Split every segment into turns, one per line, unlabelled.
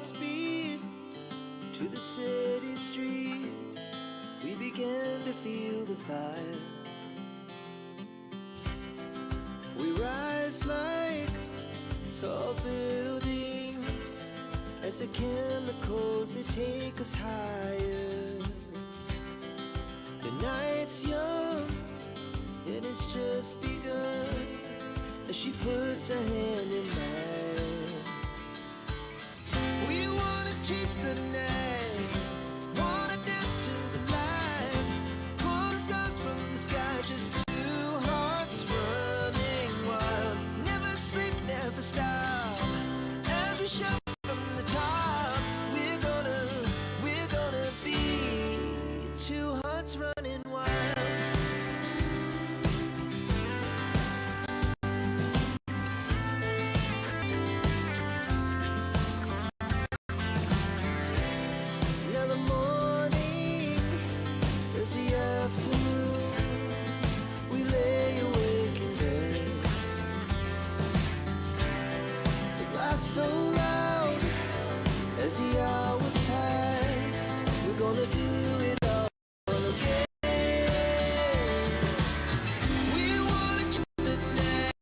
speed to the city streets. We began to feel the fire. We rise like tall buildings as the chemicals, they take us higher. The night's young and it's just begun as she puts her hand in mine. We wanna chase the night, wanna dance to the light, pull the stars from the sky, just two hearts running wild. Never sleep, never stop, as we shout from the top. We're gonna be two hearts running wild. Now the morning is the afternoon. We lay awake in bed. It laughs so loud as the hours pass. We're gonna do it all again. We wanna chase the night,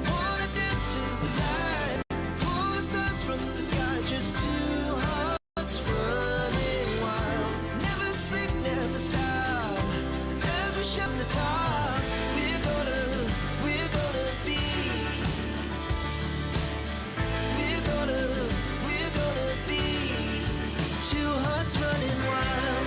wanna dance to the light, pull the stars from the sky, just two hearts running wild. Never sleep, never stop, as we shout the top. We're gonna be, we're gonna be two hearts running wild.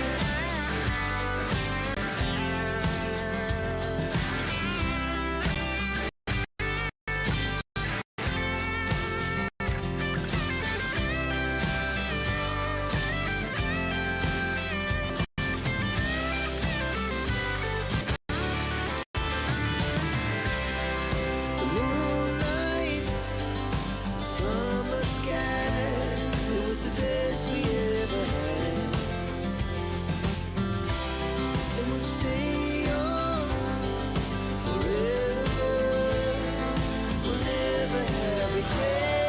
The moonlight, summer sky, it was the best we ever had. And we'll stay on forever. We'll never have regrets.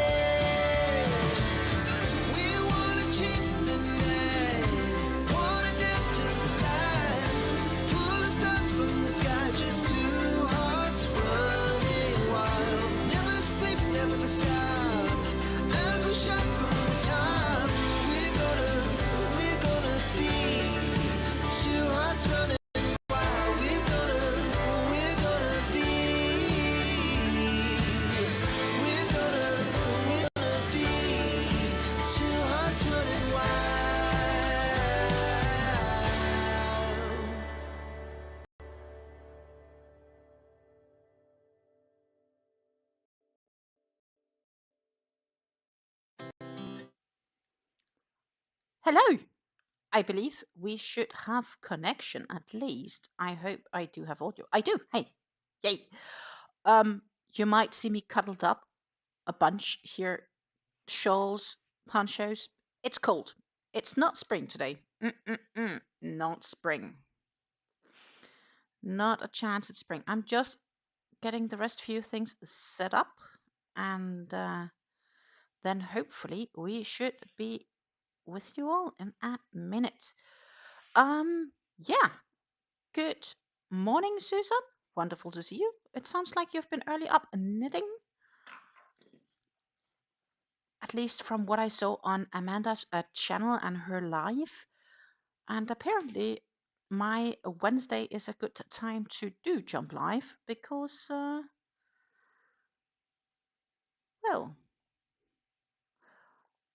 We wanna chase the night, wanna dance to the light, pull the stars from the sky, just two hearts running wild. Never sleep, never stop, as we shout from the top. We're gonna be two hearts running wild. We're gonna be, we're gonna be two hearts running wild.
Hello. I believe we should have connection at least. I hope I do have audio. I do. Hey. Yay. You might see me cuddled up a bunch here. Shawls, ponchos. It's cold. It's not spring today. Not spring. Not a chance at spring. I'm just getting the rest few things set up, and then hopefully we should be with you all in a minute. Yeah. Good morning, Susan. Wonderful to see you. It sounds like you've been early up knitting, at least from what I saw on Amanda's channel and her live. And apparently, my Wednesday is a good time to do jump live because, well,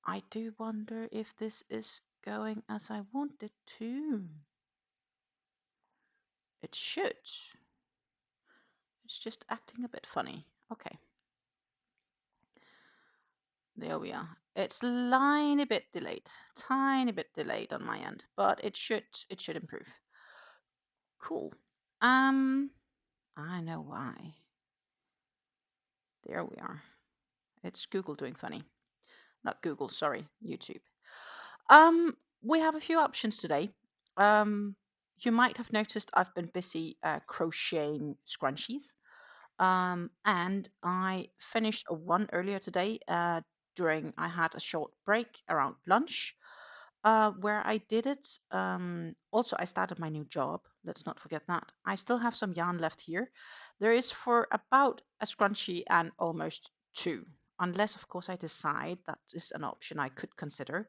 I do wonder if this is going as I want it to. It should. It's just acting a bit funny. Okay. There we are. It's a tiny bit delayed on my end, but it should improve. Cool. I know why. There we are. It's Google doing funny. Not Google, sorry, YouTube. We have a few options today. You might have noticed I've been busy crocheting scrunchies. And I finished one earlier today I had a short break around lunch where I did it. Also, I started my new job. Let's not forget that. I still have some yarn left here. There is for about a scrunchie and almost two, unless, of course, I decide that is an option I could consider.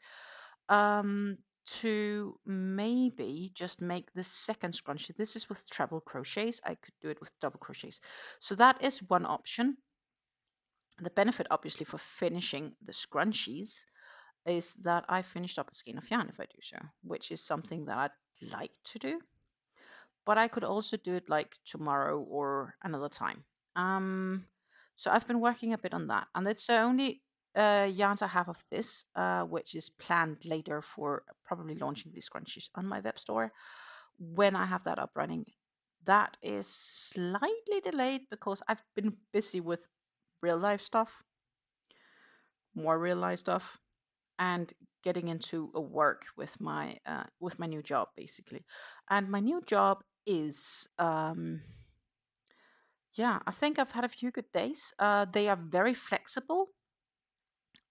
To maybe just make the second scrunchie. This is with treble crochets. I could do it with double crochets. So that is one option. The benefit, obviously, for finishing the scrunchies is that I finished up a skein of yarn if I do so, which is something that I'd like to do. But I could also do it like tomorrow or another time. So I've been working a bit on that, and it's the only yarns I have of this, which is planned later for probably launching these scrunchies on my web store when I have that up running. That is slightly delayed because I've been busy with real life stuff, more real life stuff, and getting into a work with my new job basically. And my new job is yeah, I think I've had a few good days. They are very flexible.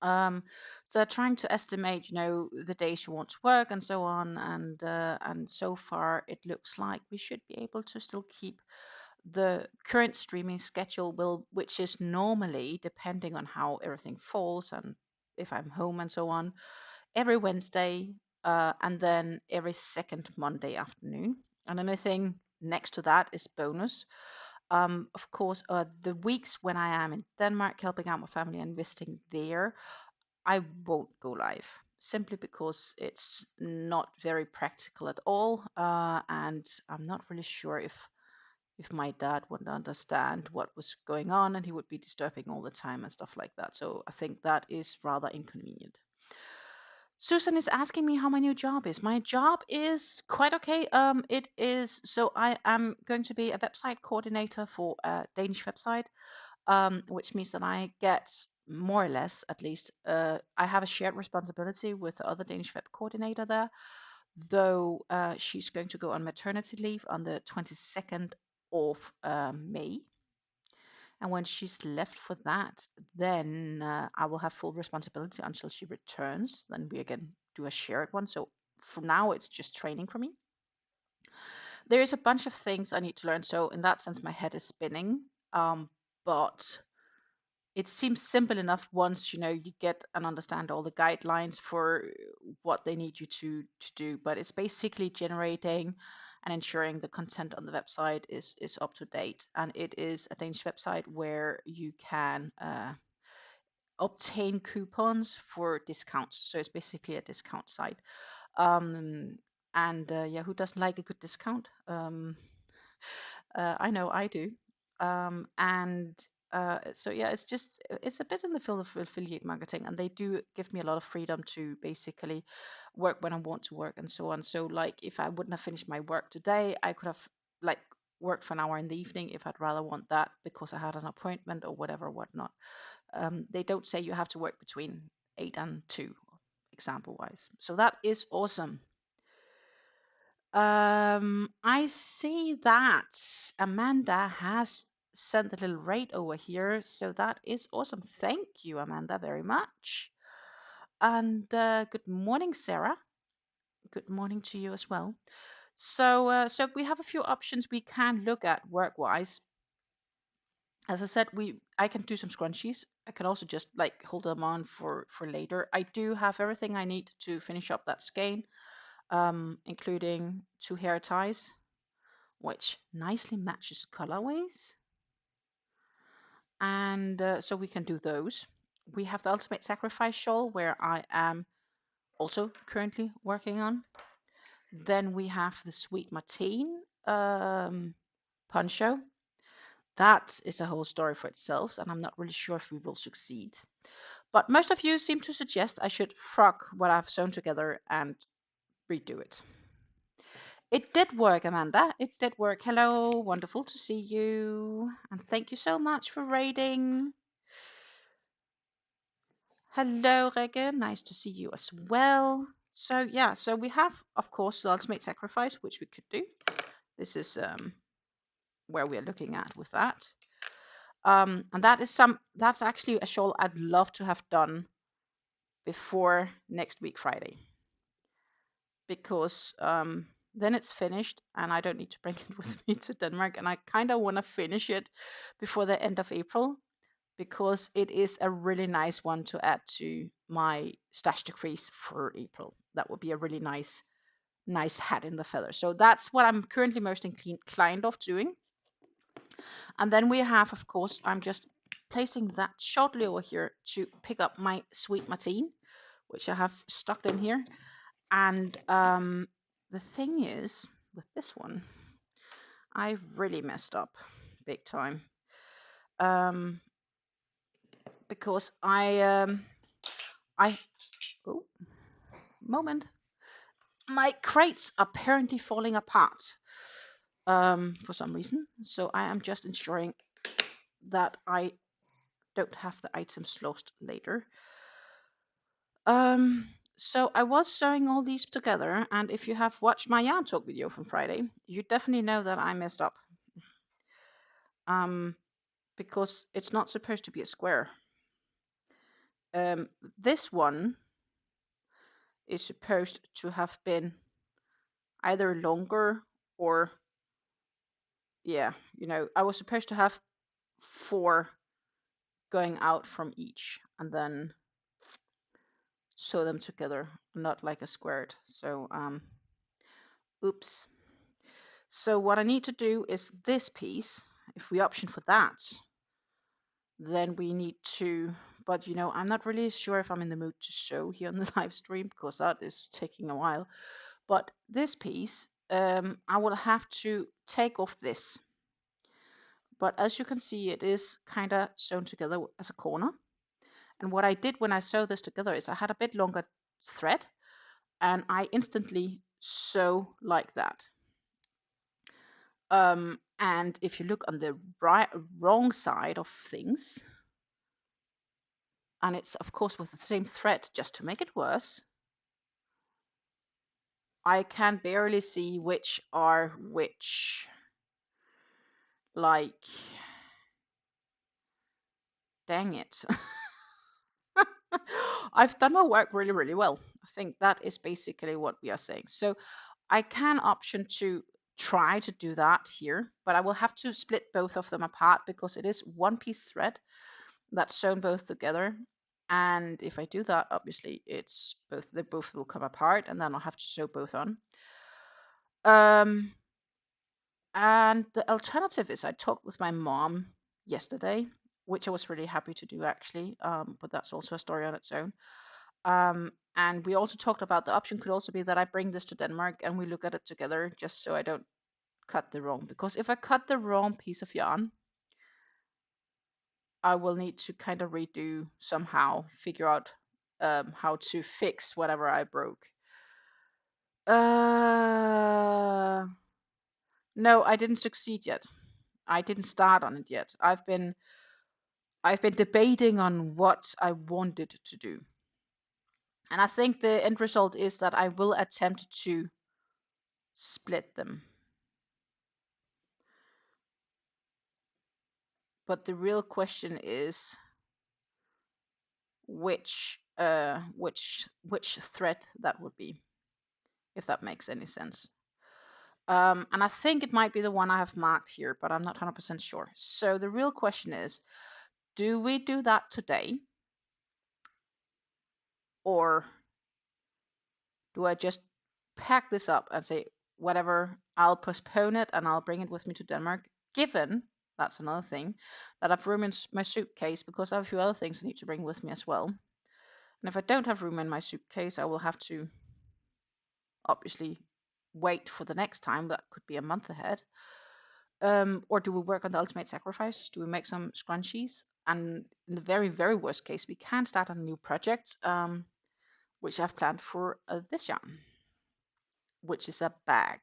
So trying to estimate, the days you want to work and so on, and so far it looks like we should be able to still keep the current streaming schedule, which is normally, depending on how everything falls and if I'm home and so on, every Wednesday, and then every second Monday afternoon. And anything next to that is bonus. Of course, the weeks when I am in Denmark helping out my family and visiting there, I won't go live simply because it's not very practical at all. And I'm not really sure if my dad would understand what was going on and he would be disturbing all the time and stuff like that. So I think that is rather inconvenient. Susan is asking me how my new job is. My job is quite okay. It is so I am going to be a website coordinator for a Danish website, which means that I get more or less, at least, I have a shared responsibility with the other Danish web coordinator there, though she's going to go on maternity leave on the 22nd of May. And when she's left for that, then I will have full responsibility until she returns. Then we again do a shared one. So for now, it's just training for me. There is a bunch of things I need to learn. So in that sense, my head is spinning. But it seems simple enough once you get and understand all the guidelines for what they need you to do. But it's basically generating and ensuring the content on the website is up to date. And it is a Danish website where you can obtain coupons for discounts. So it's basically a discount site. And yeah, who doesn't like a good discount? I know I do. And so yeah, it's a bit in the field of affiliate marketing, and they do give me a lot of freedom to basically work when I want to work and so on. So like if I wouldn't have finished my work today, I could have like worked for an hour in the evening if I'd rather want that because I had an appointment or whatnot. They don't say you have to work between 8 and 2, example wise. So that is awesome. I see that Amanda has sent a little raid over here, so that is awesome. Thank you, Amanda, very much. And good morning, Sarah. Good morning to you as well. So we have a few options we can look at work-wise. As I said, I can do some scrunchies. I can also just like hold them on for later. I do have everything I need to finish up that skein, including 2 hair ties, which nicely matches colorways. And so we can do those. We have the Ultimate Sacrifice shawl, where I am also currently working on. Then we have the Sweet Martine poncho. That is a whole story for itself, and I'm not really sure if we will succeed. But most of you seem to suggest I should frog what I've sewn together and redo it. It did work, Amanda. It did work. Hello, wonderful to see you. And thank you so much for raiding. Hello, Regge. Nice to see you as well. So yeah, so we have, of course, the Ultimate Sacrifice, which we could do. This is where we are looking at with that. And that's actually a shawl I'd love to have done before next week Friday, because then it's finished and I don't need to bring it with me to Denmark. And I kind of want to finish it before the end of April, because it is a really nice one to add to my stash decrease for April. That would be a really nice hat in the feather. So that's what I'm currently most inclined of doing. And then we have, of course, I'm just placing that shortly over here to pick up my Sweet Martine, which I have stuck in here. And the thing is, with this one, I've really messed up big time. Because oh, moment. My crates are apparently falling apart for some reason. So I am just ensuring that I don't have the items lost later. So I was sewing all these together, and if you have watched my yarn talk video from Friday, you definitely know that I messed up. Because it's not supposed to be a square. This one is supposed to have been either longer or, yeah, I was supposed to have 4 going out from each and then sew them together, not like a squared. So oops. So what I need to do is this piece. If we option for that, then we need to, but I'm not really sure if I'm in the mood to sew here on the live stream, because that is taking a while. But this piece, I will have to take off this. But as you can see, it is kind of sewn together as a corner. And what I did when I sewed this together is I had a bit longer thread, and I instantly sew like that. And if you look on the wrong side of things, and it's of course with the same thread, just to make it worse, I can barely see which are which. Like, dang it. I've done my work really, really well. I think that is basically what we are saying. So I can option to try to do that here, but I will have to split both of them apart, because it is one piece thread that's sewn both together. And if I do that, obviously they both will come apart, and then I'll have to sew both on. And the alternative is I talked with my mom yesterday, which I was really happy to do actually, but that's also a story on its own. And we also talked about the option could also be that I bring this to Denmark and we look at it together, just so I don't cut the wrong. Because if I cut the wrong piece of yarn, I will need to kind of redo somehow, figure out how to fix whatever I broke. No, I didn't succeed yet. I didn't start on it yet. I've been debating on what I wanted to do. And I think the end result is that I will attempt to split them. But the real question is which thread that would be, if that makes any sense. And I think it might be the one I have marked here, but I'm not 100% sure. So the real question is, do we do that today? Or do I just pack this up and say, whatever, I'll postpone it and I'll bring it with me to Denmark, given, that's another thing, that I've room in my suitcase, because I have a few other things I need to bring with me as well. And if I don't have room in my suitcase, I will have to obviously wait for the next time. That could be a month ahead. Or do we work on the ultimate sacrifice? Do we make some scrunchies? And in the very, very worst case, we can start on a new project, which I've planned for this yarn, which is a bag.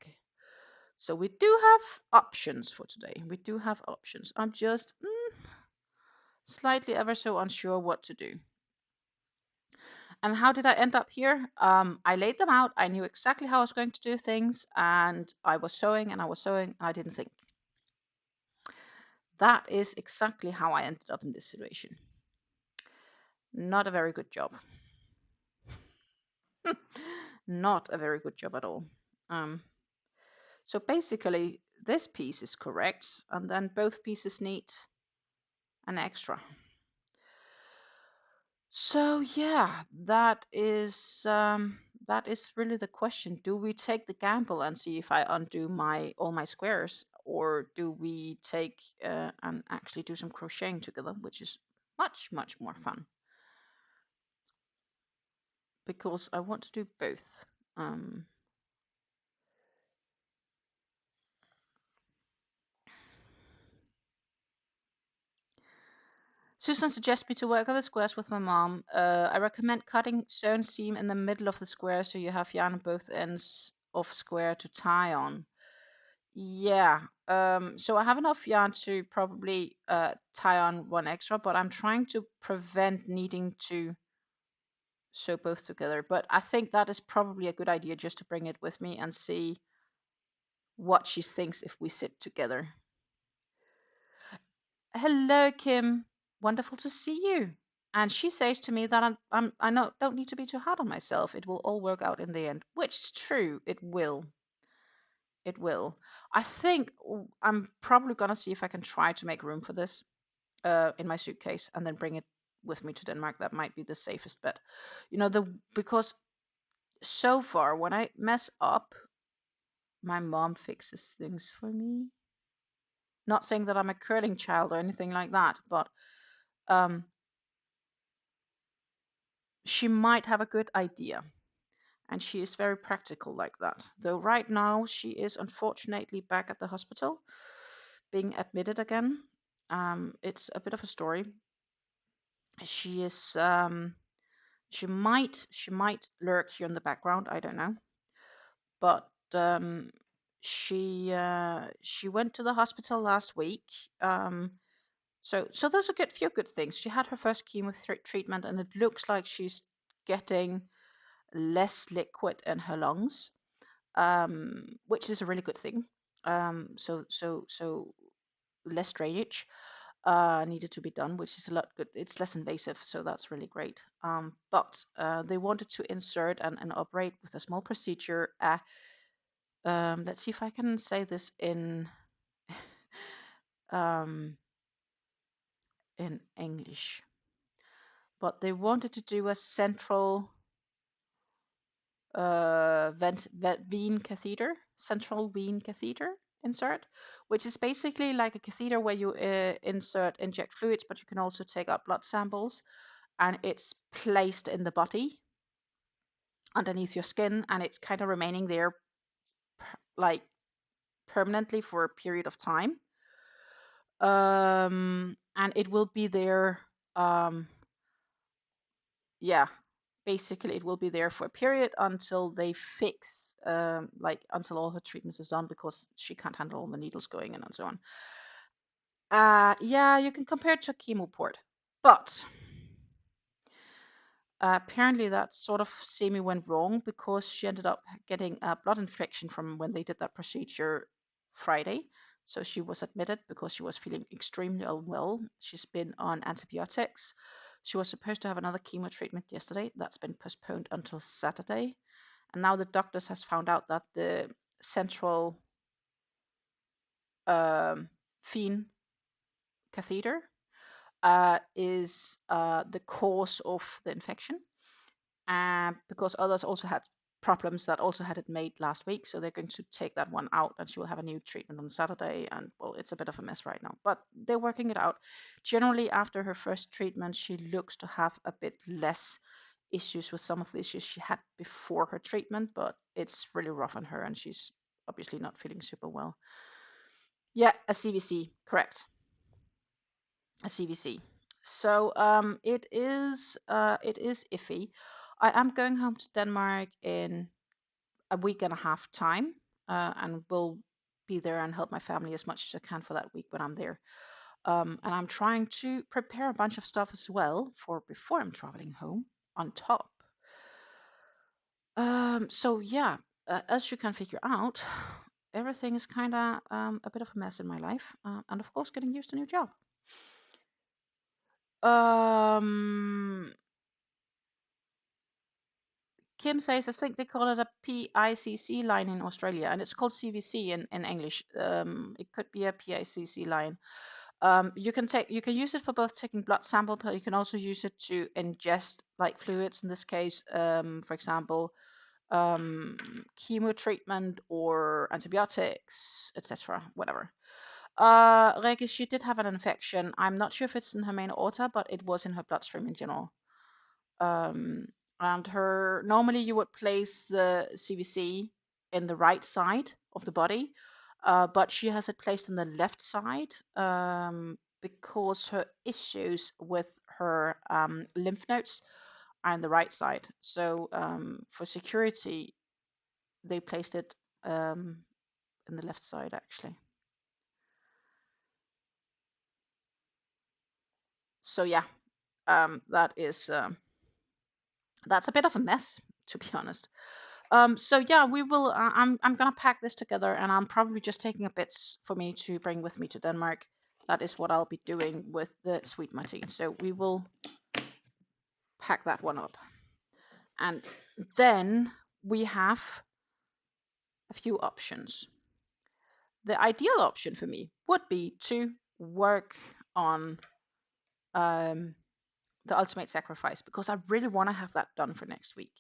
So we do have options for today. We do have options. I'm just slightly ever so unsure what to do. And how did I end up here? I laid them out. I knew exactly how I was going to do things, and I was sewing and I was sewing, and I didn't think. That is exactly how I ended up in this situation. Not a very good job. Not a very good job at all. Um, so basically, this piece is correct, and then both pieces need an extra. So yeah, that is really the question. Do we take the gamble and see if I undo all my squares, or do we take and actually do some crocheting together, which is much more fun, because I want to do both. Um, Susan suggests me to work on the squares with my mom. I recommend cutting sewn seam in the middle of the square so you have yarn on both ends of square to tie on. Yeah, so I have enough yarn to probably tie on one extra, but I'm trying to prevent needing to sew both together. But I think that is probably a good idea, just to bring it with me and see what she thinks if we sit together. Hello, Kim. Wonderful to see you. And she says to me that don't need to be too hard on myself. It will all work out in the end, which is true. It will. It will. I think I'm probably gonna see if I can try to make room for this in my suitcase and then bring it with me to Denmark. That might be the safest bet. You know, because so far when I mess up, my mom fixes things for me. Not saying that I'm a curling child or anything like that, but um, she might have a good idea. And she is very practical like that. Though right now she is unfortunately back at the hospital, being admitted again. It's a bit of a story. She is she might lurk here in the background. I don't know, but she went to the hospital last week. So there's a few good things. She had her first chemo treatment, and it looks like she's getting less liquid in her lungs, which is a really good thing. So less drainage needed to be done, which is a lot good. It's less invasive, so that's really great. But they wanted to insert and operate with a small procedure. Let's see if I can say this um, in English. But they wanted to do a central central vein catheter insert, which is basically like a catheter where you inject fluids, but you can also take out blood samples, and it's placed in the body underneath your skin, and it's kind of remaining there like permanently for a period of time. And it will be there. Yeah, basically it will be there for a period until they fix, like until all her treatments is done, because she can't handle all the needles going in and so on. Yeah, you can compare it to a chemo port, but apparently that sort of semi went wrong, because she ended up getting a blood infection from when they did that procedure Friday. So she was admitted because she was feeling extremely unwell. She's been on antibiotics. She was supposed to have another chemo treatment yesterday. That's been postponed until Saturday. And now the doctors has found out that the central vein catheter is the cause of the infection, because others also had problems that also had it made last week. So they're going to take that one out, and she will have a new treatment on Saturday. And well, it's a bit of a mess right now, but they're working it out. Generally, after her first treatment, she looks to have a bit less issues with some of the issues she had before her treatment, but it's really rough on her, and she's obviously not feeling super well. Yeah, a CVC, correct. A CVC. So it is iffy. I am going home to Denmark in a week and a half time, and will be there and help my family as much as I can for that week when I'm there. And I'm trying to prepare a bunch of stuff as well for before I'm traveling home on top. So yeah, as you can figure out, everything is kind of a bit of a mess in my life, and of course, getting used to a new job. Um, Kim says, I think they call it a PICC line in Australia, and it's called CVC in English. It could be a PICC line. You can use it for both taking blood sample, but you can also use it to ingest like fluids. In this case, for example, chemo treatment or antibiotics, etc. Whatever. Regis, she did have an infection. I'm not sure if it's in her main aorta, but it was in her bloodstream in general. And normally you would place the CVC in the right side of the body, but she has it placed in the left side because her issues with her lymph nodes are on the right side. So for security, they placed it in the left side actually. So yeah, that's a bit of a mess, to be honest. So yeah, we will. I'm gonna pack this together, and I'm probably just taking a bits for me to bring with me to Denmark. That is what I'll be doing with the Sweet Martine. So we will pack that one up, and then we have a few options. The ideal option for me would be to work on the Ultimate Sacrifice because I really want to have that done for next week.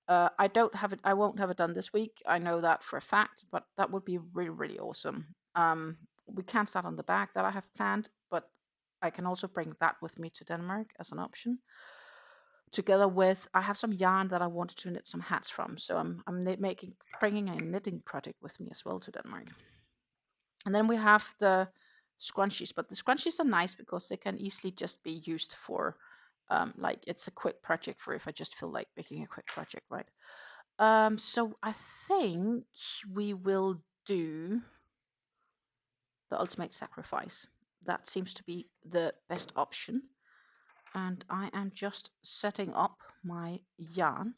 I don't have it. I won't have it done this week. I know that for a fact, but that would be really, really awesome. We can't start on the bag that I have planned, but I can also bring that with me to Denmark as an option. Together with, I have some yarn that I wanted to knit some hats from, so I'm bringing a knitting project with me as well to Denmark. And then we have the scrunchies, but the scrunchies are nice because they can easily just be used for like it's a quick project for if I just feel like making a quick project, right? So I think we will do the Ultimate Sacrifice. That seems to be the best option. And I am just setting up my yarn.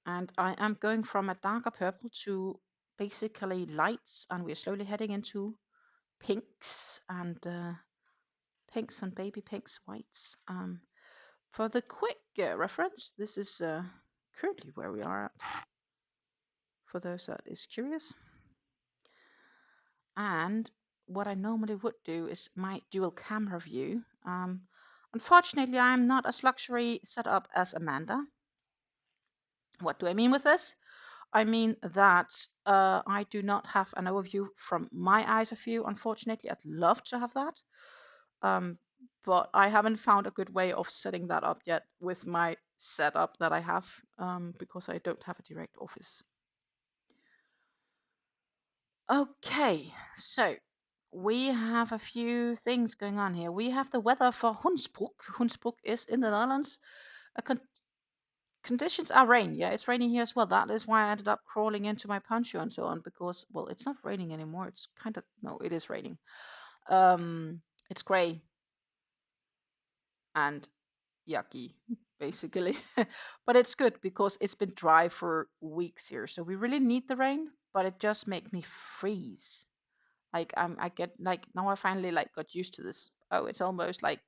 And I am going from a darker purple to basically lights, and we're slowly heading into pinks and baby pinks, whites. For the quick reference, this is currently where we are at, for those that is curious. And what I normally would do is my dual camera view. Unfortunately, I'm not as luxury set up as Amanda. What do I mean with this? I mean that I do not have an overview from my eyes of view. Unfortunately, I'd love to have that. But I haven't found a good way of setting that up yet with my setup that I have because I don't have a direct office. Okay, so we have a few things going on here. We have the weather for Hunsbroek. Hunsbroek is in the Netherlands. Conditions are rain. Yeah, it's raining here as well. That is why I ended up crawling into my poncho and so on because, well, it's not raining anymore. It's kind of, no, it is raining. It's gray and yucky, basically. But it's good because it's been dry for weeks here. So we really need the rain, but it just makes me freeze. Like I get like now I finally like got used to this. Oh, it's almost like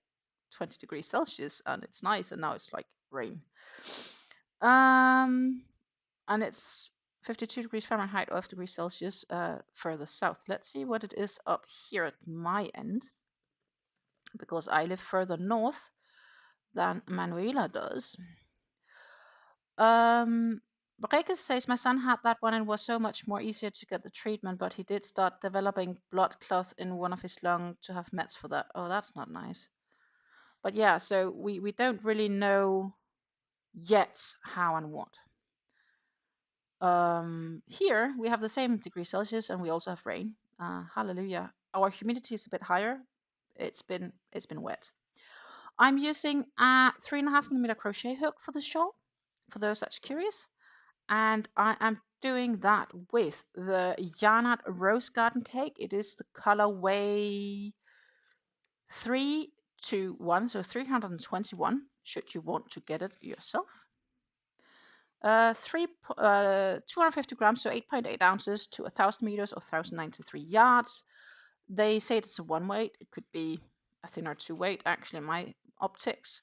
20 degrees Celsius and it's nice, and now it's like rain. And it's 52 degrees Fahrenheit, 12 degrees Celsius further south. Let's see what it is up here at my end, because I live further north than Manuela does. Rekes says, my son had that one and was so much more easier to get the treatment, but he did start developing blood clots in one of his lungs to have meds for that. Oh, that's not nice. But yeah, so we don't really know yet how and what. Here we have the same degree Celsius and we also have rain. Hallelujah. Our humidity is a bit higher. It's been wet. I'm using a 3.5mm crochet hook for the shawl, for those that's curious. And I am doing that with the Yarn Art Rose Garden Cake. It is the colorway 321, so 321, should you want to get it yourself. 250 grams, so 8.8 ounces to 1,000 meters or 1,093 yards. They say it's a one weight. It could be a thinner two weight, actually, in my optics.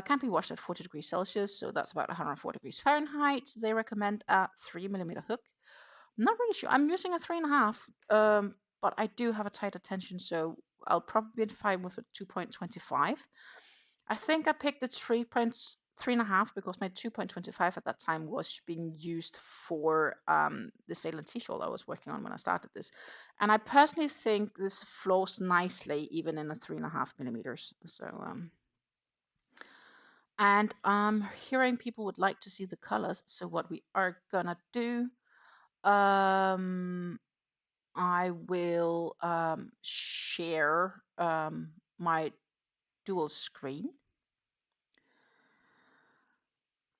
Can be washed at 40 degrees Celsius, so that's about 104 degrees Fahrenheit. They recommend a 3mm hook. I'm not really sure. I'm using a 3.5, but I do have a tighter tension, so I'll probably be fine with a 2.25. I think I picked the 3.5 because my 2.25 at that time was being used for the Salem T-shawl I was working on when I started this. And I personally think this flows nicely even in a 3.5 millimeters. So, and I'm hearing people would like to see the colors. So what we are gonna do, I will share my dual screen.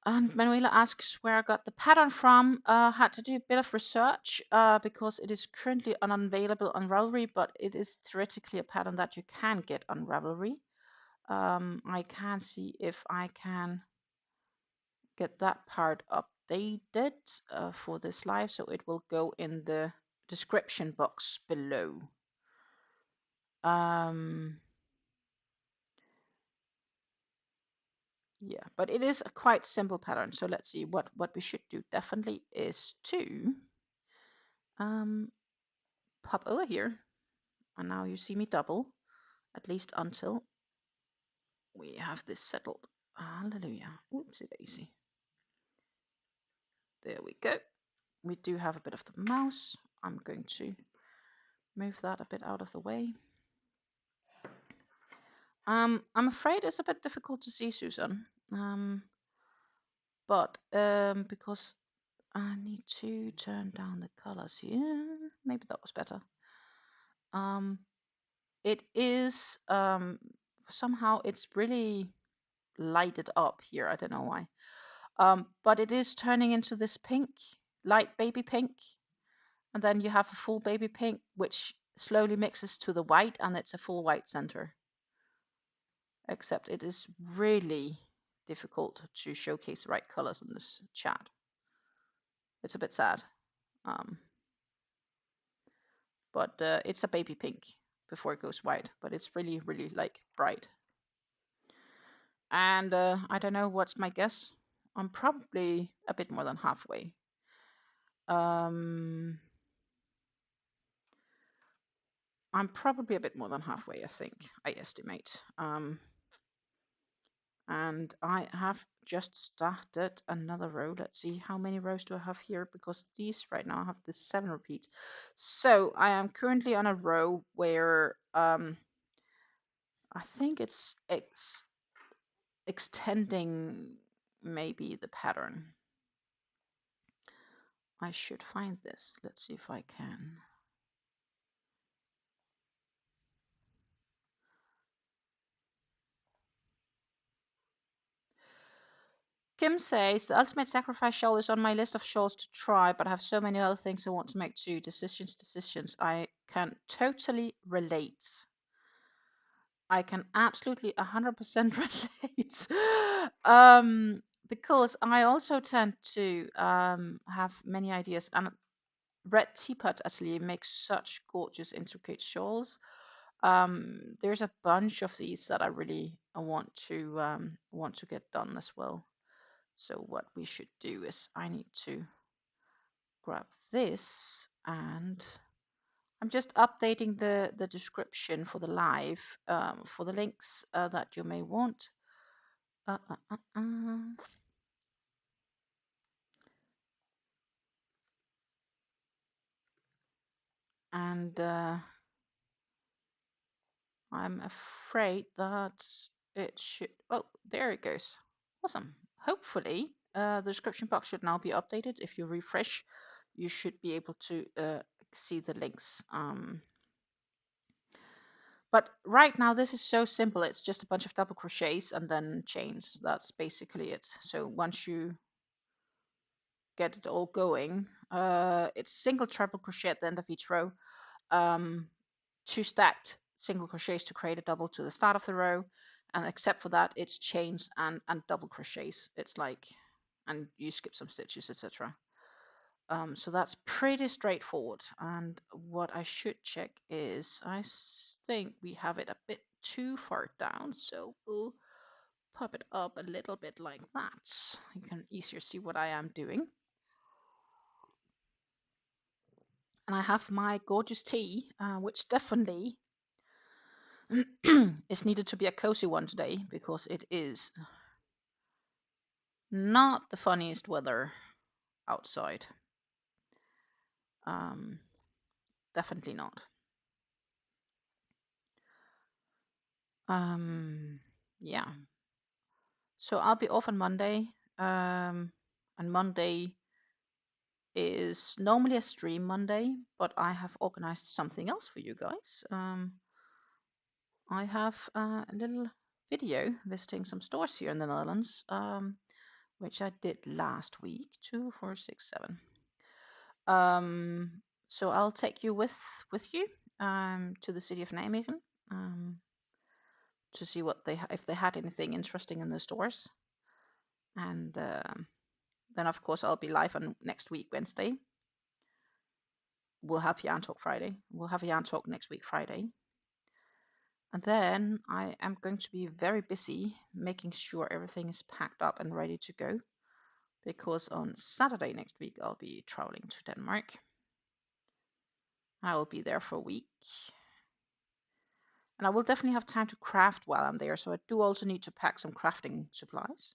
And Manuela asks where I got the pattern from. Had to do a bit of research because it is currently unavailable on Ravelry, but it is theoretically a pattern that you can get on Ravelry. I can see if I can get that part updated for this live, so it will go in the description box below. Yeah, but it is a quite simple pattern. So let's see what we should do definitely is to pop over here. And now you see me double, at least until we have this settled. Hallelujah. Oopsie daisy. There we go. We do have a bit of the mouse. I'm going to move that a bit out of the way. I'm afraid it's a bit difficult to see, Susan. But because I need to turn down the colors here. Maybe that was better. It is somehow it's really lighted up here. I don't know why. But it is turning into this pink, light baby pink. And then you have a full baby pink, which slowly mixes to the white, and it's a full white center. Except it is really difficult to showcase the right colors in this chat. It's a bit sad. But it's a baby pink before it goes white, but it's really, really like bright. And I don't know what's my guess. I'm probably a bit more than halfway. I'm probably a bit more than halfway, I think, I estimate. And I have just started another row. Let's see, how many rows do I have here? Because these right now have the 7 repeat. So I am currently on a row where I think it's extending maybe the pattern. I should find this. Let's see if I can. Kim says, the Ultimate Sacrifice shawl is on my list of shawls to try, but I have so many other things I want to make too. Decisions. I can totally relate. I can absolutely 100% relate. Because I also tend to have many ideas. And Red Teapot actually makes such gorgeous intricate shawls. There's a bunch of these that I really want to get done as well. So what we should do is I need to grab this, and I'm just updating the description for the live for the links that you may want. And I'm afraid that it should. Oh, there it goes. Awesome. Hopefully, the description box should now be updated. If you refresh, you should be able to see the links. But right now, this is so simple. It's just a bunch of double crochets and then chains. That's basically it. So once you get it all going, it's single treble crochet at the end of each row. 2 stacked single crochets to create a double to the start of the row, and except for that it's chains and double crochets. It's like, and you skip some stitches, etc. So that's pretty straightforward. And what I should check is I think we have it a bit too far down, so we'll pop it up a little bit like that. You can easier see what I am doing. And I have my gorgeous tea, which definitely is needed to be a cozy one today because it is not the funniest weather outside. Definitely not. Yeah. So I'll be off on Monday. And Monday is normally a stream Monday, but I have organized something else for you guys. I have a little video visiting some stores here in the Netherlands, which I did last week. 2, 4, 6, 7. So I'll take you with you to the city of Nijmegen to see what if they had anything interesting in the stores, and then of course I'll be live on next week Wednesday. We'll have Yarn Talk Friday. We'll have a Yarn Talk next week Friday. And then I am going to be very busy making sure everything is packed up and ready to go, because on Saturday next week I'll be traveling to Denmark. I will be there for a week. And I will definitely have time to craft while I'm there, so I do also need to pack some crafting supplies.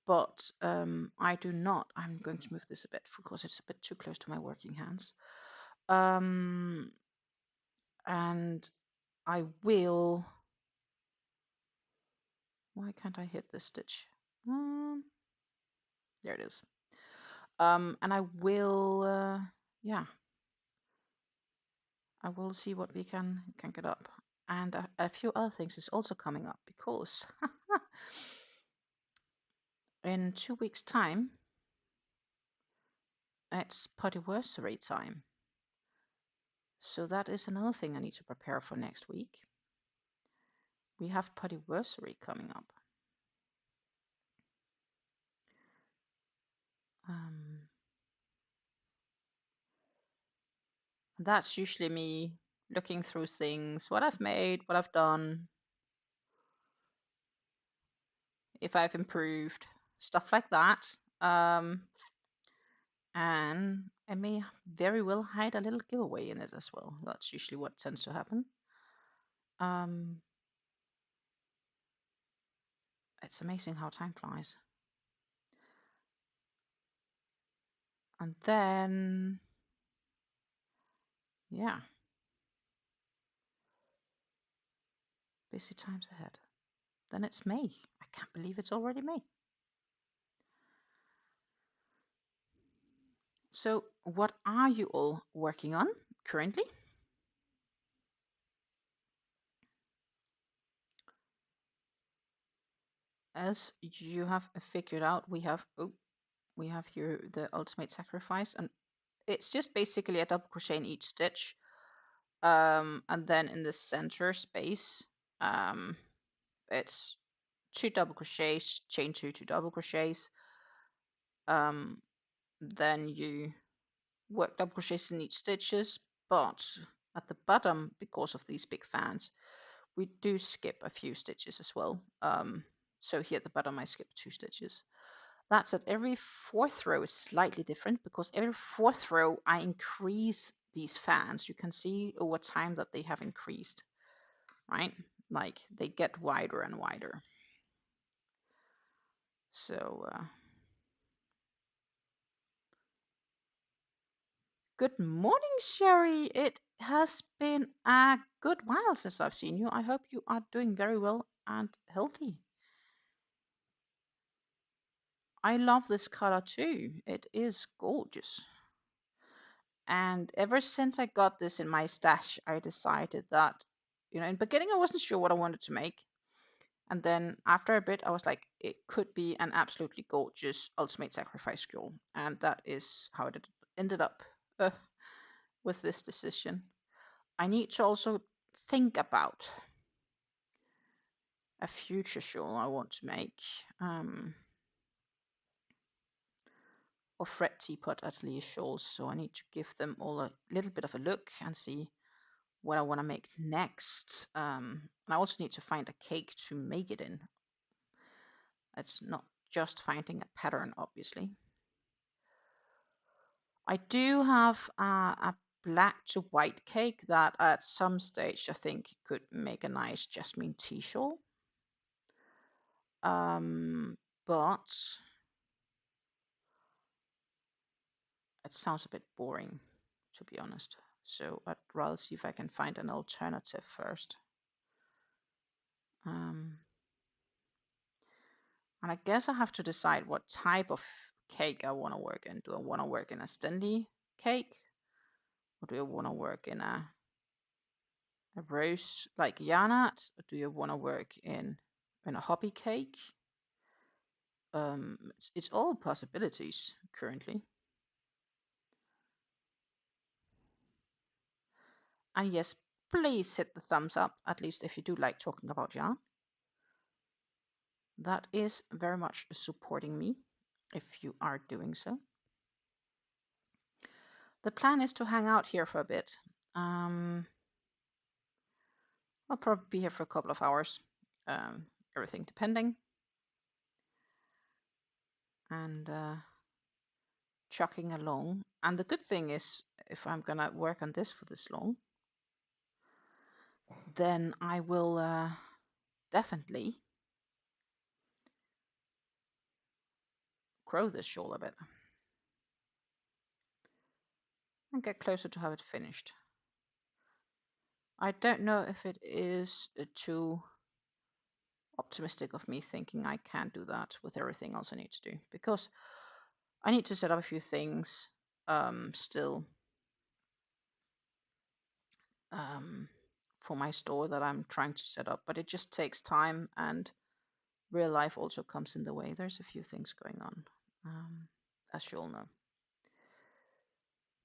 But I do not. I'm going to move this a bit because it's a bit too close to my working hands. And I will... Why can't I hit this stitch? There it is. And I will, yeah, I will see what we can get up. And a few other things is also coming up because in 2 weeks' time, it's podiversary time. So that is another thing I need to prepare for next week. We have podiversary coming up. That's usually me looking through things, what I've made, what I've done, if I've improved, stuff like that. And I may very well hide a little giveaway in it as well. That's usually what tends to happen. It's amazing how time flies. And then, yeah, busy times ahead. Then it's May. I can't believe it's already May. So what are you all working on currently? As you have figured out, we have here the ultimate sacrifice, and it's just basically a double crochet in each stitch, and then in the center space, it's 2 double crochets, chain 2 double crochets, then you work double crochets in each stitches, but at the bottom, because of these big fans, we do skip a few stitches as well. So here at the bottom I skip 2 stitches. That's it. Every 4th row is slightly different because every 4th row I increase these fans. You can see over time that they have increased, right? Like they get wider and wider. So good morning, Sherry. It has been a good while since I've seen you. I hope you are doing very well and healthy. I love this color too. It is gorgeous. And ever since I got this in my stash, I decided that, in the beginning I wasn't sure what I wanted to make. And then after a bit, I was like, it could be an absolutely gorgeous ultimate sacrifice scroll. And that is how it ended up with this decision. I need to also think about a future shawl I want to make. Or fret teapot atelier shawls, so I need to give them all a little bit of a look and see what I want to make next. And I also need to find a cake to make it in. It's not just finding a pattern, obviously. I do have a black to white cake that at some stage I think could make a nice jasmine tea shawl. But it sounds a bit boring, to be honest. So I'd rather see if I can find an alternative first. And I guess I have to decide what type of cake I want to work in. Do I want to work in a standy cake? Or do I want to work in a rose like Janat? Or do you want to work in a hobby cake? It's all possibilities currently. And yes, please hit the thumbs up, at least if you do like talking about yarn. That is very much supporting me if you are doing so. The plan is to hang out here for a bit. I'll probably be here for a couple of hours, everything depending. And chucking along. And the good thing is, if I'm gonna work on this for this long, then I will definitely grow this shawl a bit and get closer to have it finished. I don't know if it is too optimistic of me thinking I can't do that with everything else I need to do, because I need to set up a few things still for my store that I'm trying to set up, but it just takes time, and real life also comes in the way. There's a few things going on, as you all know.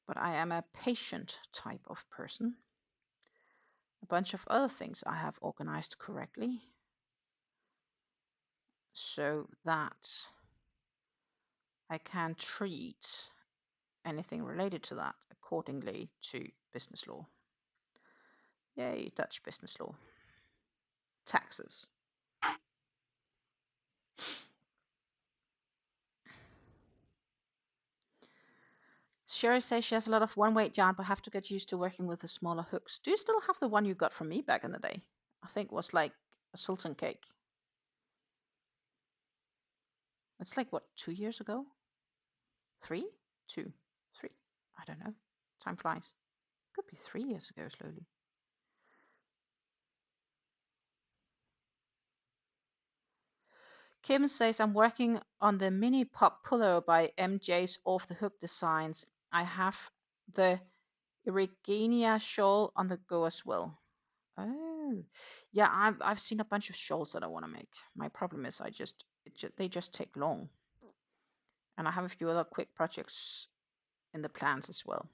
But I am a patient type of person. A bunch of other things I have organized correctly so that I can treat anything related to that accordingly to business law. Yay, Dutch business law. Taxes. Sherry says she has a lot of one-weight yarn, but have to get used to working with the smaller hooks. Do you still have the one you got from me back in the day? I think it was like a sultan cake. It's like, what, 2 years ago? 3? 2? 3? I don't know. Time flies. Could be 3 years ago, slowly. Kim says, I'm working on the mini pop pullover by MJ's Off the Hook Designs. I have the Irigenia shawl on the go as well. Oh, yeah, I've seen a bunch of shawls that I want to make. My problem is they just take long. And I have a few other quick projects in the plans as well.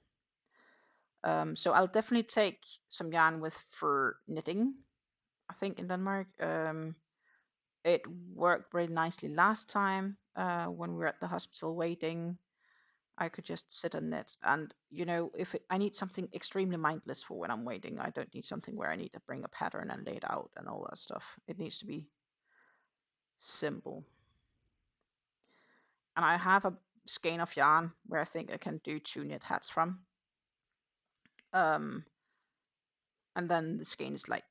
So I'll definitely take some yarn with for knitting, I think, in Denmark. It worked very nicely last time when we were at the hospital waiting. I could just sit and knit. And, you know, I need something extremely mindless for when I'm waiting. I don't need something where I need to bring a pattern and lay it out and all that stuff. It needs to be simple. And I have a skein of yarn where I think I can do 2 knit hats from. And then the skein is like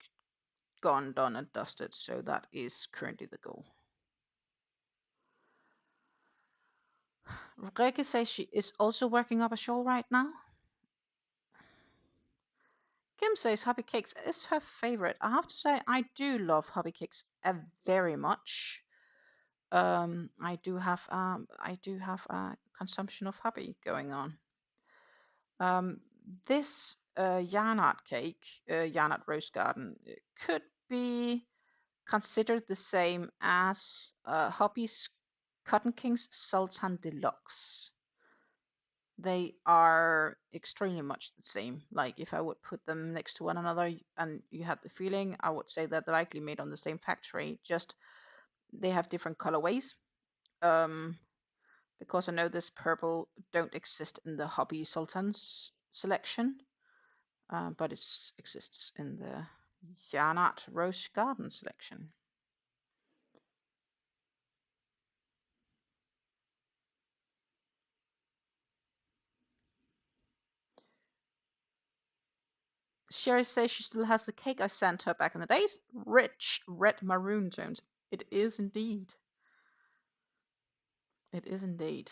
gone, done, and dusted. So that is currently the goal. Reke says she is also working up a shawl right now. Kim says hobby cakes is her favorite. I have to say I do love hobby cakes very much. I do have a consumption of hobby going on. This yarn art cake, yarn art rose garden, could be considered the same as Hobby's Cotton Kings Sultan Deluxe. They are extremely much the same. Like if I would put them next to one another and you had the feeling, I would say that they're likely made on the same factory, just they have different colorways. Because I know this purple don't exist in the Hobby Sultans selection, but it exists in the Yarn Art Rose Garden selection. Sherry says she still has the cake I sent her back in the days. Rich red maroon tones. It is indeed. It is indeed.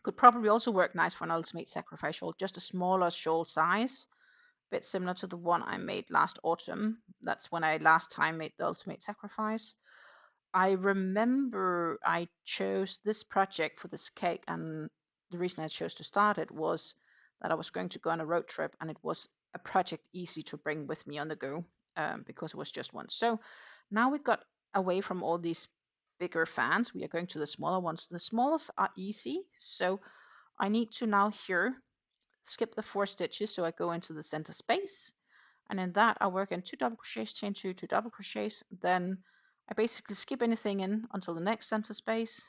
Could probably also work nice for an ultimate sacrifice shawl, just a smaller shawl size, a bit similar to the one I made last autumn. That's when I last time made the ultimate sacrifice. I remember I chose this project for this cake, and the reason I chose to start it was that I was going to go on a road trip, and it was a project easy to bring with me on the go because it was just one. So now we got away from all these bigger fans. We are going to the smaller ones. The smallest are easy, so I need to now here skip the 4 stitches, so I go into the center space, and in that I work in 2 double crochets, chain 2, 2 double crochets, then I basically skip anything in until the next center space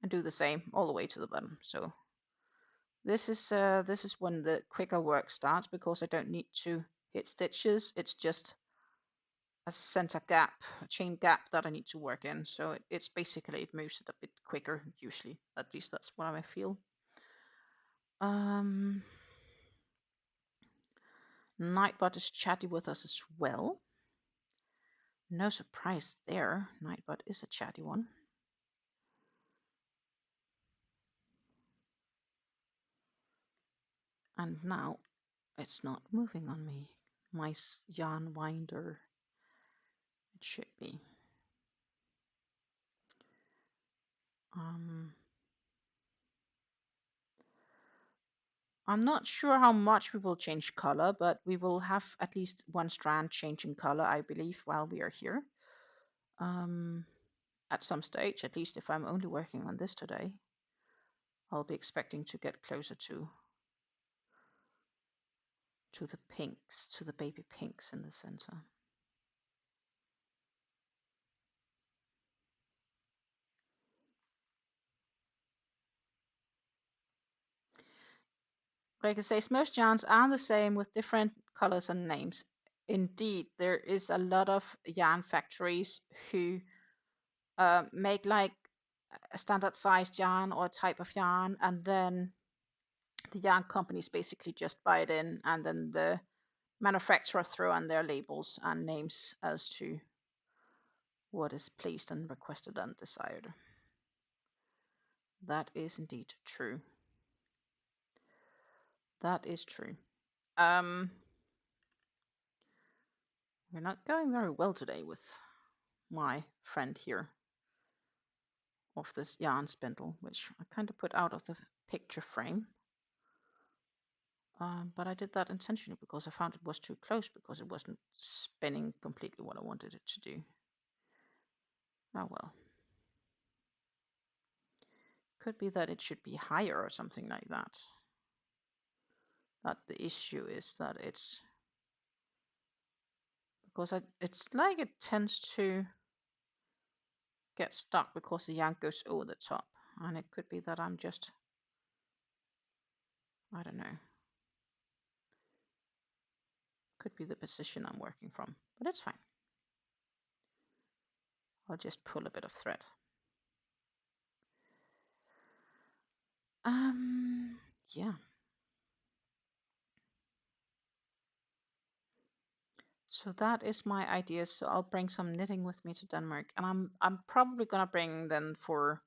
and do the same all the way to the bottom. So this is when the quicker work starts, because I don't need to hit stitches. It's just a center gap, a chain gap that I need to work in. So it's basically, it moves it a bit quicker usually. At least that's what I feel. Nightbot is chatty with us as well. No surprise there. Nightbot is a chatty one. And now it's not moving on me. My yarn winder. It should be. I'm not sure how much we will change color, but we will have at least one strand changing color, I believe, while we are here. At some stage, at least if I'm only working on this today, I'll be expecting to get closer to the pinks, to the baby pinks in the center. Like I say, most yarns are the same with different colors and names. Indeed, there is a lot of yarn factories who make like a standard sized yarn or a type of yarn, and then the yarn companies basically just buy it in, and then the manufacturer throw on their labels and names as to what is placed and requested and desired. That is indeed true. That is true. We're not going very well today with my friend here of this yarn spindle, which I kind of put out of the picture frame. But I did that intentionally because I found it was too close, because it wasn't spinning completely what I wanted it to do. Oh well. Could be that it should be higher or something like that. That the issue is that it's because it's like it tends to get stuck because the yarn goes over the top, and it could be that I'm just, I don't know. Could be the position I'm working from, but it's fine. I'll just pull a bit of thread. Yeah. So that is my idea. So I'll bring some knitting with me to Denmark, and I'm probably gonna bring then for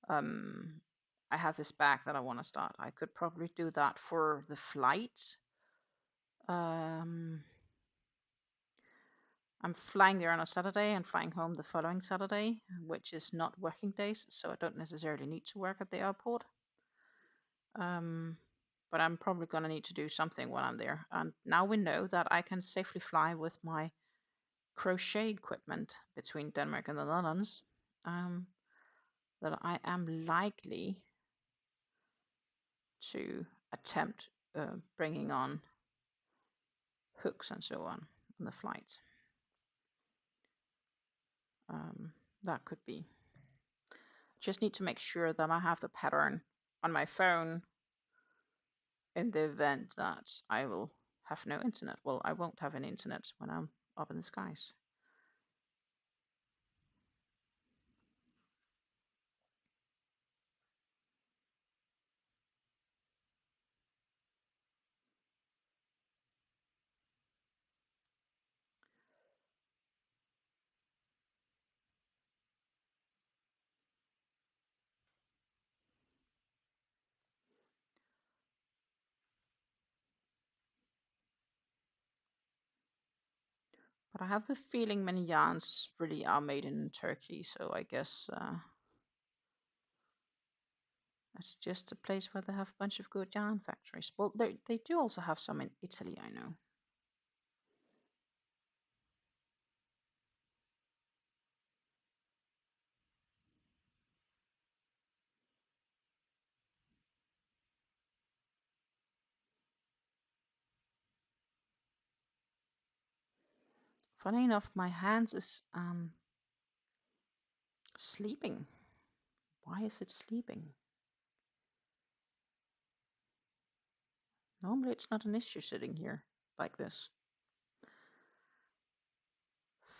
I have this bag that I want to start. I could probably do that for the flight. I'm flying there on a Saturday and flying home the following Saturday, which is not working days, so I don't necessarily need to work at the airport. But I'm probably going to need to do something while I'm there. And now we know that I can safely fly with my crochet equipment between Denmark and the Netherlands. That I am likely to attempt bringing on hooks and so on the flight. That could be. Just need to make sure that I have the pattern on my phone in the event that I will have no internet. Well, I won't have any internet when I'm up in the skies. But I have the feeling many yarns really are made in Turkey, so I guess it's just a place where they have a bunch of good yarn factories. Well, they do also have some in Italy, I know. Funny enough, my hands is sleeping. Why is it sleeping? Normally it's not an issue sitting here like this.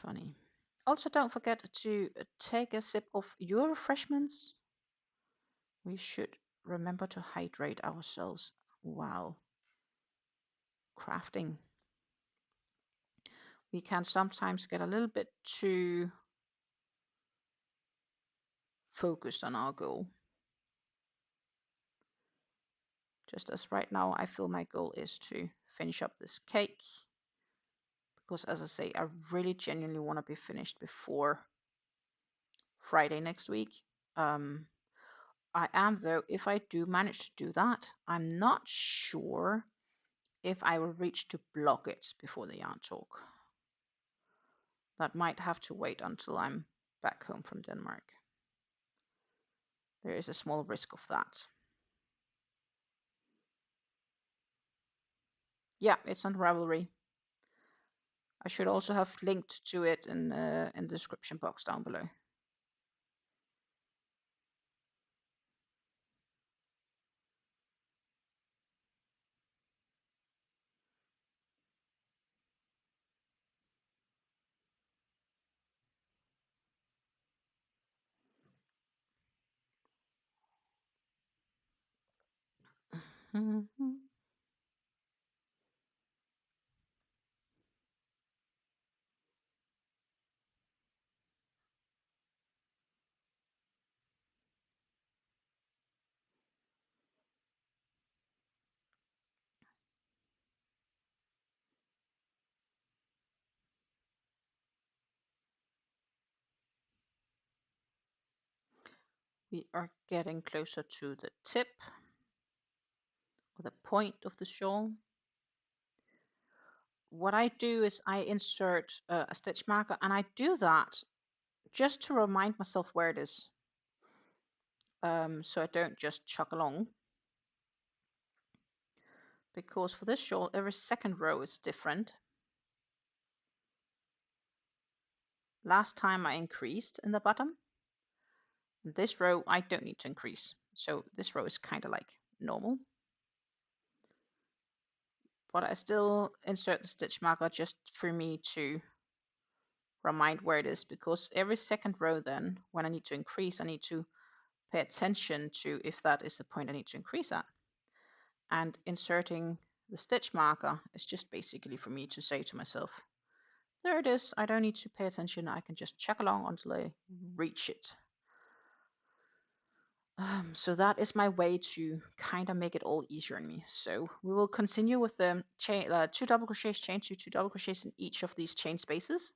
Funny. Also, don't forget to take a sip of your refreshments. We should remember to hydrate ourselves while crafting. We can sometimes get a little bit too focused on our goal. Just as right now, I feel my goal is to finish up this cake. Because as I say, I really genuinely want to be finished before Friday next week. I am, though, if I do manage to do that, I'm not sure if I will reach to block it before the yarn talk. That might have to wait until I'm back home from Denmark. There is a small risk of that. Yeah, it's on Ravelry. I should also have linked to it in the description box down below. We are getting closer to the tip, or the point of the shawl. What I do is I insert a stitch marker, and I do that just to remind myself where it is. So I don't just chuck along. Because for this shawl, every second row is different. Last time I increased in the bottom. This row I don't need to increase. So this row is kind of like normal. But I still insert the stitch marker just for me to remind where it is, because every second row then, when I need to increase, I need to pay attention to if that is the point I need to increase at. And inserting the stitch marker is just basically for me to say to myself, there it is, I don't need to pay attention, I can just check along until I reach it. So that is my way to kind of make it all easier on me. So we will continue with the chain, 2 double crochets, chain 2 double crochets in each of these chain spaces,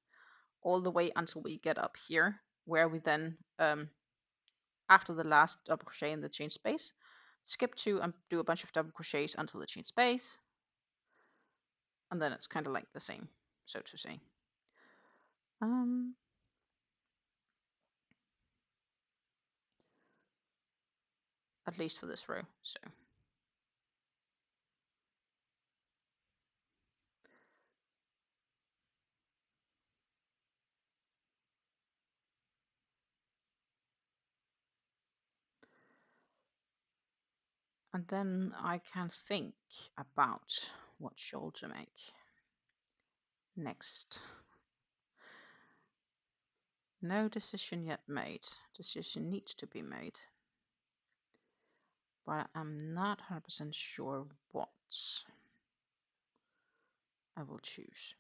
all the way until we get up here, where we then, after the last double crochet in the chain space, skip 2 and do a bunch of double crochets until the chain space, and then it's kind of like the same, so to say. At least for this row. So and then I can think about what shawl to make next. No decision yet made. Decision needs to be made. But I'm not 100% sure what I will choose.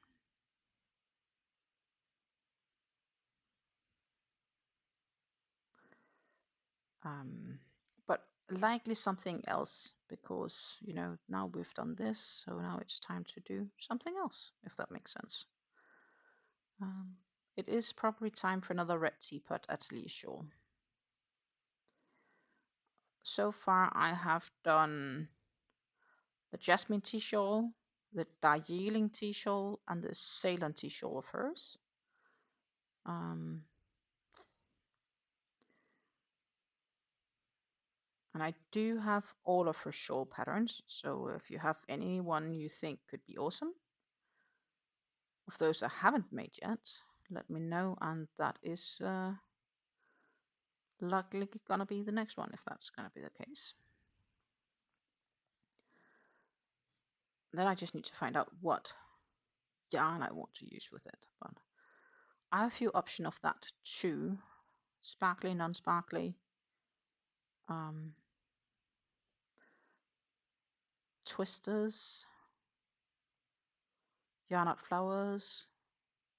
But likely something else, because, you know, now we've done this, so now it's time to do something else, if that makes sense. It is probably time for another red teapot atelier shawl. So far I have done the jasmine tea shawl, the Darjeeling tea shawl, and the Ceylon tea shawl of hers. And I do have all of her shawl patterns, so if you have anyone you think could be awesome, of those I haven't made yet, let me know, and that is likely gonna be the next one, if that's gonna be the case. Then I just need to find out what yarn I want to use with it, but I have a few options of that too. Sparkly, non-sparkly, twisters, yarn art flowers,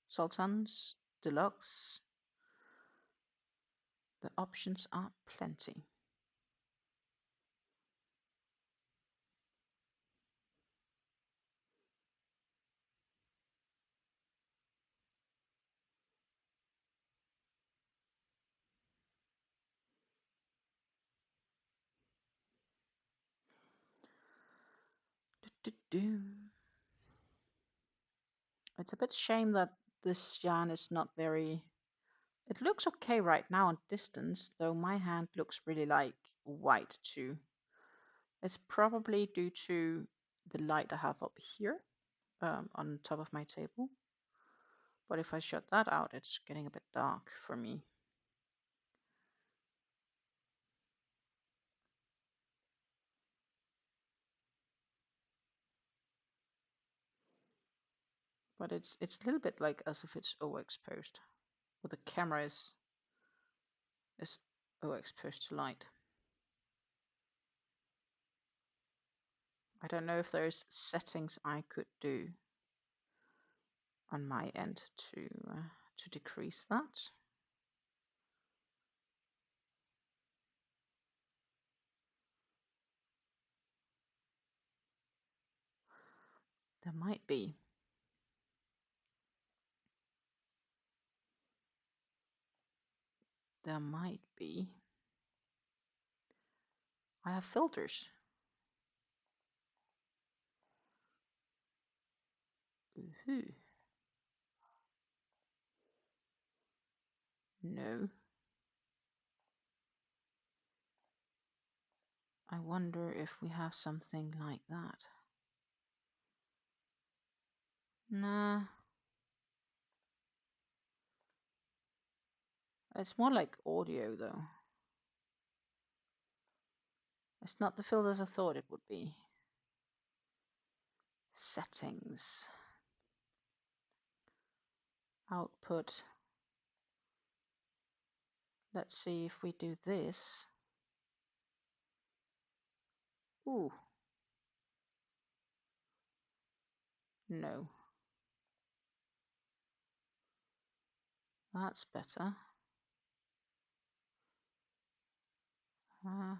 sultans, deluxe. The options are plenty. It's a bit shame that this yarn is not very. It looks okay right now on distance, though my hand looks really like white too. It's probably due to the light I have up here on top of my table. But if I shut that out, it's getting a bit dark for me. But it's a little bit like as if it's overexposed, or the camera is overexposed to light. I don't know if there's settings I could do on my end to decrease that. There might be. There might be. I have filters. Ooh. No. I wonder if we have something like that. Nah. It's more like audio though. It's not the filters I thought it would be. Settings. Output. Let's see if we do this. Ooh. No. That's better. Uh,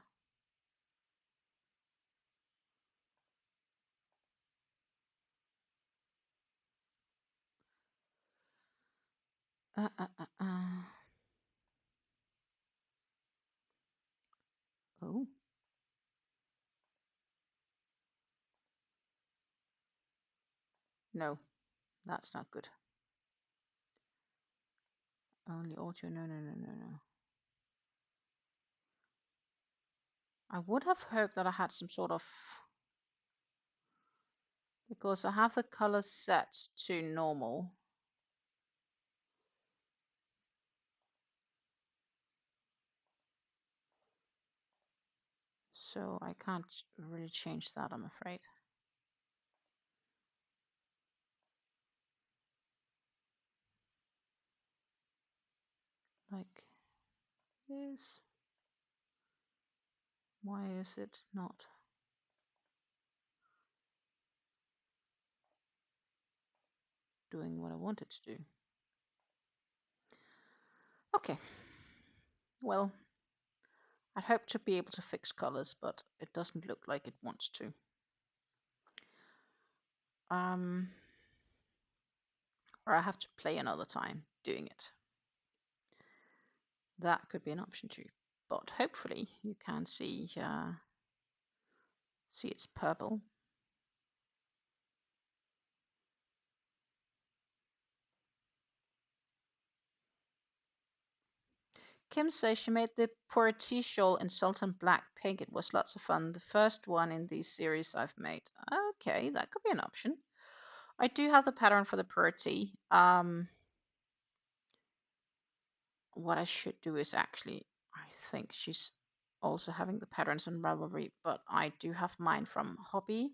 uh, uh, uh, uh. Oh. No, that's not good. Only audio. No, no, no, no, no. I would have hoped that I had some sort of, because I have the color set to normal. So I can't really change that, I'm afraid. Like this. Why is it not? Doing what I want it to do. Okay. Well, I'd hope to be able to fix colors, but it doesn't look like it wants to. or I have to play another time doing it. That could be an option too. But hopefully you can see it's purple. Kim says she made the Purity shawl in Sultan Black Pink. It was lots of fun. The first one in these series I've made. Okay, that could be an option. I do have the pattern for the Purity. What I should do is actually, I think she's also having the patterns on Ravelry, but I do have mine from Hobby.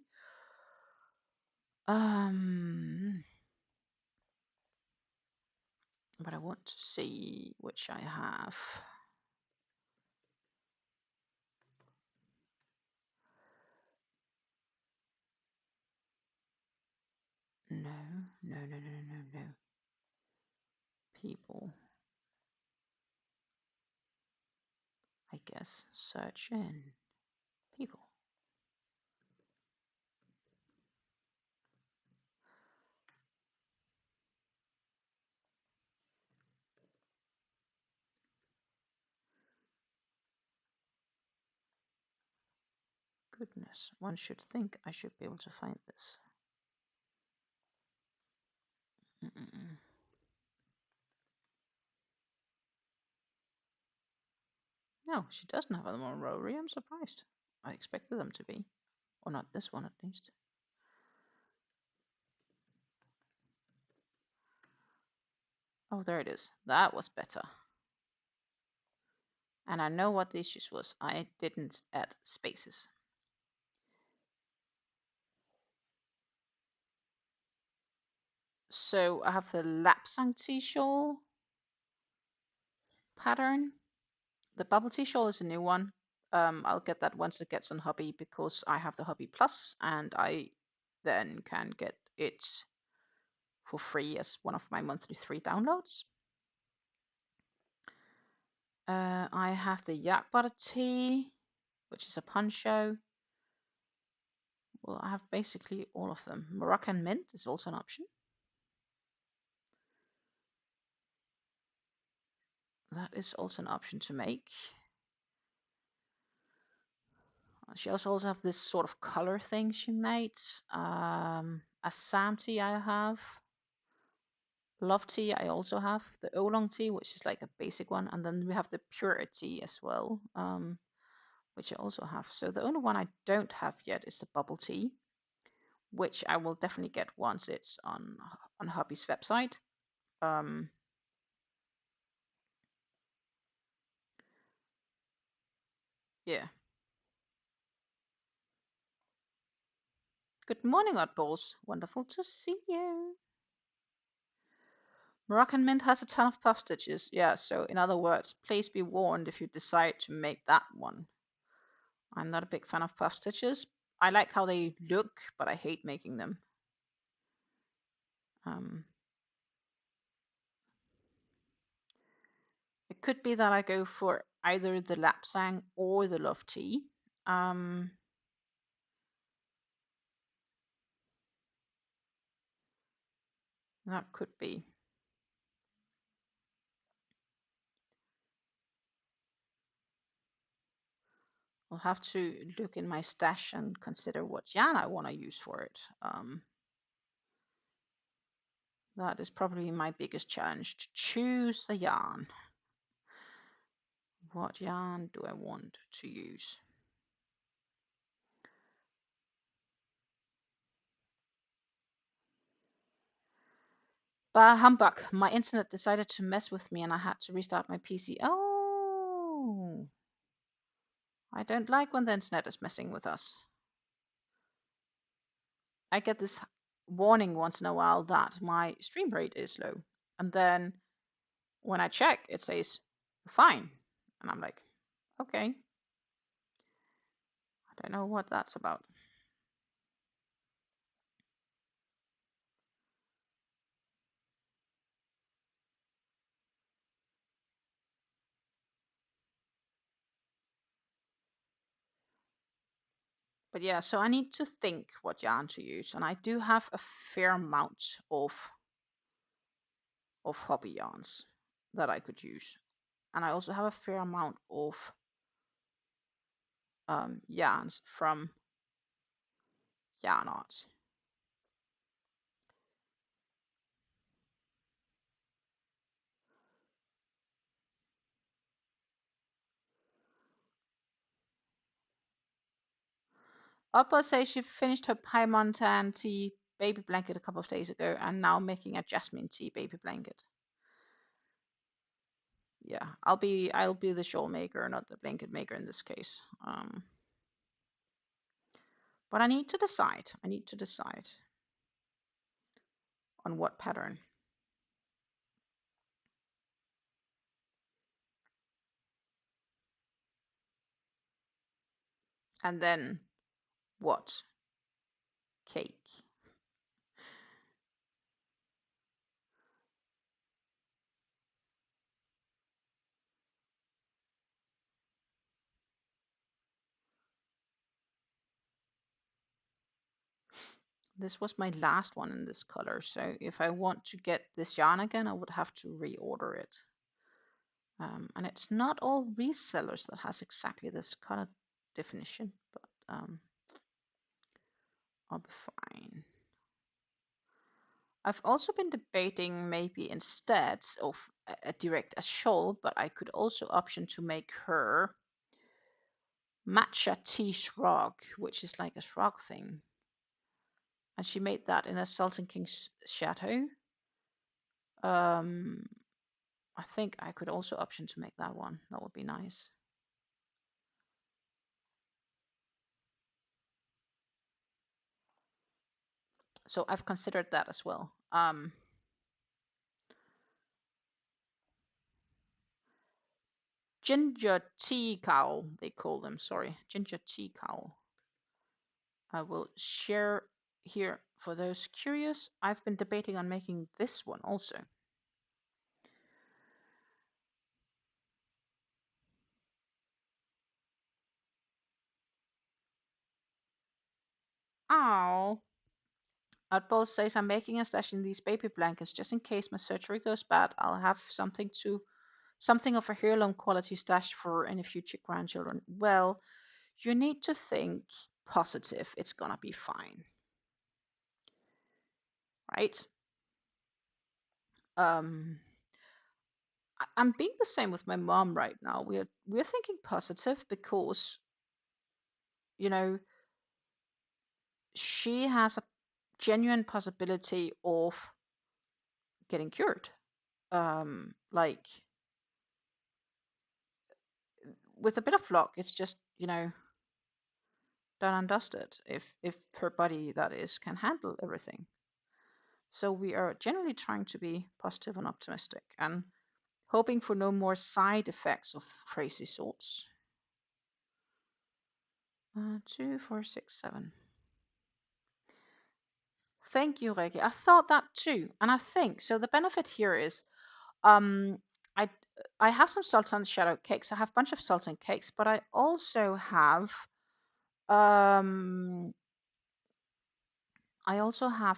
But I want to see which I have. No. People. I guess search in people. Goodness, one should think I should be able to find this. No, she doesn't have them on Ravelry. I'm surprised. I expected them to be. Or not this one, at least. Oh, there it is. That was better. And I know what the issues was. I didn't add spaces. So I have the Lapsang tea shawl pattern. The bubble tea shawl is a new one. I'll get that once it gets on Hobby because I have the Hobby Plus and I then can get it for free as one of my monthly 3 downloads. I have the yak butter tea, which is a poncho. Well, I have basically all of them. Moroccan mint is also an option. That is also an option to make. She also has this sort of color thing she made. Assam tea I have. Love tea I also have. The oolong tea, which is like a basic one. And then we have the purity as well, which I also have. So the only one I don't have yet is the bubble tea, which I will definitely get once it's on Hobby's website. Yeah. Good morning, oddballs. Wonderful to see you. Moroccan mint has a ton of puff stitches. Yeah, so in other words, please be warned if you decide to make that one. I'm not a big fan of puff stitches. I like how they look, but I hate making them. It could be that I go for either the Lapsang or the Love Tea. That could be. I'll have to look in my stash and consider what yarn I want to use for it. That is probably my biggest challenge, to choose the yarn. What yarn do I want to use? Bah humbug, my internet decided to mess with me and I had to restart my PC. Oh, I don't like when the internet is messing with us. I get this warning once in a while that my stream rate is low. And then when I check, it says fine. And I'm like, okay. I don't know what that's about. But yeah, so I need to think what yarn to use. And I do have a fair amount of of hobby yarns that I could use. And I also have a fair amount of yarns from yarn art. Oppa says she finished her Pie Montane tea baby blanket a couple of days ago and now making a jasmine tea baby blanket. Yeah, I'll be the shawl maker, not the blanket maker in this case. But I need to decide. I need to decide on what pattern. And then what cake. This was my last one in this color, so if I want to get this yarn again, I would have to reorder it. And it's not all resellers that has exactly this color definition, but I'll be fine. I've also been debating maybe instead of a direct a shawl, but I could also option to make her matcha tea shrug, which is like a shrug thing. And she made that in a Sultan King's Chateau. I think I could also option to make that one. That would be nice. So I've considered that as well. Ginger tea cowl, they call them. Sorry, ginger tea cowl. I will share here for those curious. I've been debating on making this one also. Oh. Oddball says I'm making a stash in these baby blankets just in case my surgery goes bad. I'll have something of a heirloom quality stash for any future grandchildren. Well, you need to think positive. It's gonna be fine. Right? I'm being the same with my mom right now. We're thinking positive because you know she has a genuine possibility of getting cured. Like with a bit of luck, it's just done and dusted. If her body, that is, can handle everything. So we are generally trying to be positive and optimistic and hoping for no more side effects of crazy sorts. 2, 4, 6, 7. Thank you, Reggie. I thought that too, and I think so. The benefit here is, um, I I have some Sultan shadow cakes. I have a bunch of Sultan cakes, but I also have um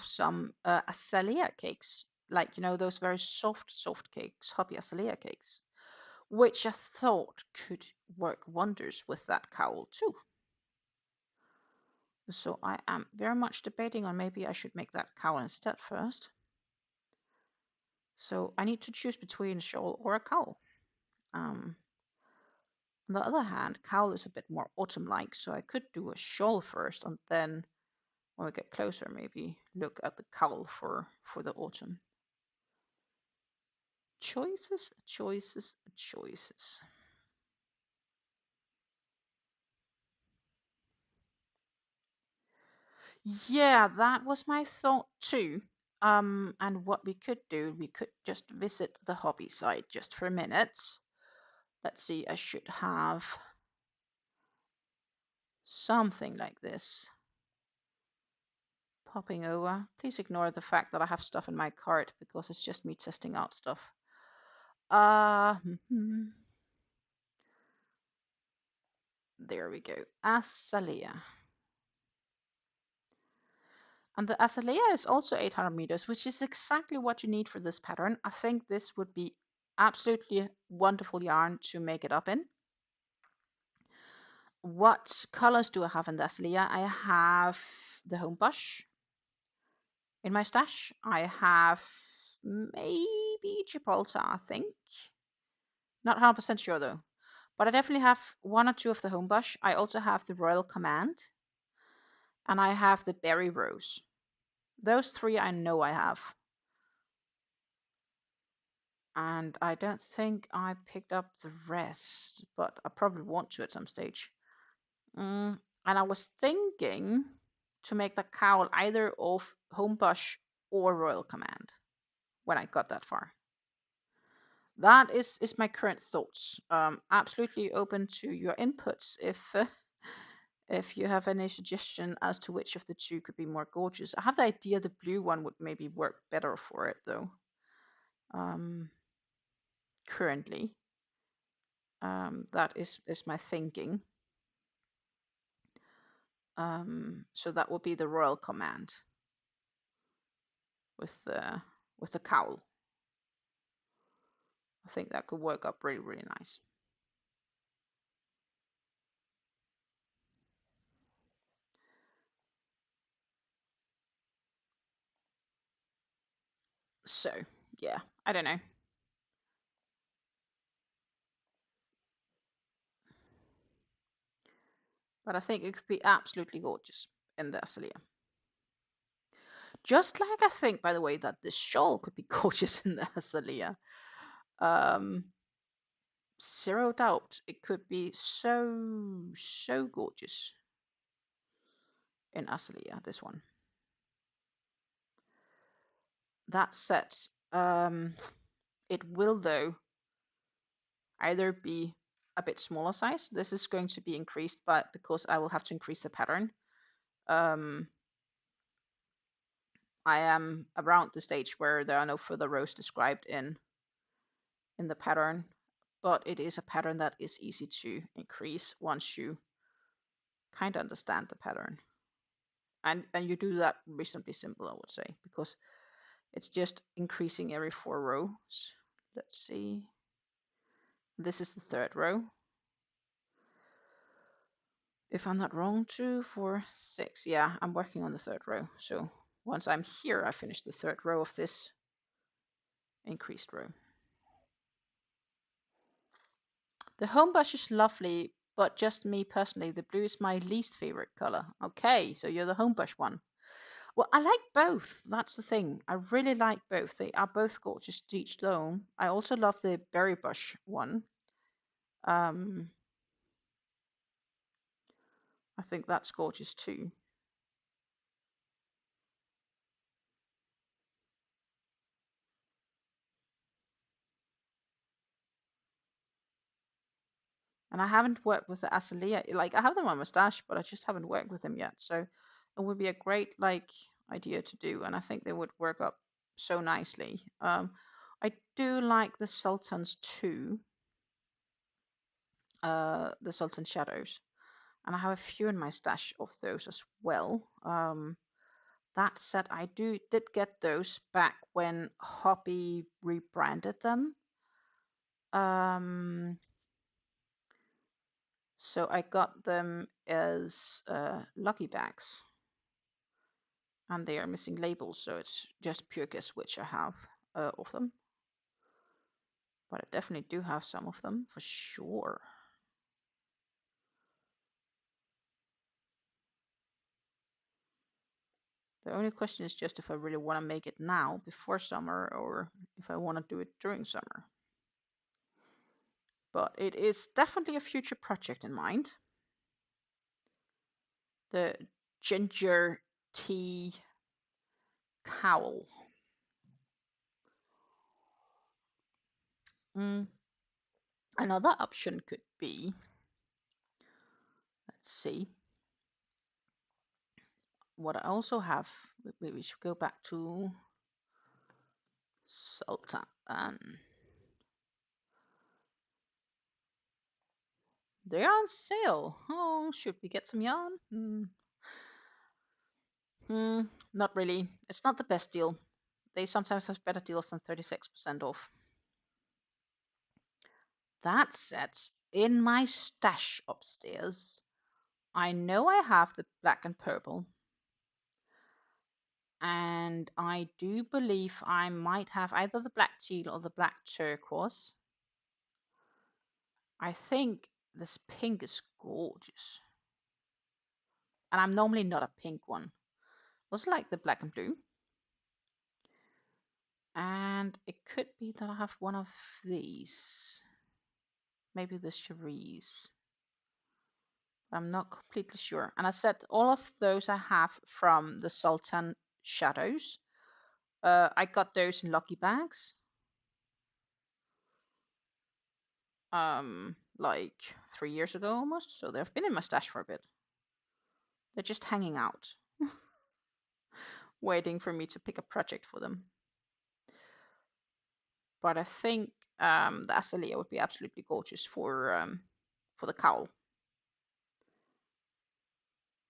some azalea cakes, like those very soft cakes, hobby azalea cakes, which I thought could work wonders with that cowl too. So I am very much debating on maybe I should make that cowl instead first. So I need to choose between a shawl or a cowl. On the other hand, cowl is a bit more autumn-like, so I could do a shawl first, and then when we get closer, maybe look at the cowl for the autumn. Choices, choices, choices. Yeah, that was my thought too. And what we could do, we could just visit the hobby site just for a minute. Let's see, I should have something like this popping over. Please ignore the fact that I have stuff in my cart because it's just me testing out stuff. There we go. Azalea. And the azalea is also 800 meters, which is exactly what you need for this pattern. I think this would be absolutely wonderful yarn to make it up in. What colors do I have in the azalea? I have the home bush in my stash. I have maybe Gibraltar, I think. Not 100% sure though. But I definitely have one or two of the home bush. I also have the Royal Command. And I have the Berry Rose. Those three I know I have. And I don't think I picked up the rest, but I probably want to at some stage. And I was thinking to make the cowl either of Home Bush or Royal Command when I got that far. That is my current thoughts. Absolutely open to your inputs if you have any suggestion as to which of the two could be more gorgeous. I have the idea the blue one would maybe work better for it though. Currently, that is my thinking. So that will be the Royal Command with the cowl. I think that could work up really, really nice. So yeah, I don't know. But I think it could be absolutely gorgeous in the azalea. Just like I think, by the way, that this shawl could be gorgeous in the azalea. Zero doubt it could be so gorgeous in azalea, this one. That said, it will though either be a bit smaller size. This is going to be increased, but because I will have to increase the pattern. I am around the stage where there are no further rows described in the pattern, but it is a pattern that is easy to increase once you kind of understand the pattern. And you do that reasonably simple, I would say, because it's just increasing every 4 rows. Let's see. This is the 3rd row. If I'm not wrong, 2, 4, 6. Yeah, I'm working on the 3rd row. So once I'm here, I finish the 3rd row of this increased row. The home bush is lovely, but just me personally, the blue is my least favorite color. Okay, so you're the home bush one. Well, I like both. That's the thing. I really like both. They are both gorgeous to each their own. I also love the berry bush one. I think that's gorgeous too. And I haven't worked with the azalea. Like I have them on my stash, but I just haven't worked with them yet. So it would be a great idea to do, and I think they would work up so nicely. I do like the sultans too. The Sultan Shadows, and I have a few in my stash of those as well. That said, I did get those back when Hobby rebranded them. So I got them as lucky bags, and they are missing labels, so it's just pure guess which I have of them. But I definitely do have some of them for sure. The only question is just if I really want to make it now before summer or if I want to do it during summer. But it is definitely a future project in mind. The ginger tea cowl. Another option could be, let's see, what I also have. Maybe we should go back to Sultan. They're on sale. Oh, should we get some yarn? Not really. It's not the best deal. They sometimes have better deals than 36% off. That said, in my stash upstairs, I know I have the black and purple. And I do believe I might have either the black teal or the black turquoise. I think this pink is gorgeous. And I'm normally not a pink one. Also like the black and blue. And it could be that I have one of these. Maybe the cerise. I'm not completely sure. And I said all of those I have from the Sultan Shadows. I got those in lucky bags. Like 3 years ago almost. So they've been in my stash for a bit. They're just hanging out, waiting for me to pick a project for them. But I think the azalea would be absolutely gorgeous for the cowl.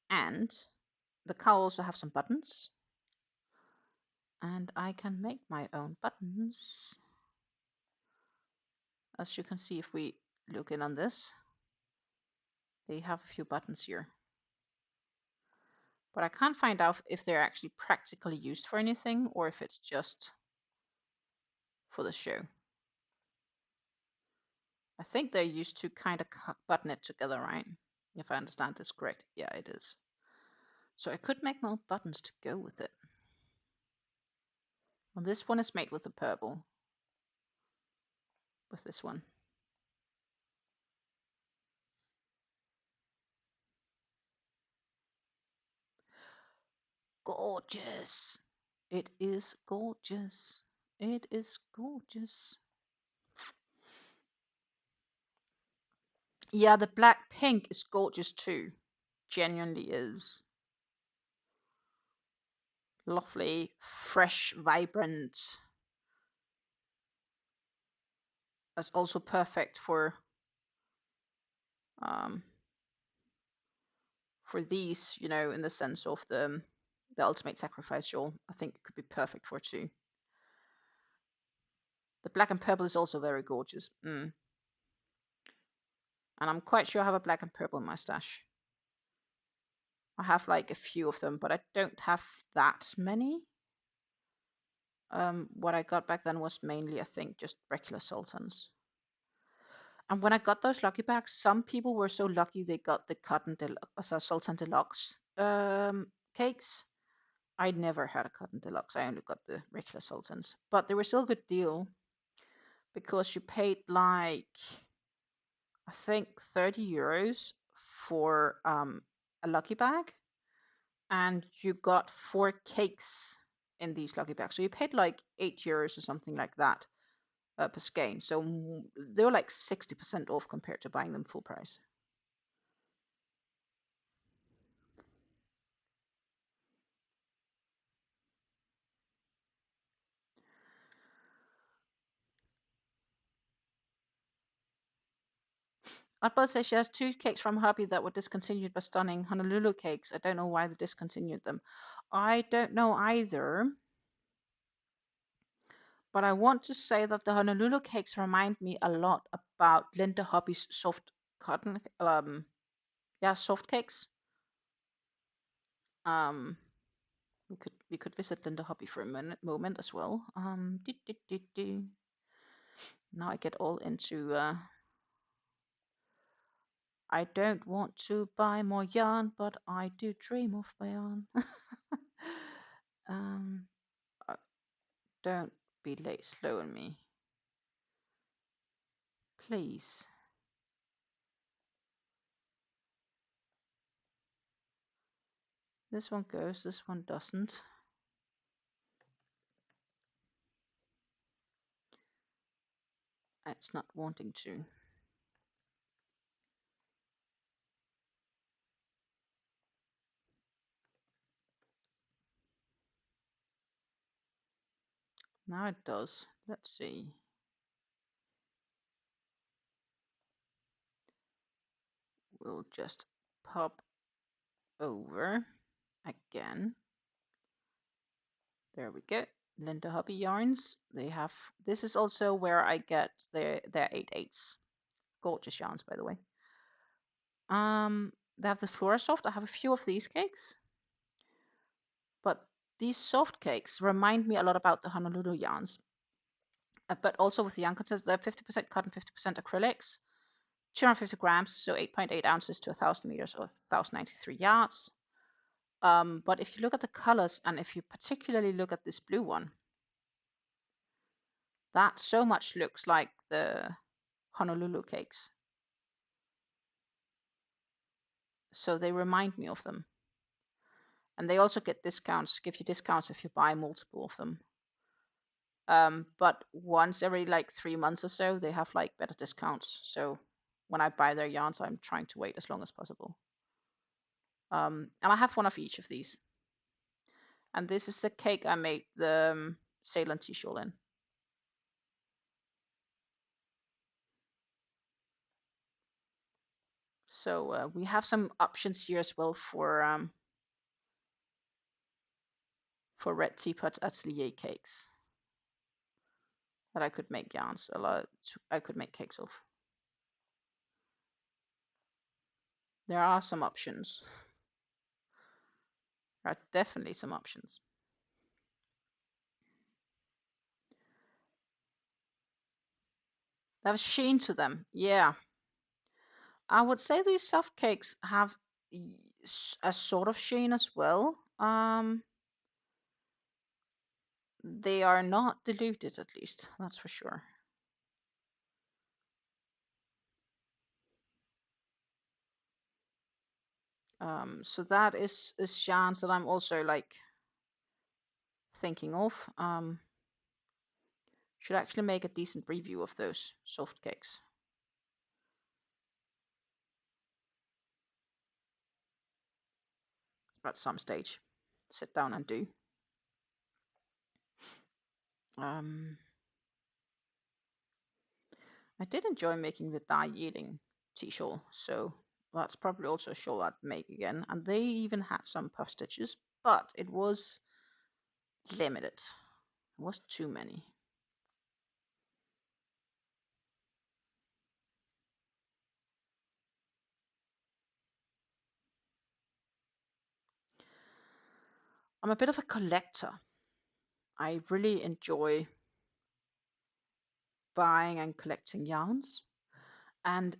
And the cowl also have some buttons. And I can make my own buttons. As you can see if we look in on this, they have a few buttons here. But I can't find out if they're actually practically used for anything or if it's just for the show. I think they're used to kind of button it together, right? If I understand this correct. Yeah, it is. So I could make more buttons to go with it. Well, this one is made with the purple. With this one. Gorgeous. It is gorgeous. It is gorgeous. Yeah, the black pink is gorgeous too. Genuinely is. Lovely, fresh, vibrant. That's also perfect for these, you know, in the sense of the ultimate sacrifice shawl. I think it could be perfect for too. The black and purple is also very gorgeous. And I'm quite sure I have a black and purple in my stash. I have like a few of them, but I don't have that many. What I got back then was mainly, I think, just regular sultans. And when I got those lucky bags, some people were so lucky they got the Sultan Deluxe cakes. I never had a cotton deluxe. I only got the regular sultans, but they were still a good deal because you paid like I think 30 euros for a lucky bag, and you got 4 cakes in these lucky bags. So you paid like 8 euros or something like that per skein. So they were like 60% off compared to buying them full price. Apple says she has 2 cakes from hubby that were discontinued by stunning Honolulu cakes. I don't know why they discontinued them. I don't know either. But I want to say that the Honolulu cakes remind me a lot about Linda Hobby's soft cotton, soft cakes. We could visit Linda Hobby for a moment as well. Now I get all into. I don't want to buy more yarn, but I do dream of yarn. Don't be late, slow on me, please. This one goes, this one doesn't. It's not wanting to. Now it does. Let's see. We'll just pop over again. There we go. Linda Hobby Yarns. They have, this is also where I get their 8/8s. Gorgeous yarns, by the way. They have the Flora Soft. I have a few of these cakes, but these soft cakes remind me a lot about the Honolulu yarns. But also with the yarn content, they're 50% cotton, 50% acrylics, 250 grams, so 8.8 ounces to 1,000 meters or 1,093 yards. But if you look at the colors, and if you particularly look at this blue one, that so much looks like the Honolulu cakes. So they remind me of them. And they also get discounts, give you discounts if you buy multiple of them. But once every like 3 months or so, they have like better discounts. So when I buy their yarns, I'm trying to wait as long as possible. And I have one of each of these. And this is the cake I made the Ceylon tea shawl in. So we have some options here as well for red teapot atelier cakes that I could make yarns a lot. I could make cakes of. There are some options. There are definitely some options. They have sheen to them. Yeah. I would say these soft cakes have a sort of sheen as well. They are not diluted, at least. That's for sure. So that is yarns that I'm also like thinking of. Should actually make a decent review of those soft cakes. At some stage. Sit down and do. I did enjoy making the dye yielding tea shawl, so that's probably also a shawl I'd make again. And they even had some puff stitches, but it was limited. It was too many. I'm a bit of a collector. I really enjoy buying and collecting yarns. And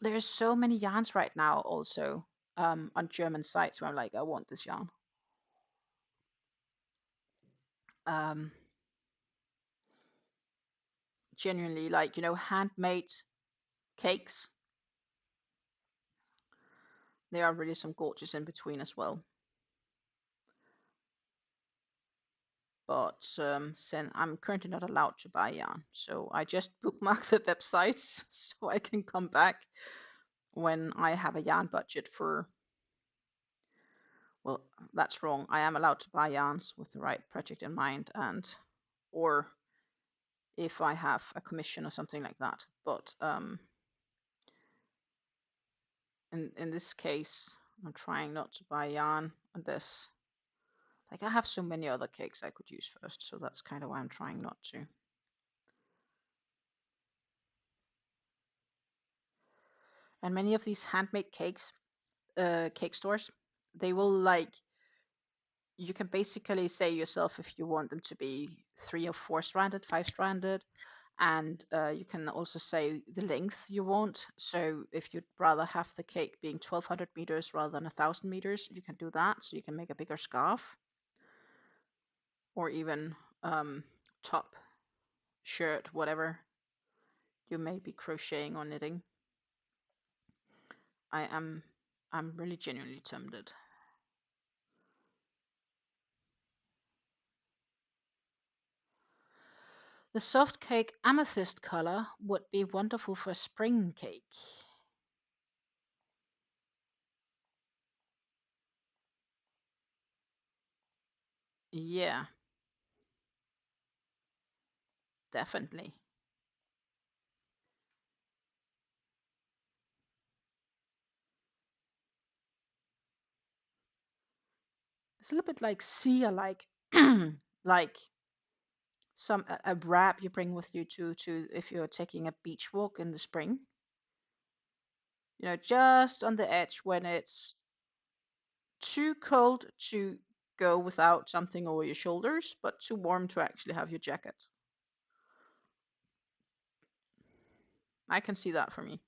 there's so many yarns right now also on German sites where I'm like, I want this yarn. Genuinely, like, handmade cakes. There are really some gorgeous in between as well. But I'm currently not allowed to buy yarn, so I just bookmark the websites so I can come back when I have a yarn budget for. Well, that's wrong. I am allowed to buy yarns with the right project in mind, or if I have a commission or something like that. But in this case, I'm trying not to buy yarn on this. Like, I have so many other cakes I could use first, so that's kind of why I'm trying not to. And many of these handmade cakes, cake stores, they will like, you can basically say yourself if you want them to be 3 or 4 stranded, 5 stranded, and you can also say the length you want. So if you'd rather have the cake being 1,200 meters rather than 1,000 meters, you can do that. So you can make a bigger scarf, or even top, shirt, whatever you may be crocheting or knitting. I'm really genuinely tempted. The soft cake amethyst color would be wonderful for a spring cake. Yeah, definitely. It's a little bit like sea, like like a wrap you bring with you to if you're taking a beach walk in the spring. You know, just on the edge when it's too cold to go without something over your shoulders, but too warm to actually have your jacket. I can see that for me.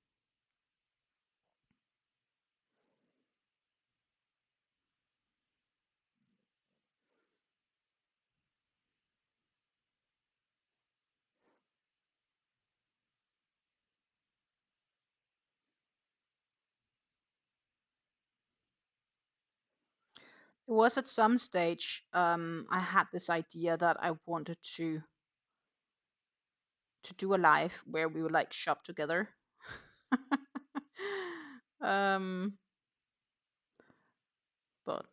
It was at some stage, I had this idea that I wanted to do a live where we would like shop together. um, but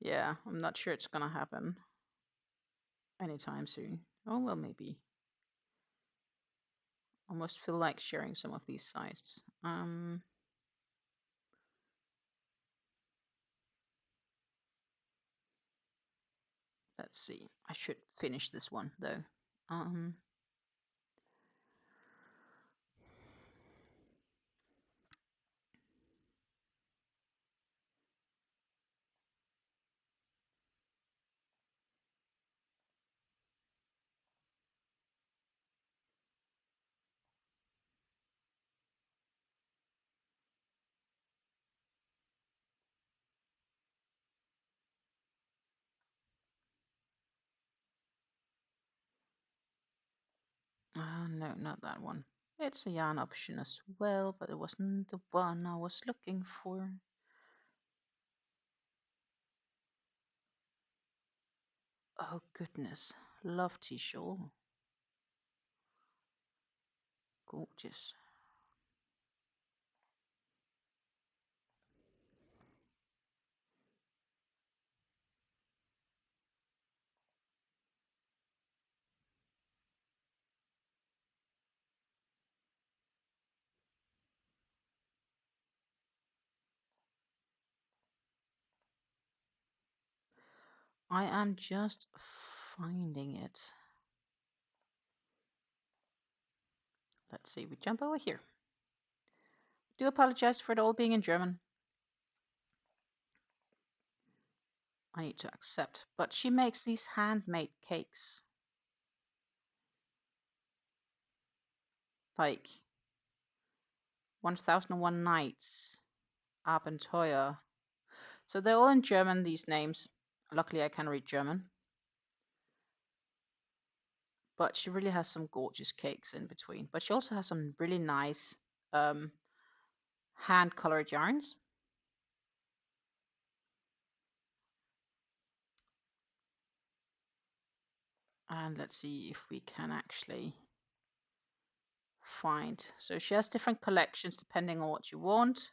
yeah, I'm not sure it's gonna happen anytime soon. Oh well, maybe. Almost feel like sharing some of these sites. Let's see. I should finish this one though. No, not that one. It's a yarn option as well, but it wasn't the one I was looking for. Oh goodness, love shawl. Gorgeous. I am just finding it. Let's see, we jump over here. Do apologize for it all being in German. I need to accept. But she makes these handmade cakes. Like 1001 Nights, Abenteuer. So they're all in German, these names. Luckily, I can read German. But she really has some gorgeous cakes in between. But she also has some really nice hand-colored yarns. And let's see if we can actually find. So she has different collections depending on what you want.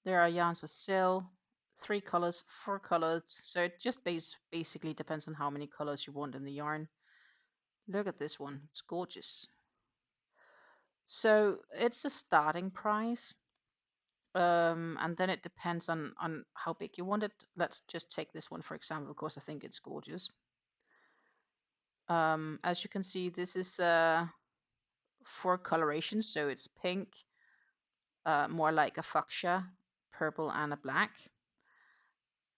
There are yarns with sail, 3 colors, 4 colors. So it just basically depends on how many colors you want in the yarn. Look at this one, it's gorgeous. So it's a starting price. And then it depends on how big you want it. Let's just take this one for example, because I think it's gorgeous. As you can see, this is 4 colorations, so it's pink, more like a fuchsia, purple, and a black.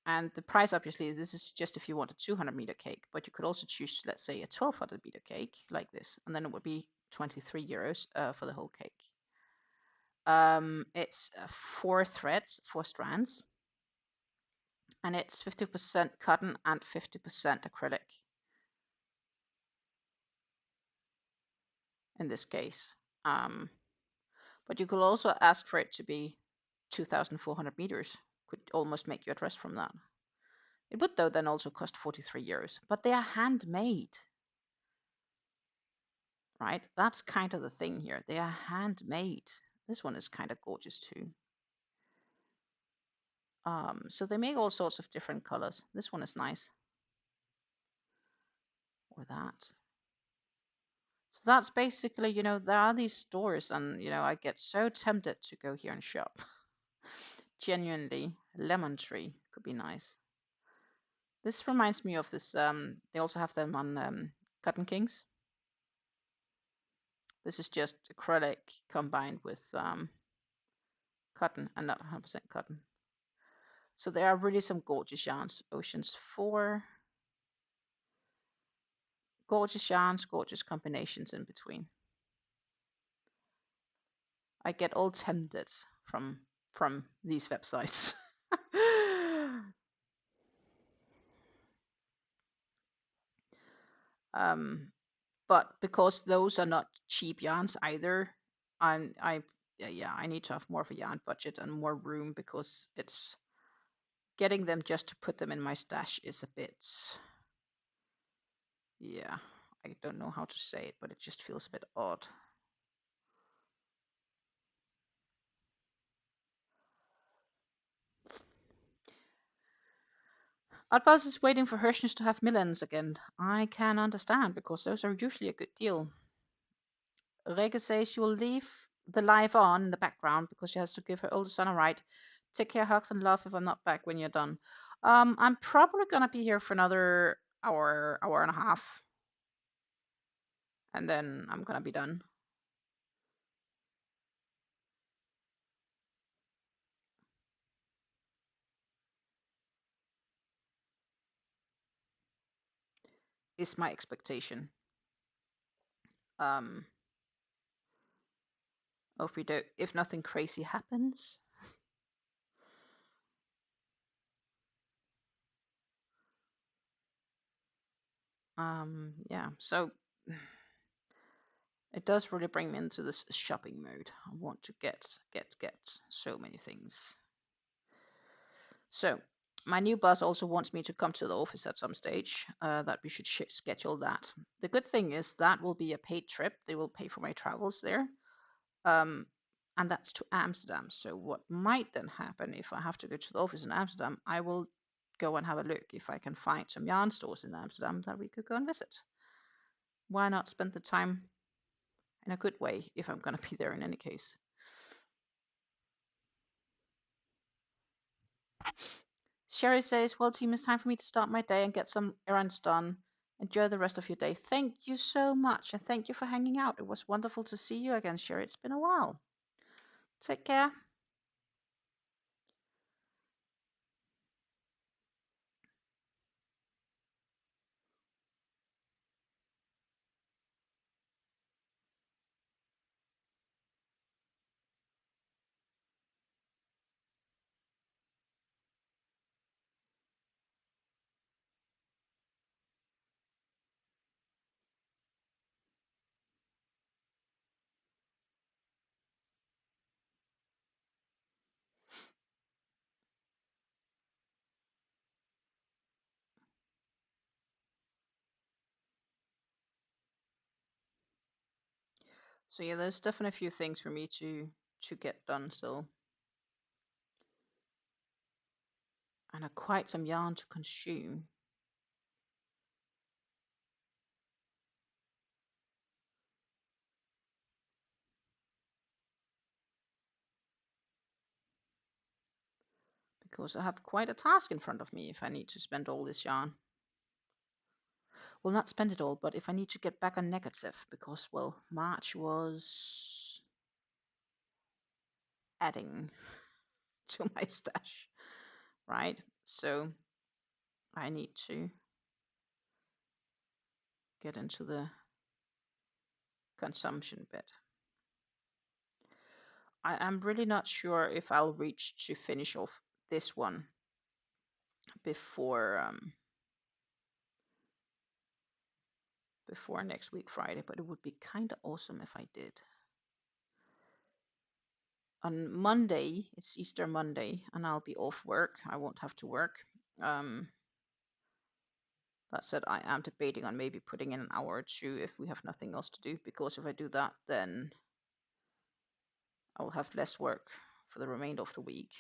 And the price, obviously, this is just if you want a 200 meter cake, but you could also choose, let's say, a 1200 meter cake like this, and then it would be 23 euros for the whole cake. It's 4 threads, 4 strands, and it's 50% cotton and 50% acrylic in this case. But you could also ask for it to be 2,400 meters. Could almost make your dress from that. It would, though, then also cost 43 euros. But they are handmade, right? That's kind of the thing here. They are handmade. This one is kind of gorgeous too. So they make all sorts of different colors. This one is nice. Or that. So that's basically, you know, there are these stores and, you know, I get so tempted to go here and shop. Genuinely, lemon tree could be nice. This reminds me of this. They also have them on Cotton Kings. This is just acrylic combined with cotton and not 100% cotton. So there are really some gorgeous yarns. Oceans 4. Gorgeous yarns, gorgeous combinations in between. I get all tempted from these websites. But because those are not cheap yarns either, I need to have more of a yarn budget and more room, because it's getting them just to put them in my stash is a bit, yeah, I don't know how to say it, but it just feels a bit odd. Artbuzz is waiting for Hirschness to have millions again. I can understand, because those are usually a good deal. Rega says she will leave the live on in the background because she has to give her older son a ride. Take care, hugs, and love if I'm not back when you're done. I'm probably gonna be here for another hour and a half, and then I'm gonna be done. Is my expectation. If nothing crazy happens. Yeah, so it does really bring me into this shopping mode. I want to get so many things. So my new boss also wants me to come to the office at some stage, that we should schedule that. The good thing is that will be a paid trip. They will pay for my travels there. And that's to Amsterdam. So what might then happen, if I have to go to the office in Amsterdam, I will go and have a look if I can find some yarn stores in Amsterdam that we could go and visit. Why not spend the time in a good way if I'm going to be there in any case? Sherry says, well, team, it's time for me to start my day and get some errands done. Enjoy the rest of your day. Thank you so much, and thank you for hanging out. It was wonderful to see you again, Sherry. It's been a while. Take care. So yeah, there's definitely a few things for me to get done still. And quite some yarn to consume. Because I have quite a task in front of me if I need to spend all this yarn. Well, not spend it all, but if I need to get back on negative, because, well, March was adding to my stash, right? So I need to get into the consumption bit. I'm really not sure if I'll reach to finish off this one before next week Friday, but it would be kind of awesome if I did. On Monday, it's Easter Monday, and I'll be off work. I won't have to work. That said, I am debating on maybe putting in an hour or two if we have nothing else to do, because if I do that, then I will have less work for the remainder of the week.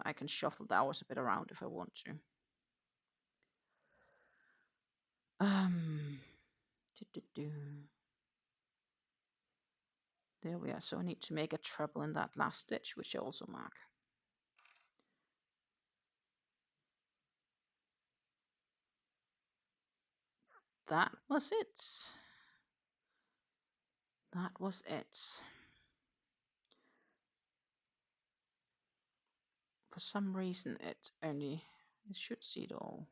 I can shuffle the hours a bit around if I want to. There we are. So I need to make a treble in that last stitch, which I also mark. that was it. That was it. For some reason, it should see it all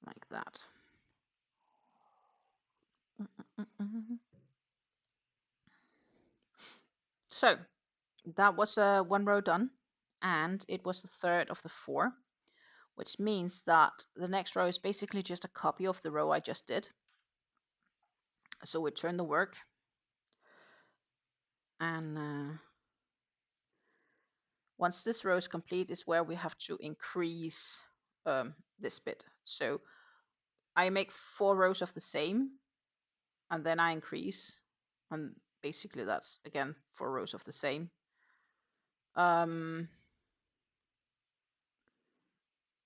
like that. So that was one row done, and it was the third of the 4, which means that the next row is basically just a copy of the row I just did. So we turn the work, and once this row is complete is where we have to increase this bit. So I make 4 rows of the same, and then I increase, and basically that's again 4 rows of the same.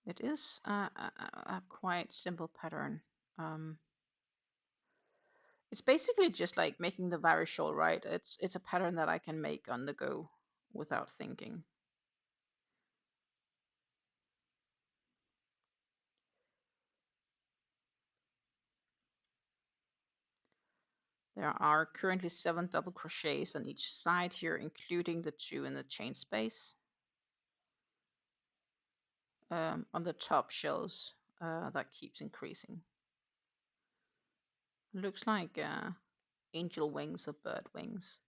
It is a quite simple pattern. It's basically just like making the Varus shawl, right? It's a pattern that I can make on the go without thinking. There are currently 7 double crochets on each side here, including the 2 in the chain space. On the top shells, that keeps increasing. Looks like angel wings or bird wings.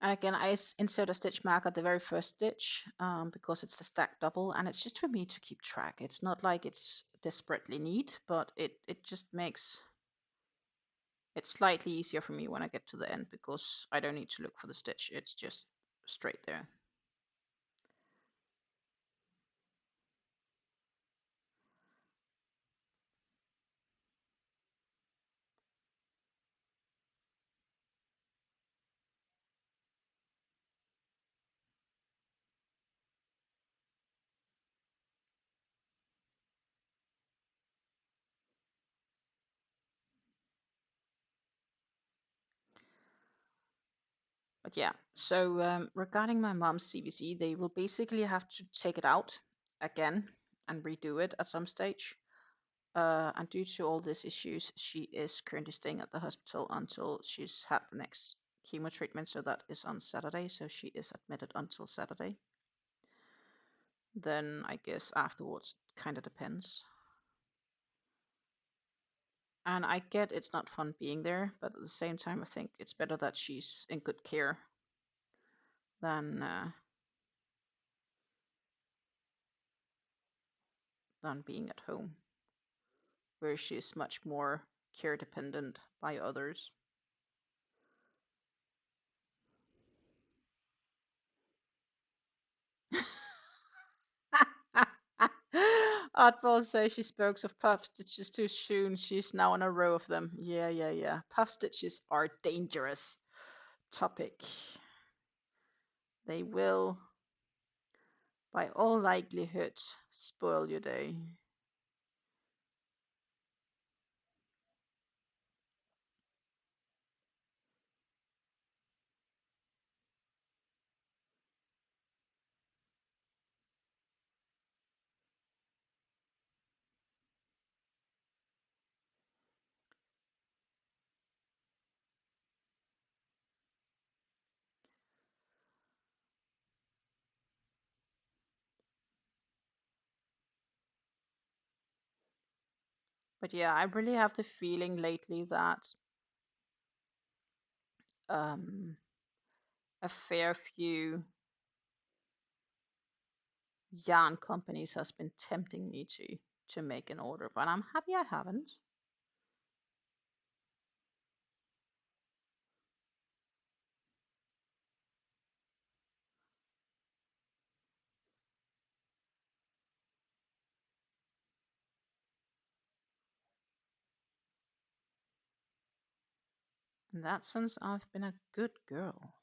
And again, I insert a stitch mark at the very first stitch because it's a stacked double, and it's just for me to keep track. It's not like it's desperately neat, but it just makes it slightly easier for me when I get to the end because I don't need to look for the stitch. It's just straight there. But yeah, so regarding my mom's CVC, they will basically have to take it out again and redo it at some stage. And due to all these issues, she is currently staying at the hospital until she's had the next chemo treatment. So that is on Saturday. So she is admitted until Saturday. Then I guess afterwards, kind of depends. And I get it's not fun being there, but at the same time, I think it's better that she's in good care than being at home, where she's much more care dependent by others. Oddball says she spoke of puff stitches too soon. She's now on a row of them. Yeah. Puff stitches are dangerous topic. They will, by all likelihood, spoil your day. But yeah, I really have the feeling lately that a fair few yarn companies has been tempting me to make an order, but I'm happy I haven't. In that sense, I've been a good girl.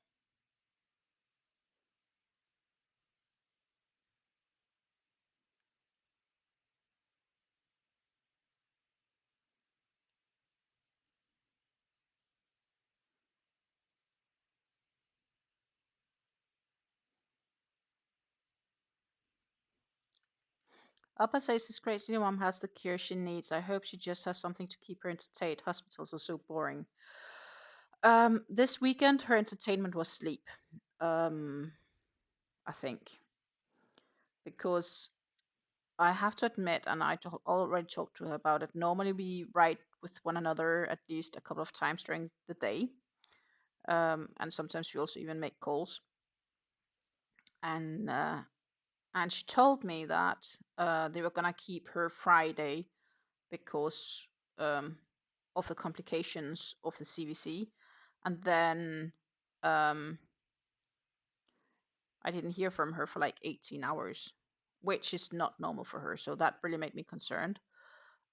Upper says this great new mom has the cure she needs. I hope she just has something to keep her entertained. Hospitals are so boring. This weekend her entertainment was sleep. I think because I have to admit, and already talked to her about it. Normally we write with one another at least a couple of times during the day, and sometimes we also even make calls. And she told me that they were gonna keep her Friday because of the complications of the CVC, and then I didn't hear from her for like 18 hours, which is not normal for her. So that really made me concerned.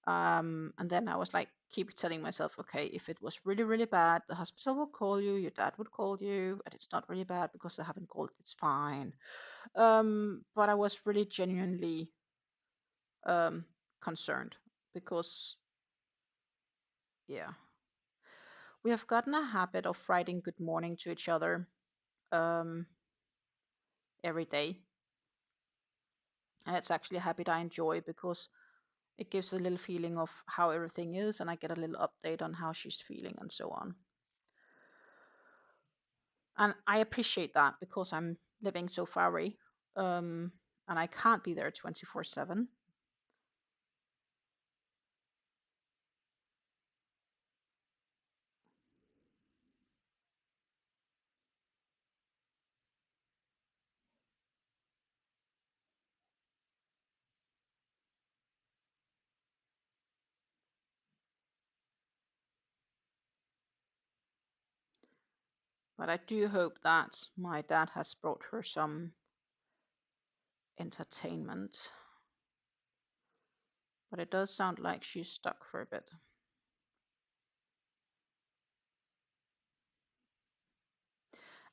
And then I was like, keep telling myself, okay, if it was really, really bad, the hospital will call you, your dad would call you, and it's not really bad because they haven't called, it's fine. But I was really genuinely concerned because, yeah, we have gotten a habit of writing good morning to each other um, every day. And it's actually a habit I enjoy because it gives a little feeling of how everything is, and I get a little update on how she's feeling and so on. And I appreciate that because I'm living so far away, and I can't be there 24/7. But I do hope that my dad has brought her some entertainment. But it does sound like she's stuck for a bit.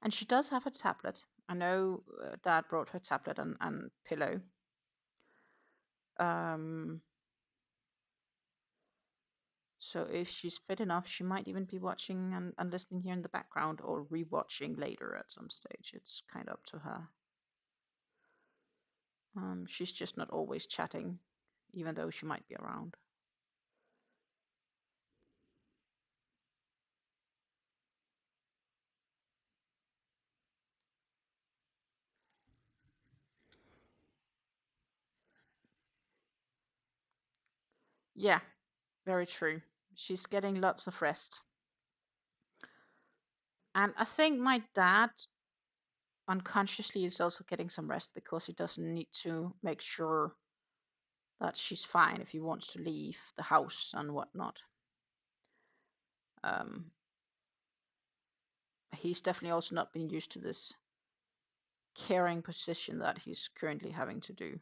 And she does have a tablet. I know Dad brought her tablet and pillow. Um, so if she's fit enough, she might even be watching and listening here in the background or rewatching later at some stage. It's kind of up to her. She's just not always chatting, even though she might be around. Yeah, very true. She's getting lots of rest. And I think my dad unconsciously is also getting some rest because he doesn't need to make sure that she's fine if he wants to leave the house and whatnot. Um, he's definitely also not been used to this caring position that he's currently having to do.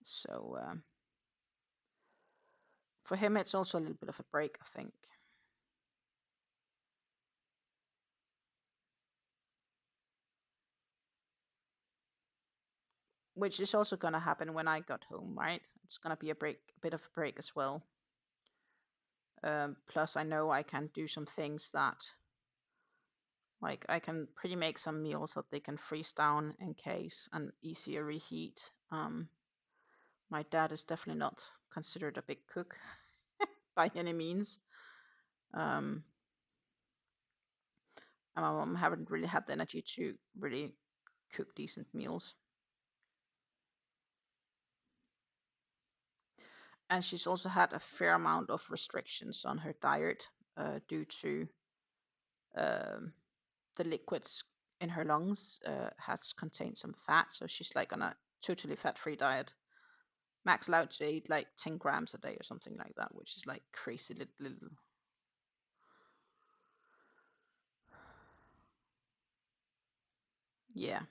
So for him, it's also a little bit of a break, I think. Which is also going to happen when I got home, right? It's going to be a break, a bit of a break as well. Plus, I know I can do some things that, like, I can pretty make some meals that they can freeze down in case and easier reheat. My dad is definitely not considered a big cook by any means. And my mom haven't really had the energy to really cook decent meals. And she's also had a fair amount of restrictions on her diet due to um, the liquids in her lungs has contained some fat. So she's like on a totally fat-free diet. Max allowed to eat like 10 grams a day or something like that, which is like crazy little. Yeah.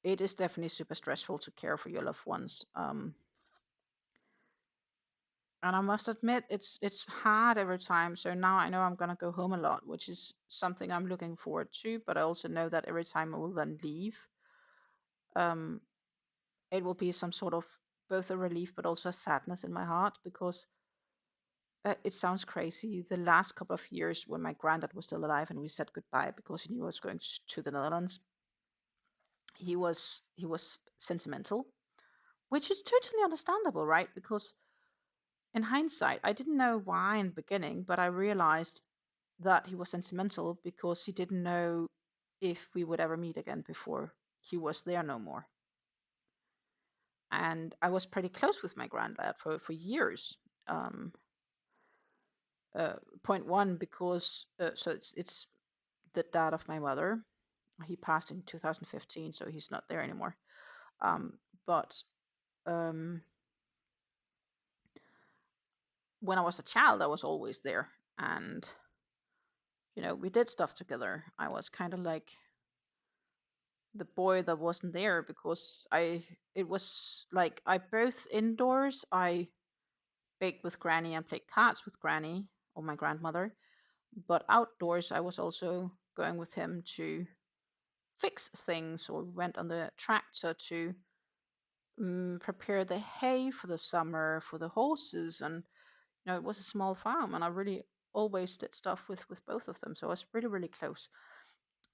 It is definitely super stressful to care for your loved ones. And I must admit, it's hard every time. So now I know I'm gonna go home a lot, which is something I'm looking forward to. But I also know that every time I will then leave, um, it will be some sort of both a relief but also a sadness in my heart because it sounds crazy. The last couple of years when my granddad was still alive and we said goodbye because he knew I was going to the Netherlands, he was sentimental, which is totally understandable, right? Because in hindsight, I didn't know why in the beginning, but I realized that he was sentimental because he didn't know if we would ever meet again before he was there no more. And I was pretty close with my granddad for years. Um, Point one, because so it's the dad of my mother. He passed in 2015, so he's not there anymore. But um, when I was a child, I was always there, and we did stuff together. I was kind of like the boy that wasn't there because it was like I both indoors I baked with Granny and played cards with Granny or my grandmother, but outdoors I was also going with him to fix things or went on the tractor to prepare the hay for the summer for the horses. And it was a small farm and I really always did stuff with both of them, so I was really really close.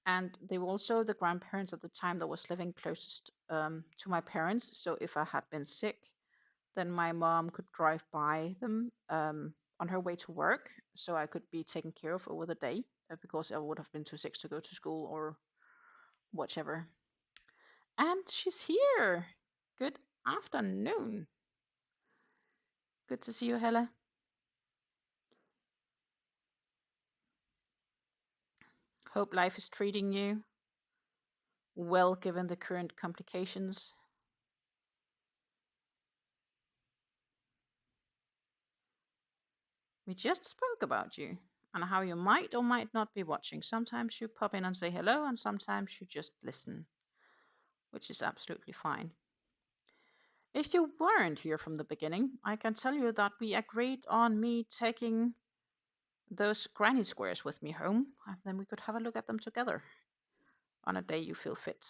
And they were also the grandparents at the time that was living closest to my parents, so if I had been sick, then my mom could drive by them on her way to work, so I could be taken care of over the day because I would have been too sick to go to school or whatever. And she's here. Good afternoon. Good to see you, Hella. Hope life is treating you well given the current complications. We just spoke about you and how you might or might not be watching. Sometimes you pop in and say hello, and sometimes you just listen, which is absolutely fine. If you weren't here from the beginning, I can tell you that we agreed on me taking those granny squares with me home, and then we could have a look at them together on a day you feel fit.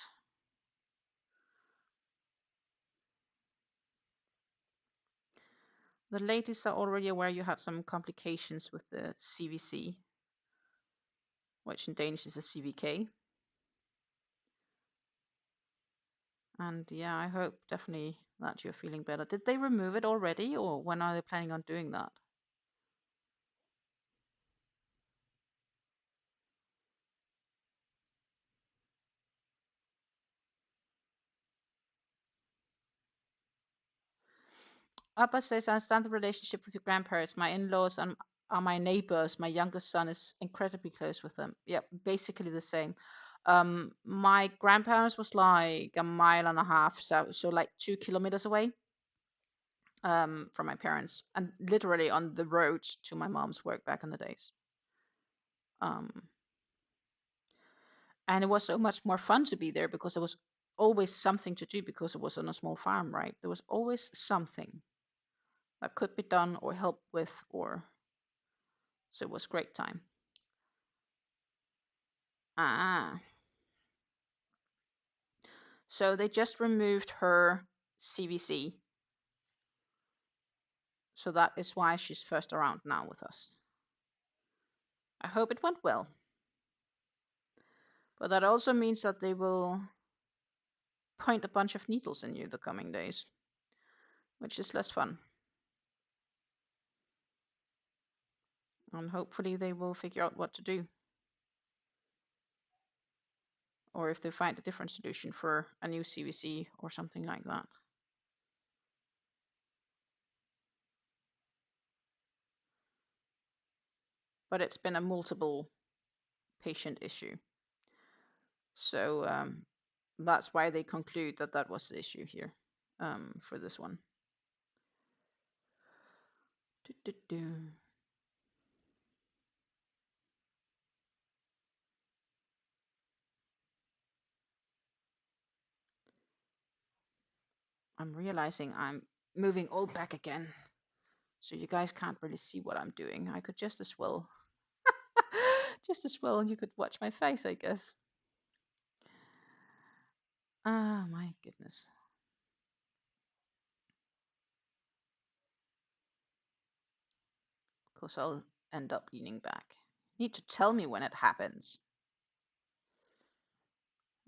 The ladies are already aware you had some complications with the CVC, which in Danish is a CVK. And yeah, I hope definitely that you're feeling better. Did they remove it already, or when are they planning on doing that? Abba says, I understand the relationship with your grandparents. My in-laws are my neighbors. My youngest son is incredibly close with them. Yeah, basically the same. My grandparents was like a mile and a half, so like 2 kilometers away from my parents, and literally on the road to my mom's work back in the days. And it was so much more fun to be there because there was always something to do because it was on a small farm, right? There was always something that could be done or helped with, or so it was a great time. Ah, so they just removed her CVC, so that is why she's first around now with us. I hope it went well, but that also means that they will point a bunch of needles in you the coming days, which is less fun. And hopefully they will figure out what to do, or if they find a different solution for a new CVC or something like that. But it's been a multiple patient issue. So that's why they conclude that that was the issue here for this one. I'm realizing I'm moving all back again. So you guys can't really see what I'm doing. I could just as well, just as well, you could watch my face, I guess. Ah, my goodness. Of course, I'll end up leaning back. You need to tell me when it happens.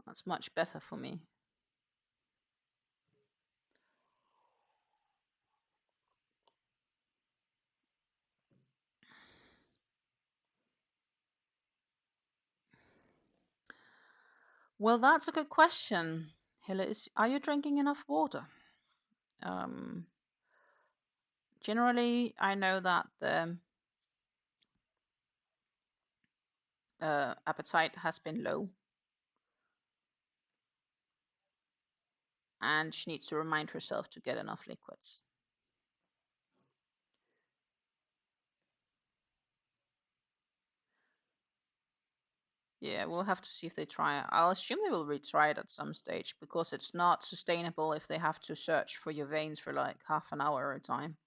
That's much better for me. Well, that's a good question. Hilla, are you drinking enough water? Um, Generally, I know that the appetite has been low, and she needs to remind herself to get enough liquids. Yeah, we'll have to see if they try it. I'll assume they will retry it at some stage because it's not sustainable if they have to search for your veins for like half an hour at a time.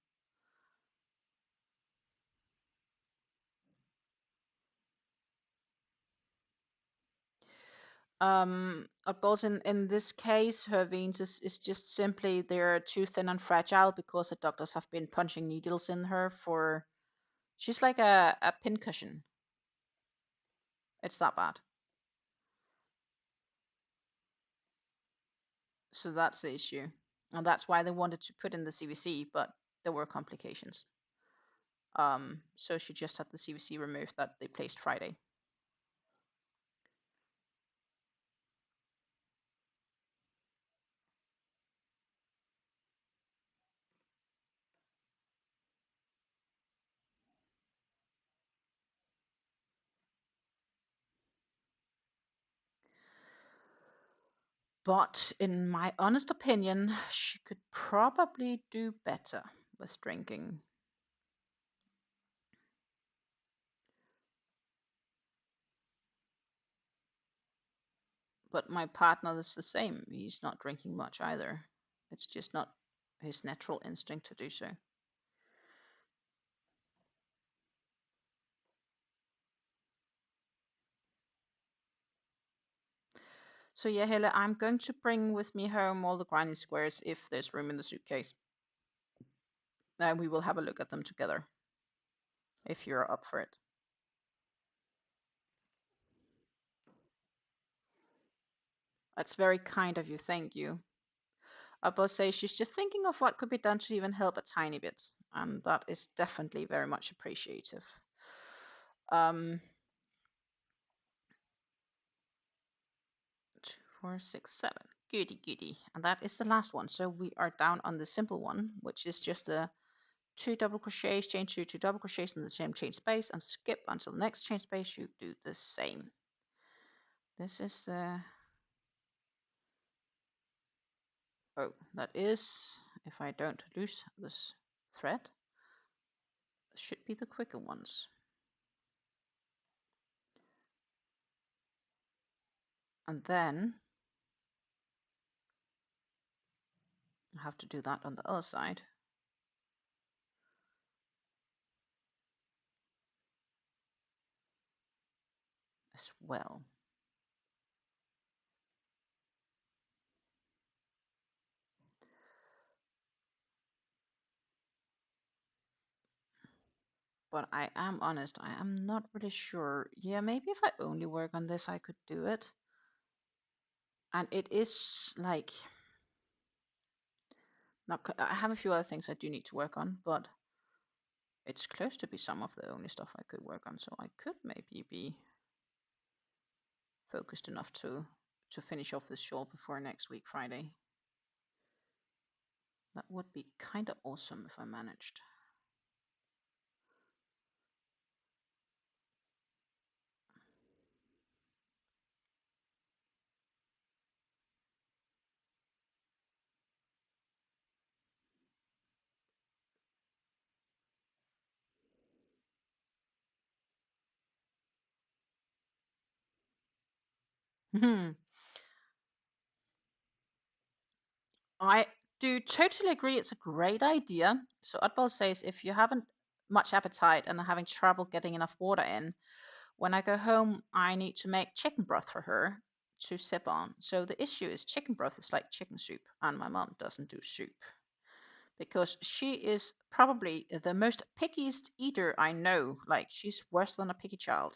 Of course, in this case, her veins is just simply they're too thin and fragile because the doctors have been punching needles in her for. She's like a pincushion. It's that bad. So that's the issue. And that's why they wanted to put in the CVC, but there were complications. So she just had the CVC removed that they placed Friday. But in my honest opinion, she could probably do better with drinking. But my partner is the same. He's not drinking much either. It's just not his natural instinct to do so. So yeah, Helle, I'm going to bring with me home all the grinding squares if there's room in the suitcase. And we will have a look at them together, if you're up for it. That's very kind of you, thank you. Abba says she's just thinking of what could be done to even help a tiny bit, and that is definitely very much appreciative. Um, 2, 4, 6, 7. Goody goody. And that is the last one. So we are down on the simple one, which is just a 2 double crochets, chain 2, 2 double crochets in the same chain space, and skip until the next chain space. You do the same. This is the. Oh, that is, if I don't lose this thread, should be the quicker ones. And then I have to do that on the other side as well. But I am honest, I am not really sure. Yeah, maybe if I only work on this, I could do it. And it is like, not, I have a few other things I do need to work on, but it's close to be some of the only stuff I could work on. So I could maybe be focused enough to finish off this shawl before next week, Friday. That would be kind of awesome if I managed. I do totally agree. It's a great idea. So Utbal says if you haven't much appetite and are having trouble getting enough water in, when I go home, I need to make chicken broth for her to sip on. So the issue is chicken broth is like chicken soup, and my mom doesn't do soup because she is probably the most pickiest eater I know. Like she's worse than a picky child.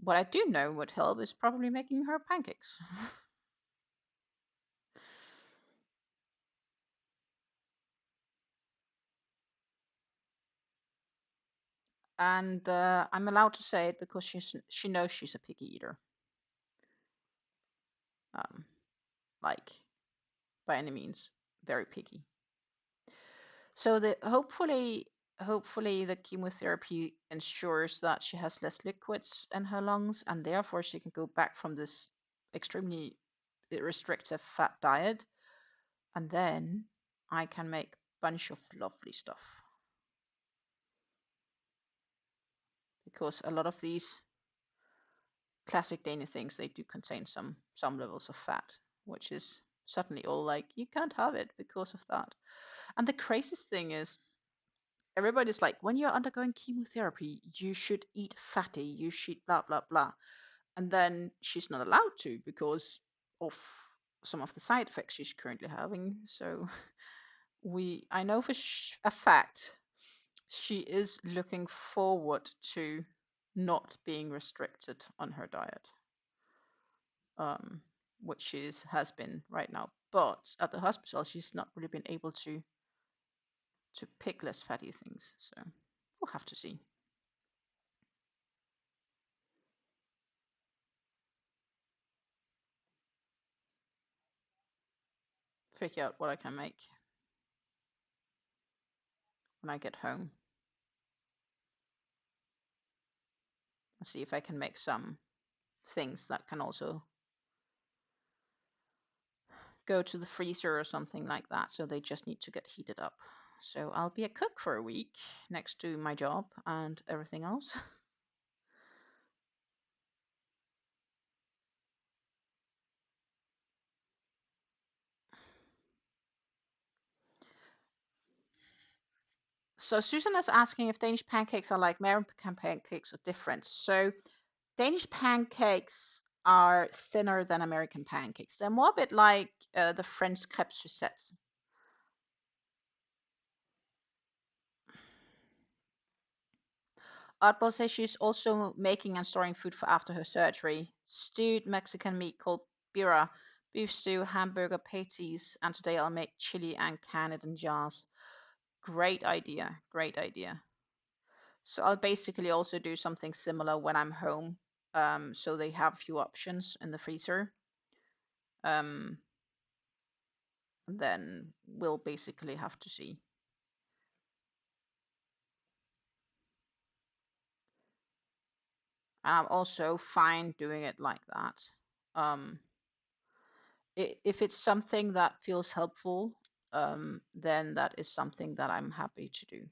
What I do know would help is probably making her pancakes. And I'm allowed to say it because she knows she's a picky eater. Like by any means, very picky. So hopefully the chemotherapy ensures that she has less liquids in her lungs, and therefore she can go back from this extremely restrictive fat diet, and then I can make a bunch of lovely stuff. Because a lot of these classic Danish things, they do contain some levels of fat, which is suddenly all like, you can't have it because of that. And the craziest thing is, everybody's like, when you're undergoing chemotherapy, you should eat fatty, you should blah, blah, blah. And then she's not allowed to because of some of the side effects she's currently having. So I know for a fact she is looking forward to not being restricted on her diet, which she has been right now. But at the hospital, she's not really been able to pick less fatty things. So we'll have to see. Figure out what I can make when I get home. And see if I can make some things that can also go to the freezer or something like that. So they just need to get heated up. So I'll be a cook for a week next to my job and everything else. So Susan is asking if Danish pancakes are like American pancakes or different. So Danish pancakes are thinner than American pancakes. They're more a bit like the French crêpes Suzette. Artball says she's also making and storing food for after her surgery. Stewed Mexican meat called birria, beef stew, hamburger patties, and today I'll make chili and can it in jars. Great idea, great idea. So I'll basically also do something similar when I'm home. So they have a few options in the freezer. And then we'll basically have to see. And I'm also fine doing it like that. If it's something that feels helpful, then that is something that I'm happy to do.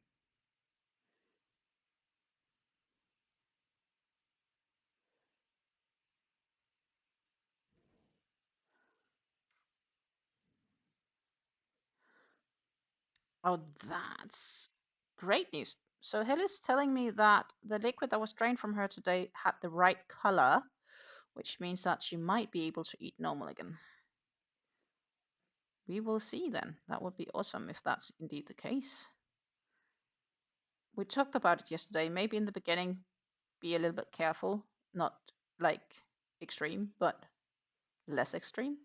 Oh, that's great news. So Hill is telling me that the liquid that was drained from her today had the right color, which means that she might be able to eat normal again. We will see then. That would be awesome if that's indeed the case. We talked about it yesterday. Maybe in the beginning, be a little bit careful, not like extreme, but less extreme,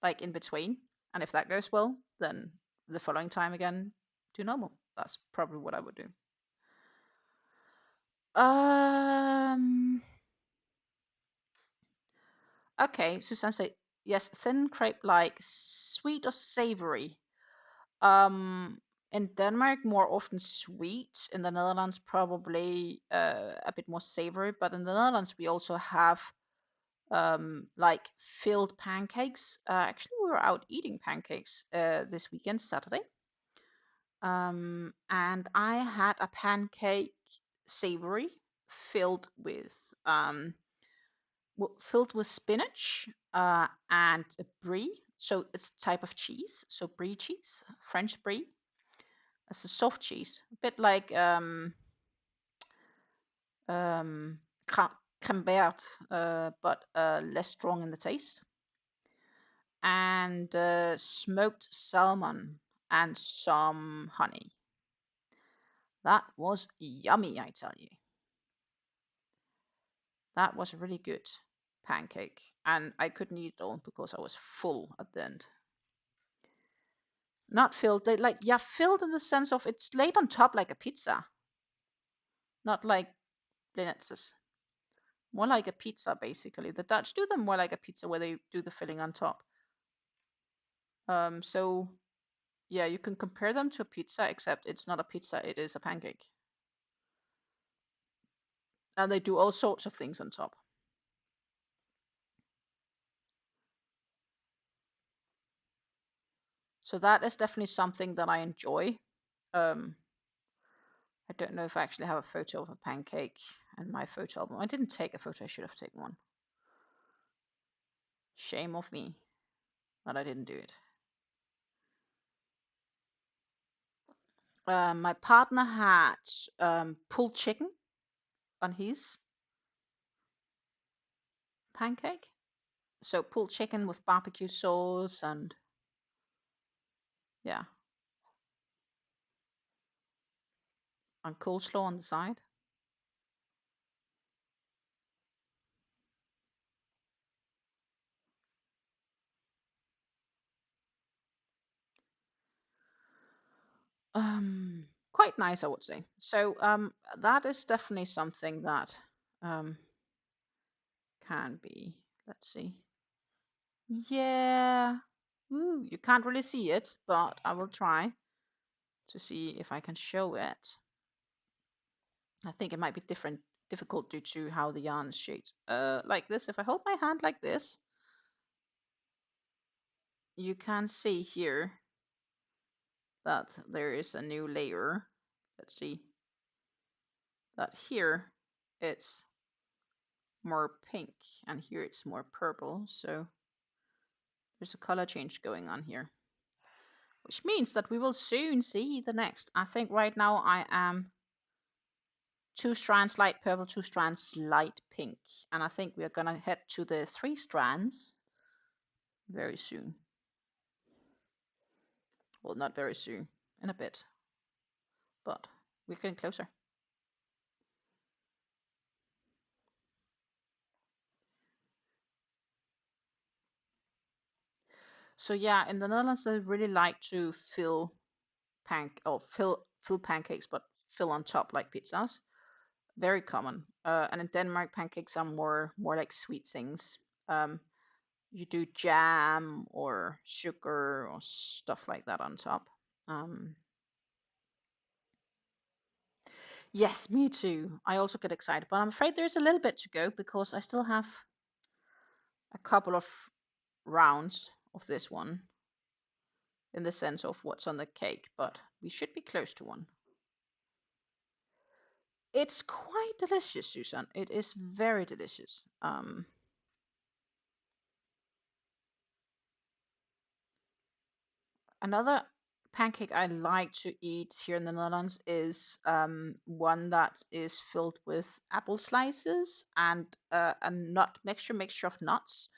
like in between. And if that goes well, then the following time again, do normal. That's probably what I would do. Okay, Susan said, yes, thin crepe like sweet or savory. In Denmark, more often sweet. In the Netherlands, probably a bit more savory. But in the Netherlands, we also have like filled pancakes. Actually, we were out eating pancakes this weekend, Saturday. And I had a pancake savory filled with spinach and brie. So it's a type of cheese. So brie cheese, French brie. It's a soft cheese, a bit like Camembert, but less strong in the taste. And smoked salmon and some honey. That was yummy, I tell you. That was a really good pancake. And I couldn't eat it all because I was full at the end. Not filled, like, yeah, filled in the sense of it's laid on top like a pizza, not like blitzes. More like a pizza, basically. The Dutch do them more like a pizza where they do the filling on top. So yeah, you can compare them to a pizza, except it's not a pizza, it is a pancake. And they do all sorts of things on top. So that is definitely something that I enjoy. I don't know if I actually have a photo of a pancake in my photo album. I didn't take a photo, I should have taken one. Shame of me that I didn't do it. My partner had pulled chicken on his pancake. So pulled chicken with barbecue sauce and yeah, and coleslaw on the side. Quite nice, I would say. So that is definitely something that can be. Let's see. Yeah. Ooh, you can't really see it, but I will try to see if I can show it. I think it might be difficult due to how the yarn is shaped. Like this, if I hold my hand like this, you can see here that there is a new layer. Let's see. That here it's more pink and here it's more purple. So there's a color change going on here, which means that we will soon see the next. I think right now I am 2 strands light purple, 2 strands light pink. And I think we are gonna head to the 3 strands very soon. Well, not very soon, in a bit, but we're getting closer. So yeah, in the Netherlands they really like to fill pancakes, but fill on top like pizzas. Very common. And in Denmark, pancakes are more like sweet things. You do jam or sugar or stuff like that on top. Yes, me too. I also get excited, but I'm afraid there's a little bit to go because I still have a couple of rounds of this one in the sense of what's on the cake, but we should be close to one. It's quite delicious, Susan. It is very delicious. Another pancake I like to eat here in the Netherlands is one that is filled with apple slices and a nut mixture of nuts.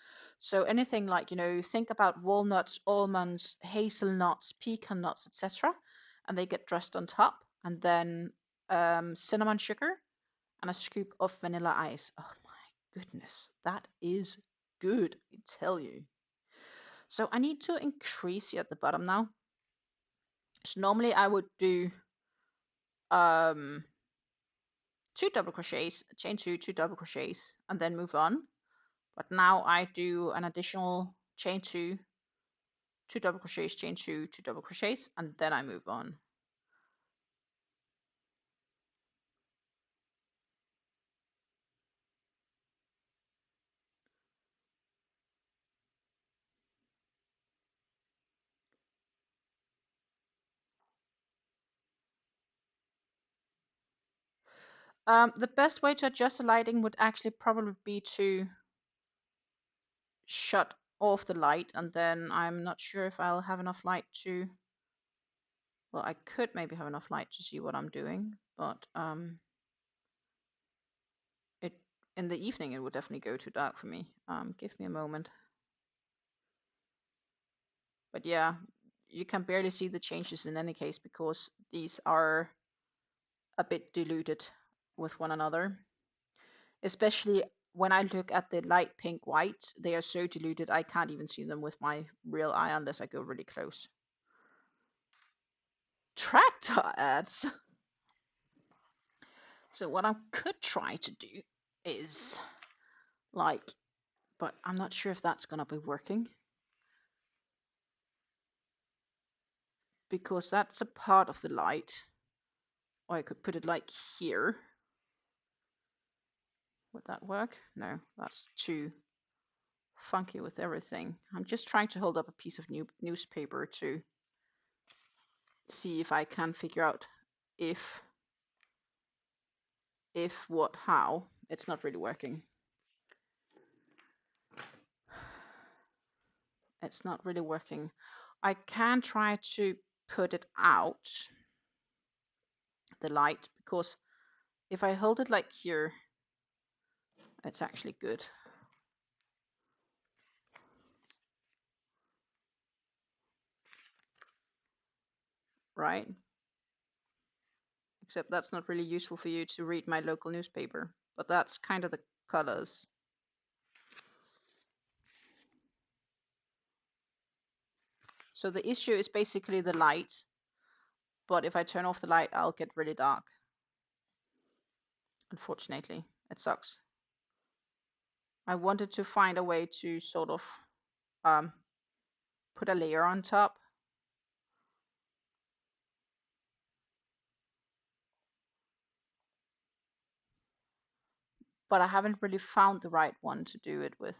So anything like, think about walnuts, almonds, hazelnuts, pecan nuts, etc. And they get dressed on top. And then cinnamon sugar and a scoop of vanilla ice. Oh my goodness, that is good, I tell you. So I need to increase it at the bottom now. So normally I would do 2 double crochets, chain 2, 2 double crochets, and then move on. But now I do an additional chain 2, 2 double crochets, chain 2, 2 double crochets, and then I move on. The best way to adjust the lighting would actually probably be to shut off the light, and then I'm not sure if I'll have enough light to, well, I could maybe have enough light to see what I'm doing, but it in the evening it would definitely go too dark for me. Give me a moment. But yeah, you can barely see the changes in any case because these are a bit diluted with one another. Especially when I look at the light pink white, they are so diluted I can't even see them with my real eye unless I go really close. Tractor ads. So what I could try to do is like, but I'm not sure if that's gonna be working because that's a part of the light. Or I could put it like here. Would that work? No, that's too funky with everything. I'm just trying to hold up a piece of newspaper to see if I can figure out if what, how. It's not really working. It's not really working. I can try to put it out, the light, because if I hold it like here, it's actually good. Right? Except that's not really useful for you to read my local newspaper, but that's kind of the colors. So the issue is basically the light, but if I turn off the light, I'll get really dark. Unfortunately, it sucks. I wanted to find a way to sort of put a layer on top. But I haven't really found the right one to do it with.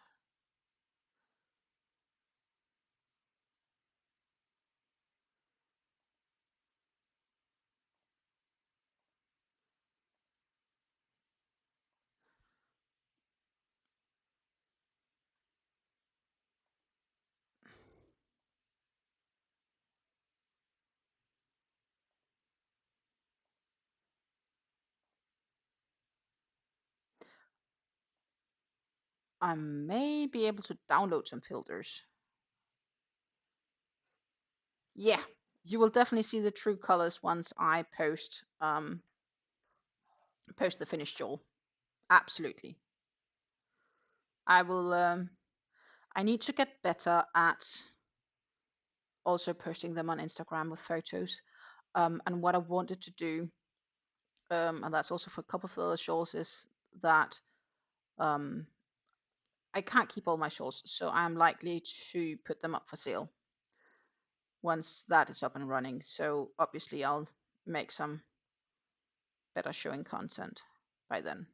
I may be able to download some filters. Yeah, you will definitely see the true colors once I post the finished shawl. Absolutely. I will. I need to get better at also posting them on Instagram with photos. And what I wanted to do, and that's also for a couple of the other shawls, is that I can't keep all my shawls, so I'm likely to put them up for sale once that is up and running. So obviously I'll make some better showing content by then.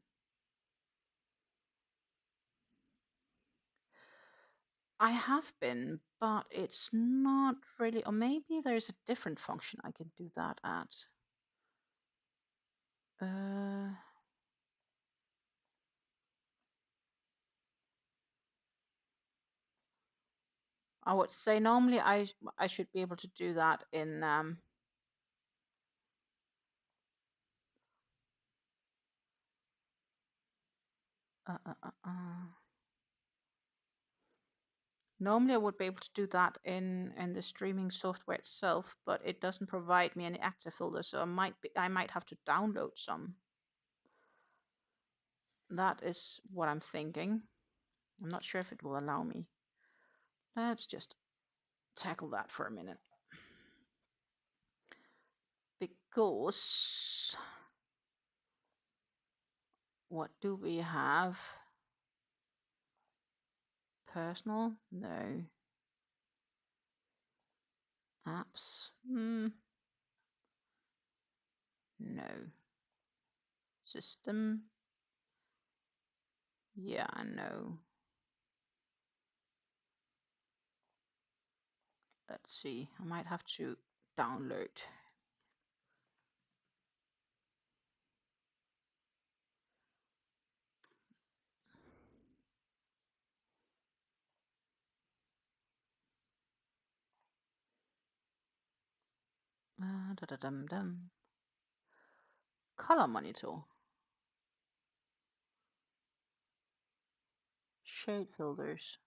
I have been, but it's not really, or maybe there's a different function I can do that at. I would say normally I should be able to do that in normally I would be able to do that in the streaming software itself, but it doesn't provide me any active filters, so I might have to download some. That is what I'm thinking. I'm not sure if it will allow me. Let's just tackle that for a minute. Because what do we have? Personal? No. Apps? No. System? Yeah, no. Let's see. I might have to download. Da-da-dum-dum. Color monitor. Shade filters.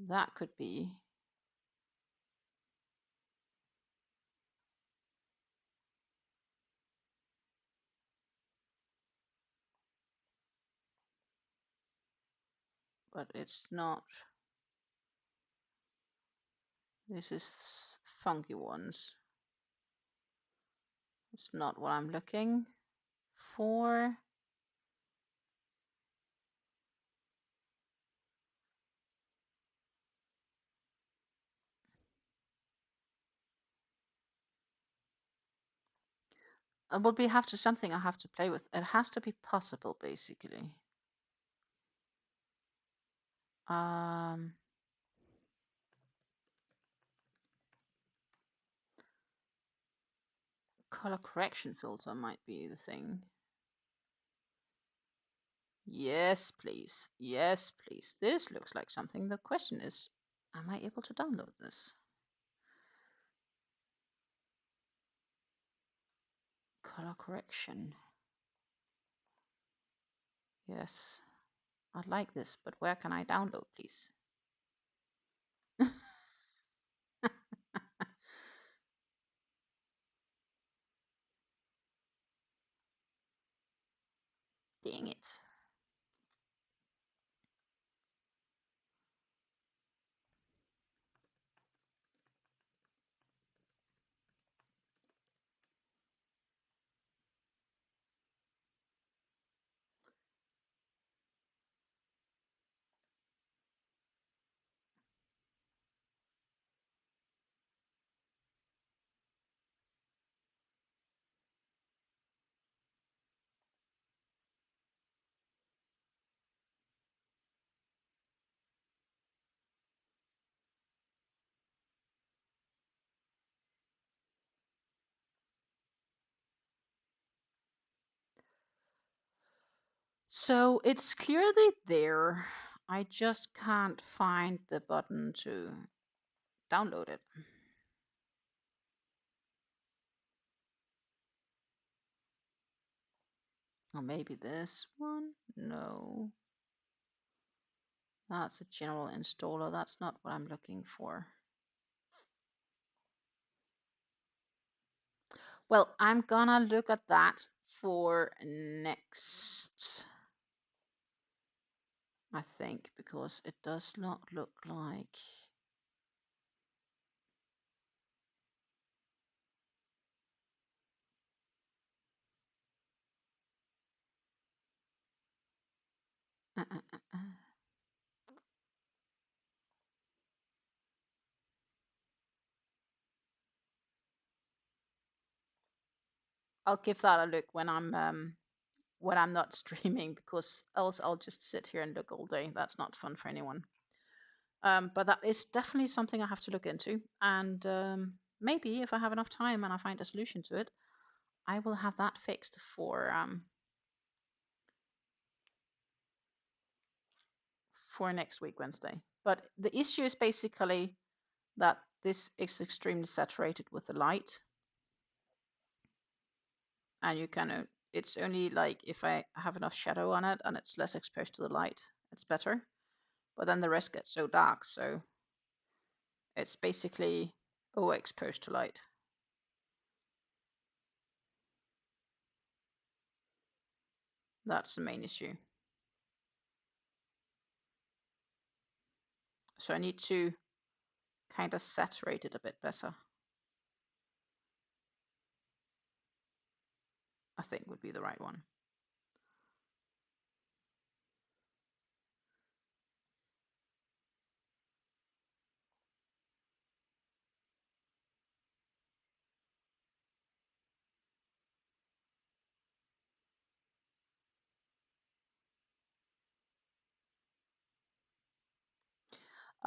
That could be. But it's not. This is funky ones. It's not what I'm looking for. It will be have to something I have to play with. It has to be possible, basically. Color correction filter might be the thing. Yes, please. Yes, please. This looks like something. The question is, am I able to download this? Color correction. Yes, I'd like this, but where can I download, please? Dang it. So it's clearly there. I just can't find the button to download it. Or maybe this one? No. That's a general installer. That's not what I'm looking for. Well, I'm gonna look at that for next, I think, because it does not look like. Uh, uh, uh, uh. I'll give that a look when I'm not streaming, because else I'll just sit here and look all day. That's not fun for anyone. But that is definitely something I have to look into, and maybe if I have enough time and I find a solution to it, I will have that fixed for next week, Wednesday. But the issue is basically that this is extremely saturated with the light, and you can it's only like if I have enough shadow on it and it's less exposed to the light, it's better. But then the rest gets so dark, so it's basically overexposed to light. That's the main issue. So I need to kind of saturate it a bit better, I think would be the right one.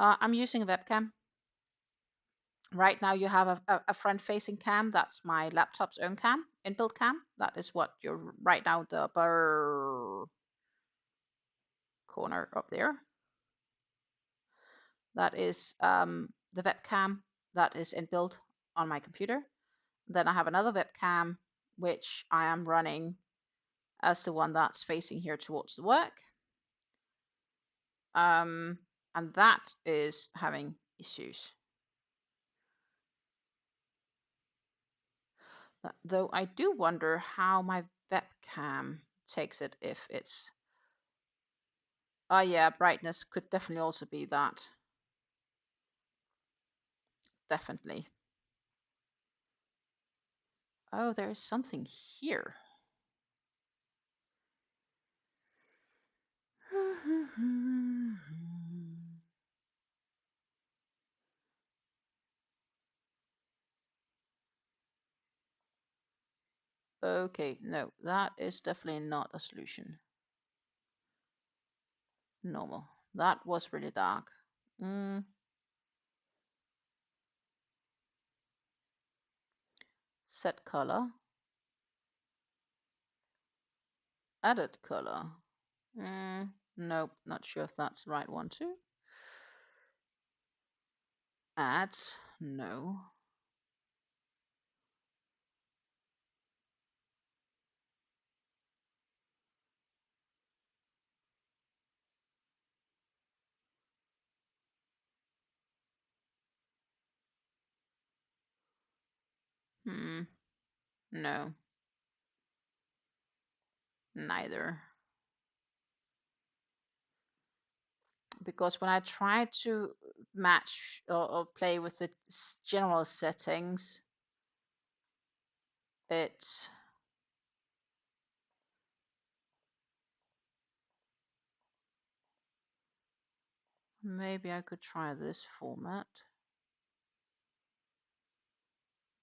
I'm using a webcam. Right now you have a front-facing cam. That's my laptop's own cam, inbuilt cam. That is what you're right now, the upper corner up there. That is the webcam that is inbuilt on my computer. Then I have another webcam, which I am running as the one that's facing here towards the work. And that is having issues. Though I do wonder how my webcam takes it if it's... Oh yeah, brightness could definitely also be that. Definitely. Oh, there is something here. Okay, no, that is definitely not a solution. Normal. That was really dark. Set color. Edit color. Nope, not sure if that's the right one too. Add. No. No. Neither. Because when I try to match or play with the general settings, it maybe I could try this format.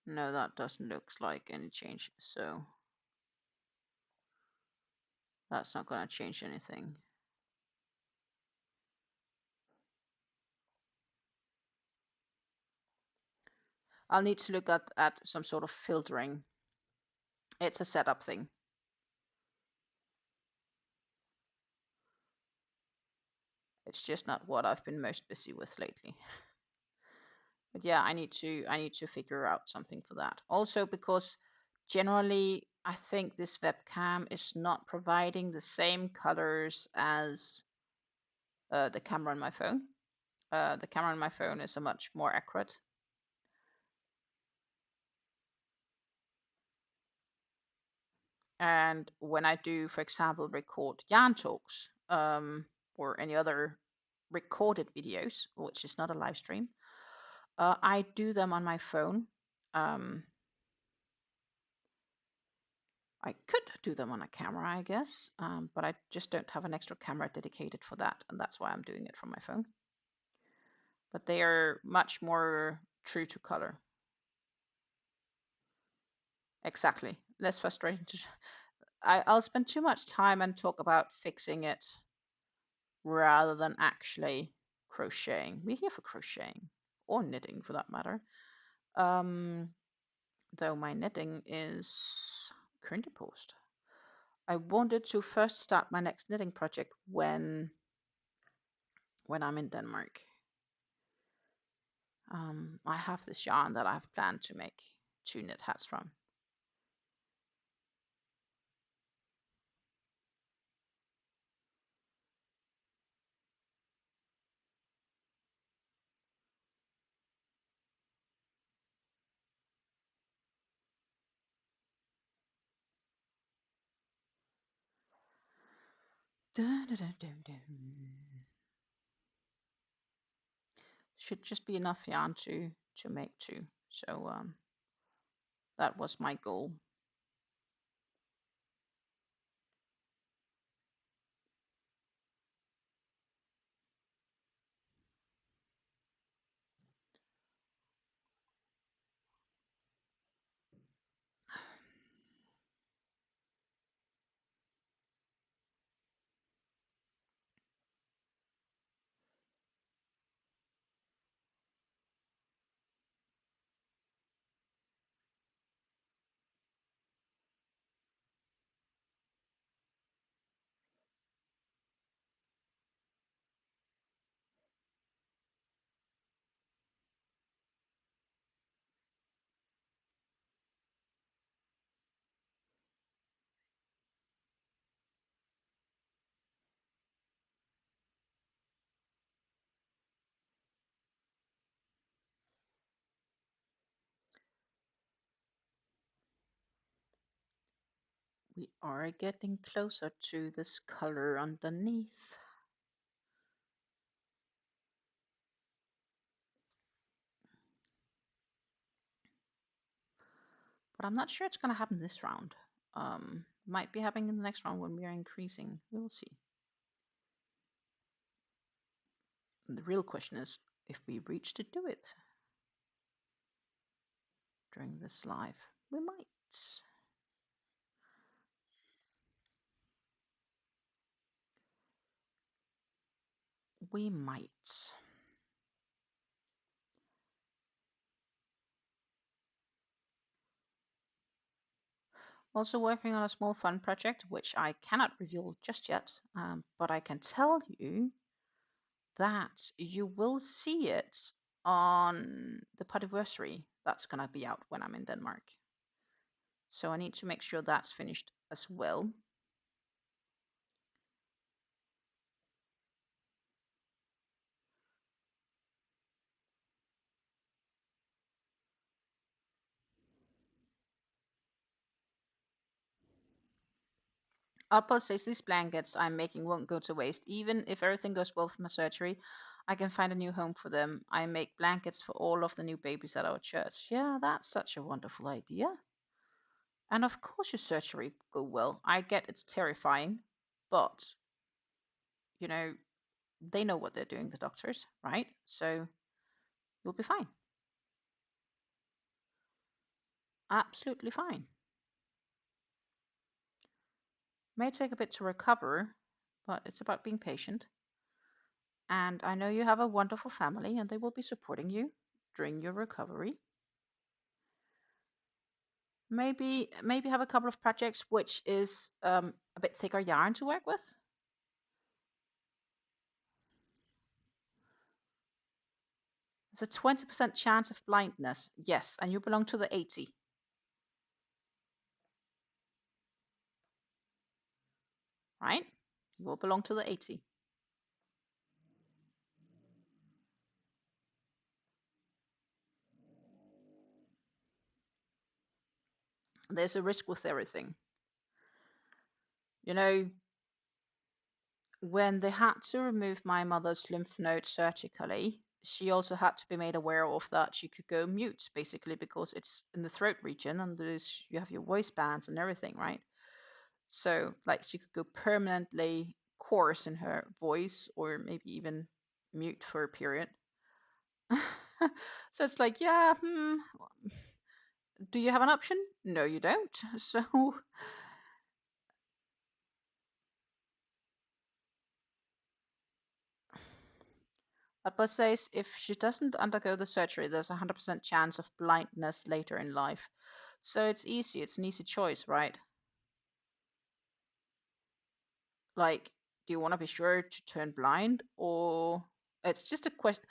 No, that doesn't look like any change, so that's not going to change anything. I'll need to look at some sort of filtering. It's a setup thing. It's just not what I've been most busy with lately. But yeah, I need to figure out something for that. Also because generally I think this webcam is not providing the same colors as the camera on my phone. The camera on my phone is a much more accurate. And when I do, for example, record yarn talks or any other recorded videos, which is not a live stream, I do them on my phone. I could do them on a camera, I guess, but I just don't have an extra camera dedicated for that, and that's why I'm doing it from my phone. But they are much more true to color. Exactly. Less frustrating to... I'll spend too much time and talk about fixing it rather than actually crocheting. We're here for crocheting, or knitting for that matter. Though my knitting is currently paused. I wanted to first start my next knitting project when I'm in Denmark. I have this yarn that I've planned to make 2 knit hats from. Dun, dun, dun, dun, dun. Should just be enough yarn to make 2. So that was my goal. We are getting closer to this color underneath. But I'm not sure it's going to happen this round. Might be happening in the next round when we are increasing. We'll see. And the real question is if we reach to do it during this live. We might. We might. Also working on a small fun project, which I cannot reveal just yet, but I can tell you that you will see it on the podiversary. That's going to be out when I'm in Denmark. So I need to make sure that's finished as well. Apple says these blankets I'm making won't go to waste. Even if everything goes well with my surgery, I can find a new home for them. I make blankets for all of the new babies at our church. Yeah, that's such a wonderful idea. And of course your surgery will go well. I get it's terrifying, but, you know, they know what they're doing, the doctors, right? So you'll be fine. Absolutely fine. May take a bit to recover, but it's about being patient. And I know you have a wonderful family and they will be supporting you during your recovery. Maybe have a couple of projects which is a bit thicker yarn to work with. There's a 20% chance of blindness. Yes, and you belong to the 80. Right? You will belong to the 80. There's a risk with everything. You know, when they had to remove my mother's lymph node surgically, she also had to be made aware of that she could go mute, basically, because it's in the throat region and you have your voice bands and everything, right? So, like, she could go permanently coarse in her voice or maybe even mute for a period. So it's like, yeah, do you have an option? No, you don't. So Abba says if she doesn't undergo the surgery, there's a 100% chance of blindness later in life. So it's easy. It's an easy choice, right? Like, do you want to be sure to turn blind, or it's just a question?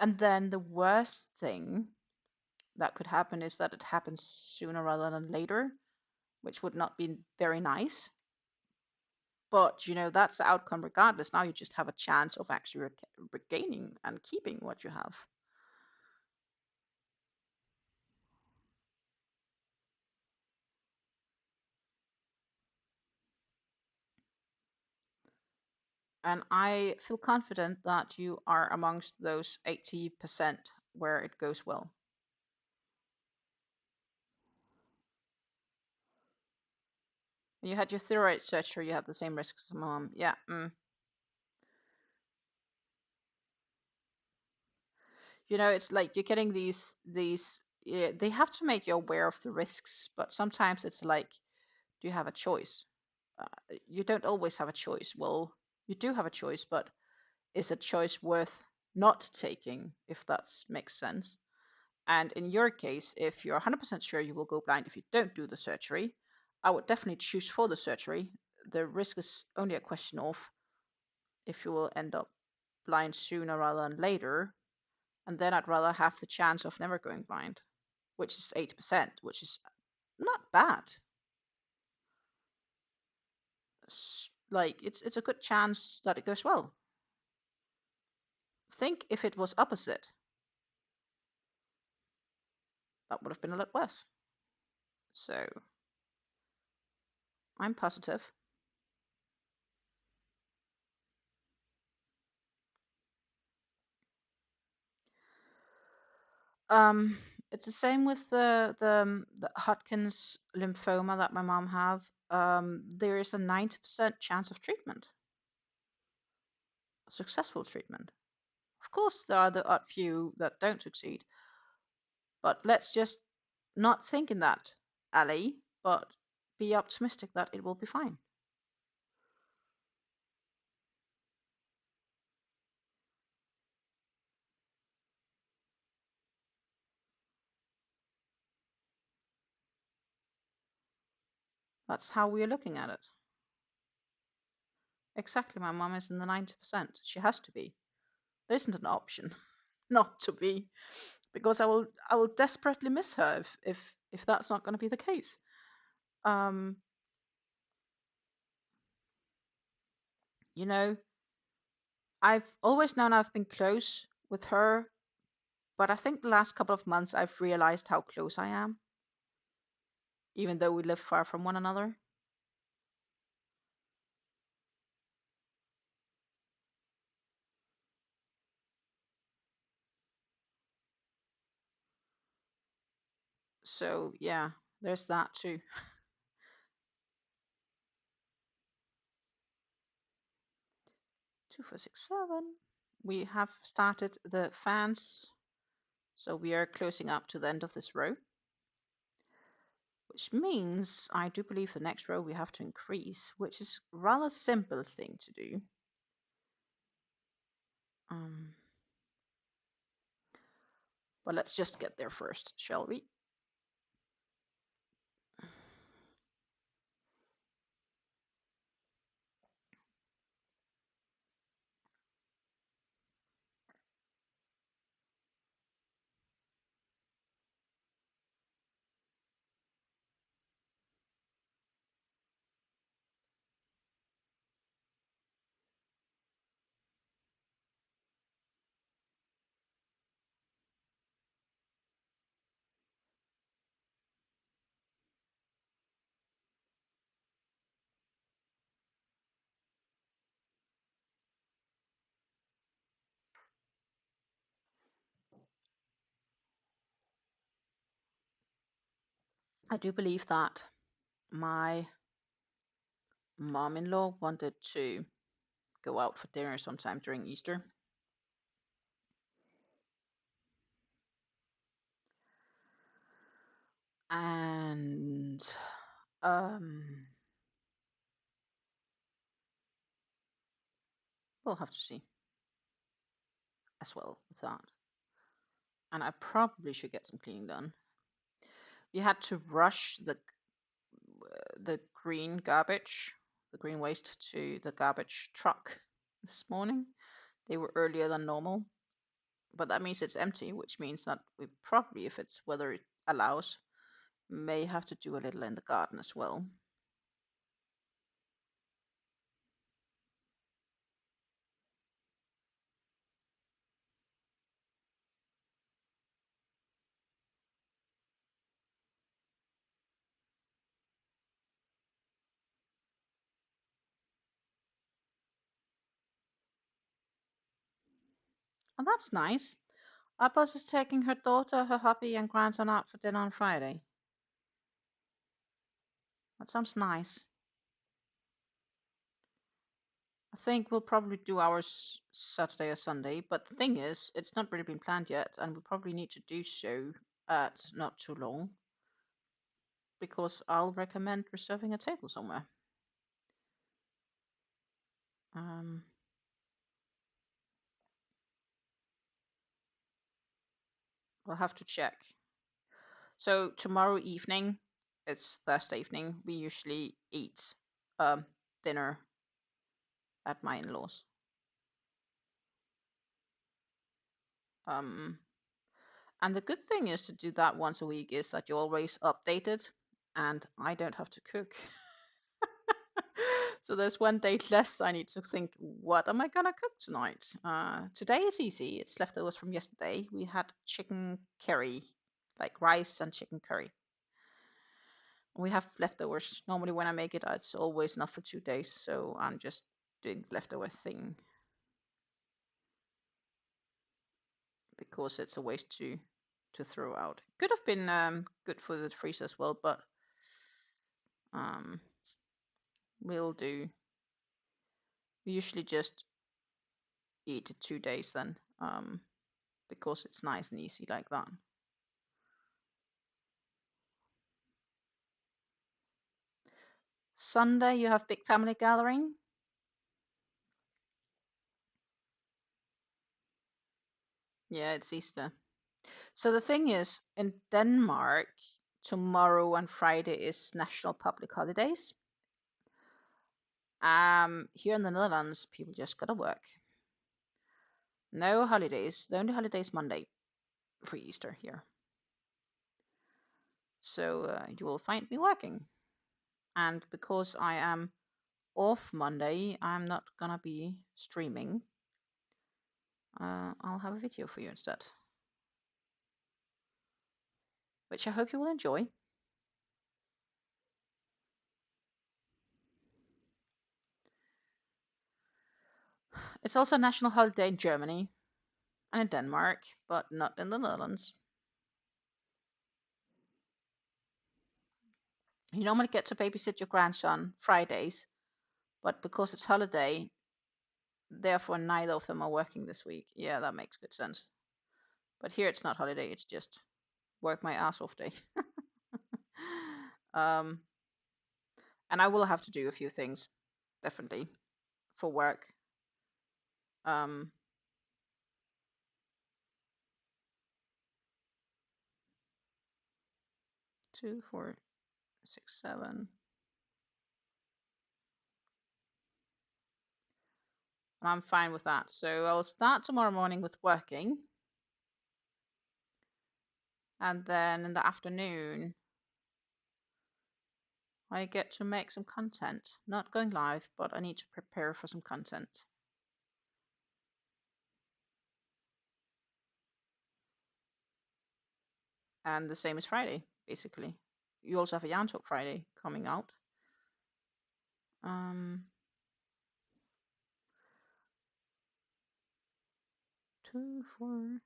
And then the worst thing that could happen is that it happens sooner rather than later, which would not be very nice. But you know, that's the outcome regardless. Now you just have a chance of actually regaining and keeping what you have. And I feel confident that you are amongst those 80% where it goes well. When you had your thyroid surgery, you had the same risks as mom. Yeah. You know, it's like you're getting yeah, they have to make you aware of the risks, but sometimes it's like, do you have a choice? You don't always have a choice. Well, you do have a choice, but is a choice worth not taking, if that makes sense? And in your case, if you're 100% sure you will go blind if you don't do the surgery, I would definitely choose for the surgery. The risk is only a question of if you will end up blind sooner rather than later. And then I'd rather have the chance of never going blind, which is 80%, which is not bad. Like, it's a good chance that it goes well. Think if it was opposite, that would have been a lot worse. So I'm positive. Um, it's the same with the Hodgkin's lymphoma that my mom have. There is a 90% chance of treatment, successful treatment. Of course, there are the odd few that don't succeed, but let's just not think in that alley, but be optimistic that it will be fine. That's how we're looking at it. Exactly, my mom is in the 90%. She has to be. There isn't an option not to be, because I will desperately miss her if that's not going to be the case. Um, you know, I've always known I've been close with her, but I think the last couple of months I've realized how close I am, even though we live far from one another. So yeah, there's that too. 2467. We have started the fans, so we are closing up to the end of this row, which means I do believe the next row we have to increase, which is a rather simple thing to do. Um, but let's just get there first, shall we? I do believe that my mom-in-law wanted to go out for dinner sometime during Easter. And we'll have to see as well with that. And I probably should get some cleaning done. We had to rush the green garbage, the green waste to the garbage truck this morning. They were earlier than normal, but that means it's empty, which means that we probably, if it's weather it allows, may have to do a little in the garden as well. Oh, that's nice. Our boss is taking her daughter, her hubby, and grandson out for dinner on Friday. That sounds nice. I think we'll probably do ours Saturday or Sunday, but the thing is, it's not really been planned yet, and we probably need to do so at not too long, because I'll recommend reserving a table somewhere. Um, I'll have to check. So tomorrow evening, it's Thursday evening, we usually eat dinner at my in-laws. Um, and the good thing is to do that once a week is that you're always updated, and I don't have to cook. So there's one day less I need to think, what am I gonna cook tonight? Today is easy. It's leftovers from yesterday. We had chicken curry, like rice and chicken curry. We have leftovers. Normally when I make it, it's always enough for 2 days. So I'm just doing the leftover thing because it's a waste to throw out. Could have been good for the freezer as well, but we'll do. We usually just eat it 2 days then, because it's nice and easy like that. Sunday, you have big family gathering. Yeah, it's Easter. So the thing is, in Denmark, tomorrow and Friday is national public holidays. Here in the Netherlands, people just gotta work. No holidays. The only holiday is Monday for Easter here. So you will find me working. And because I am off Monday, I'm not gonna be streaming. I'll have a video for you instead, which I hope you will enjoy. It's also a national holiday in Germany and in Denmark, but not in the Netherlands. You normally get to babysit your grandson Fridays, but because it's holiday, therefore neither of them are working this week. Yeah, that makes good sense. But here it's not holiday, it's just work my ass off day. And I will have to do a few things, definitely, for work. 2, 4, 6, 7. And I'm fine with that. So I'll start tomorrow morning with working. And then in the afternoon, I get to make some content. Not going live, but I need to prepare for some content. And the same as Friday, basically. You also have a Yarn Talk Friday coming out. 2, 4.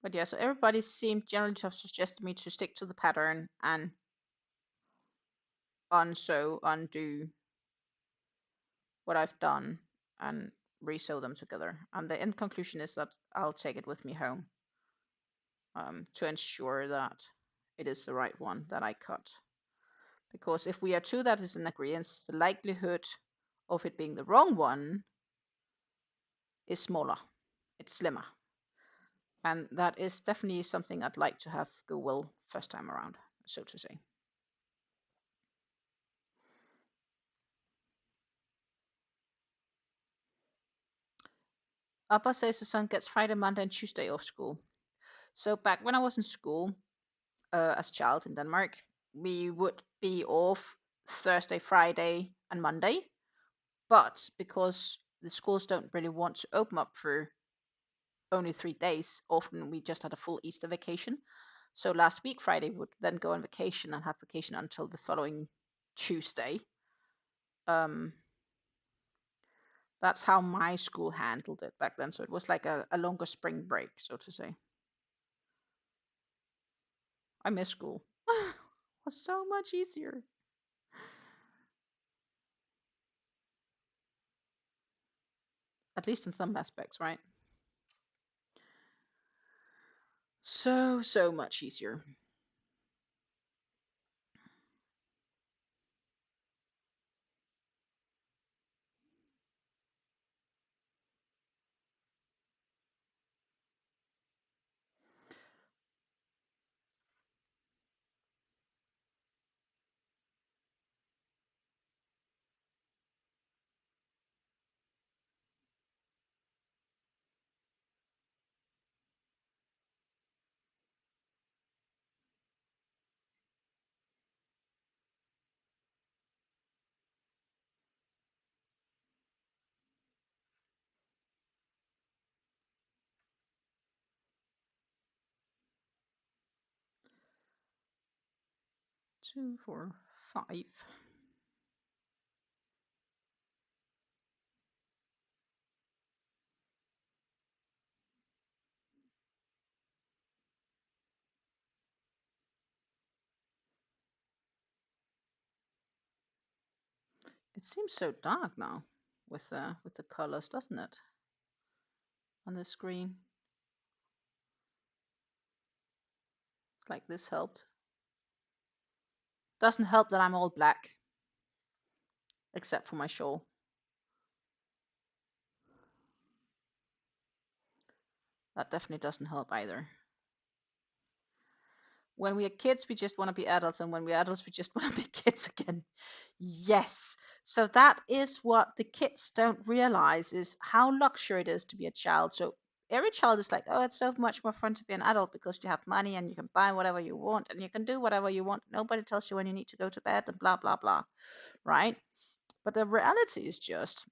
But yeah, so everybody seemed generally to have suggested me to stick to the pattern and unsew, undo what I've done and resew them together. And the end conclusion is that I'll take it with me home, to ensure that it is the right one that I cut. Because if we are two that is in agreement, the likelihood of it being the wrong one is smaller. It's slimmer. And that is definitely something I'd like to have go well first time around, so to say. Abba says the son gets Friday, Monday, and Tuesday off school. So back when I was in school, as a child in Denmark, we would be off Thursday, Friday, and Monday. But because the schools don't really want to open up for only 3 days, often we just had a full Easter vacation. So last week, Friday, would then go on vacation and have vacation until the following Tuesday. That's how my school handled it back then. So it was like a longer spring break, so to say. I miss school. It was so much easier. At least in some aspects, right? So much easier. 2, 4, 5. It seems so dark now with the colors, doesn't it? On the screen. It's like this helped. Doesn't help that I'm all black, except for my shawl. That definitely doesn't help either. When we are kids, we just want to be adults, and when we're adults, we just want to be kids again. Yes. So that is what the kids don't realize, is how luxury it is to be a child. So every child is like, oh, it's so much more fun to be an adult because you have money and you can buy whatever you want and you can do whatever you want. Nobody tells you when you need to go to bed and blah, blah, blah. Right? But the reality is just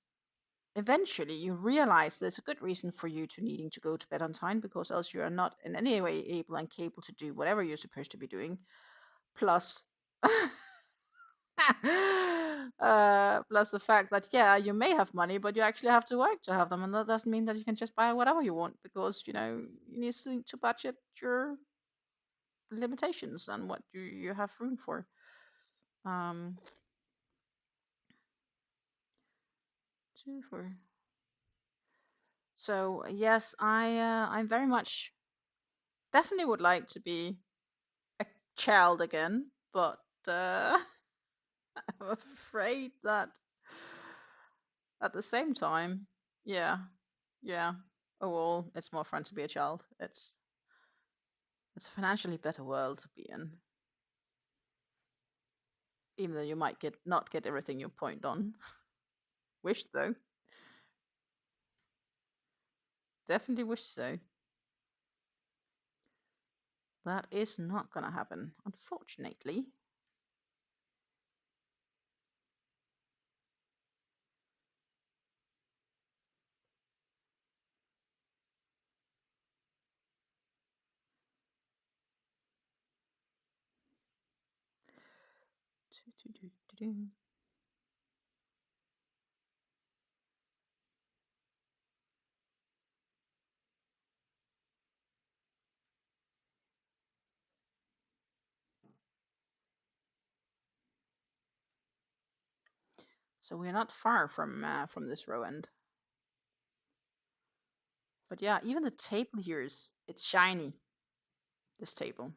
eventually you realize there's a good reason for you to needing to go to bed on time, because else you are not in any way able and capable to do whatever you're supposed to be doing. Plus, plus the fact that, yeah, you may have money, but you actually have to work to have them. And that doesn't mean that you can just buy whatever you want, because, you know, you need to budget your limitations and what you have room for. Um, 2, 4. So yes, I'm very much definitely would like to be a child again, but I'm afraid that at the same time, yeah, yeah. Oh well, it's more fun to be a child. It's a financially better world to be in, even though you might not get everything you point on. Wish though, definitely wish so. That is not gonna happen, unfortunately. So we're not far from this row end. But yeah, even the table here it's shiny. This table.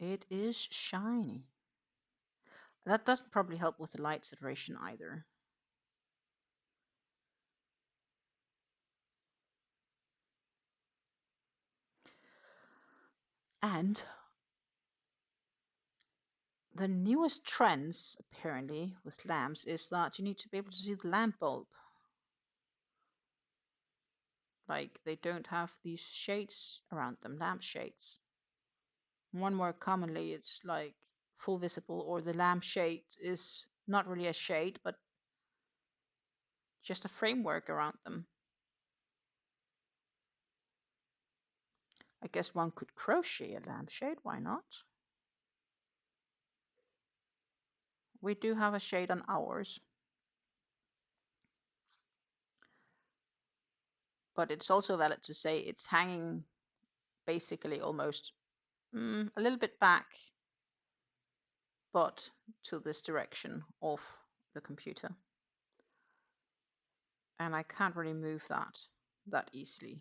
It is shiny. That doesn't probably help with the light saturation either. And the newest trends, apparently, with lamps is that you need to be able to see the lamp bulb. Like, they don't have these shades around them, lamp shades. One more commonly, it's like full visible, or the lamp shade is not really a shade, but just a framework around them. I guess one could crochet a lampshade, why not? We do have a shade on ours. But it's also valid to say it's hanging basically almost a little bit back, but to this direction of the computer. And I can't really move that easily.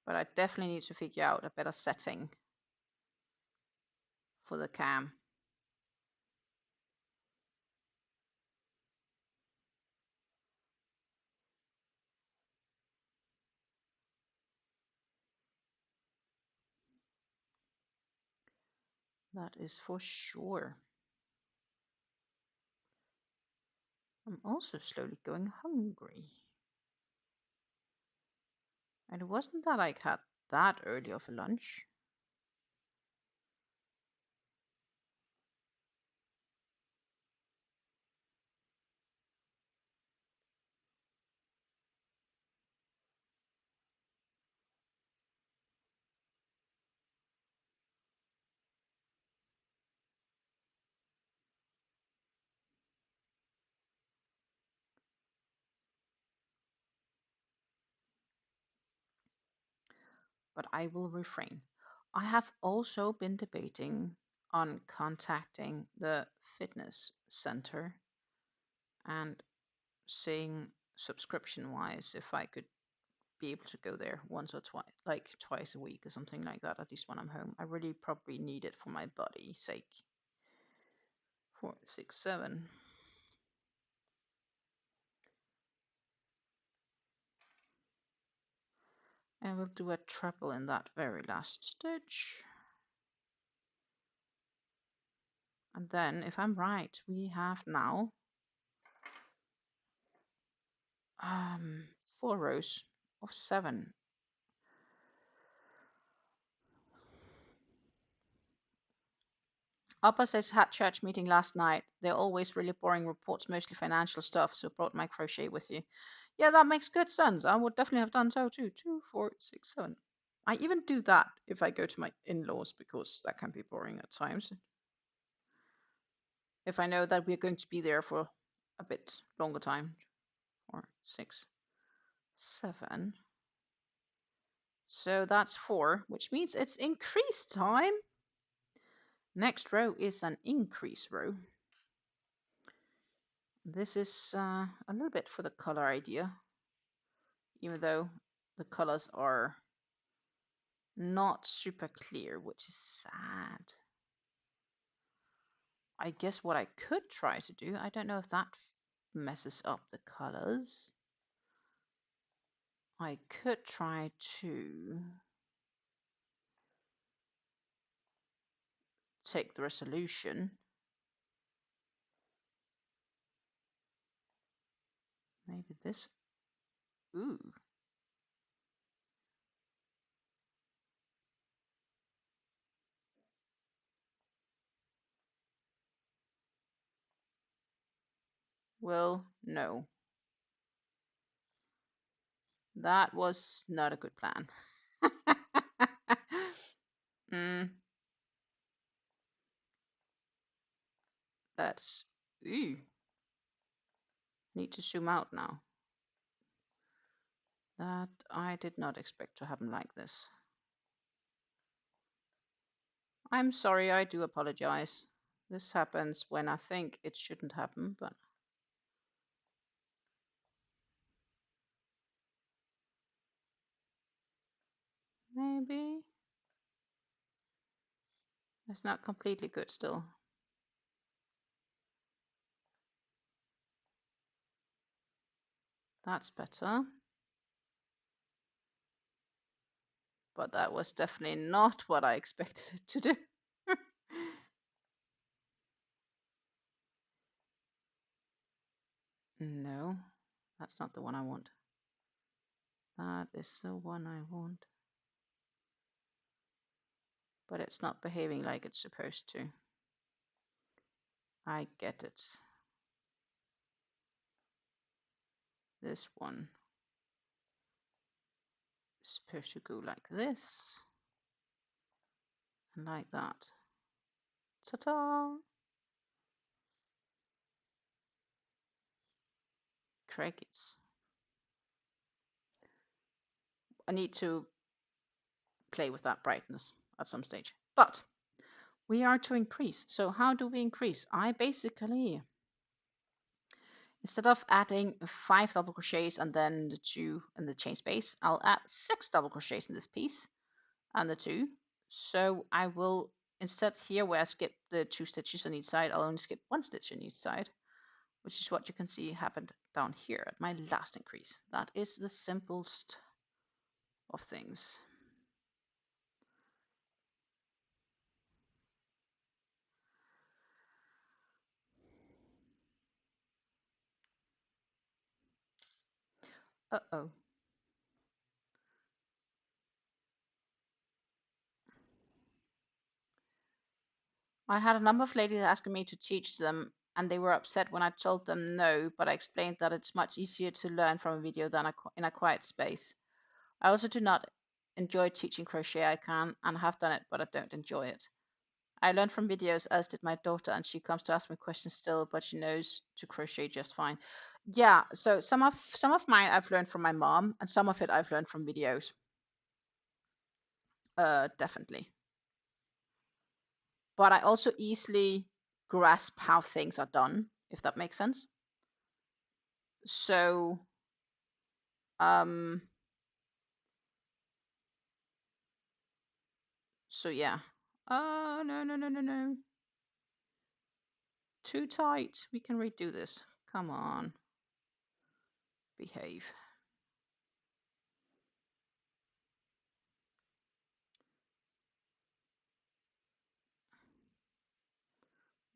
But I definitely need to figure out a better setting for the cam. That is for sure. I'm also slowly going hungry. And it wasn't that I had that early of a lunch. But I will refrain. I have also been debating on contacting the fitness center and seeing subscription wise if I could be able to go there once or twice, like twice a week or something like that, at least when I'm home. I really probably need it for my body's sake. 4, 6, 7. And we'll do a treble in that very last stitch. And then, if I'm right, we have now 4 rows of 7. Appa says had church meeting last night. They're always really boring reports, mostly financial stuff, so brought my crochet with you. Yeah, that makes good sense. I would definitely have done so too. 2, 4, 6, 7. I even do that if I go to my in-laws because that can be boring at times. If I know that we're going to be there for a bit longer time. 4, 6, 7. So that's 4, which means it's increase time. Next row is an increase row. This is a little bit for the color idea, even though the colors are not super clear, which is sad. I guess what I could try to do, I don't know if that messes up the colors. I could try to take the resolution. Maybe this. Ooh. Well, no. That was not a good plan. Let's. Ooh. Need to zoom out now. That I did not expect to happen like this. I'm sorry, I do apologize. This happens when I think it shouldn't happen, but maybe it's not completely good still. That's better. But that was definitely not what I expected it to do. No, that's not the one I want. That is the one I want. But it's not behaving like it's supposed to. I get it. This one is supposed to go like this. And like that. Ta-ta! Crickets. I need to play with that brightness at some stage. But we are to increase. So how do we increase? I basically, instead of adding 5 double crochets and then the 2 in the chain space, I'll add 6 double crochets in this piece and the 2. So I will instead here where I skip the 2 stitches on each side, I'll only skip 1 stitch on each side, which is what you can see happened down here at my last increase. That is the simplest of things. Uh-oh. I had a number of ladies asking me to teach them, and they were upset when I told them no, but I explained that it's much easier to learn from a video than in a quiet space. I also do not enjoy teaching crochet. I can and have done it, but I don't enjoy it. I learned from videos, as did my daughter, and she comes to ask me questions still, but she knows to crochet just fine. Yeah, so some of mine I've learned from my mom, and some of it I've learned from videos. Definitely. But I also easily grasp how things are done, if that makes sense. So, yeah. Oh, no. Too tight. We can redo this. Come on. Behave.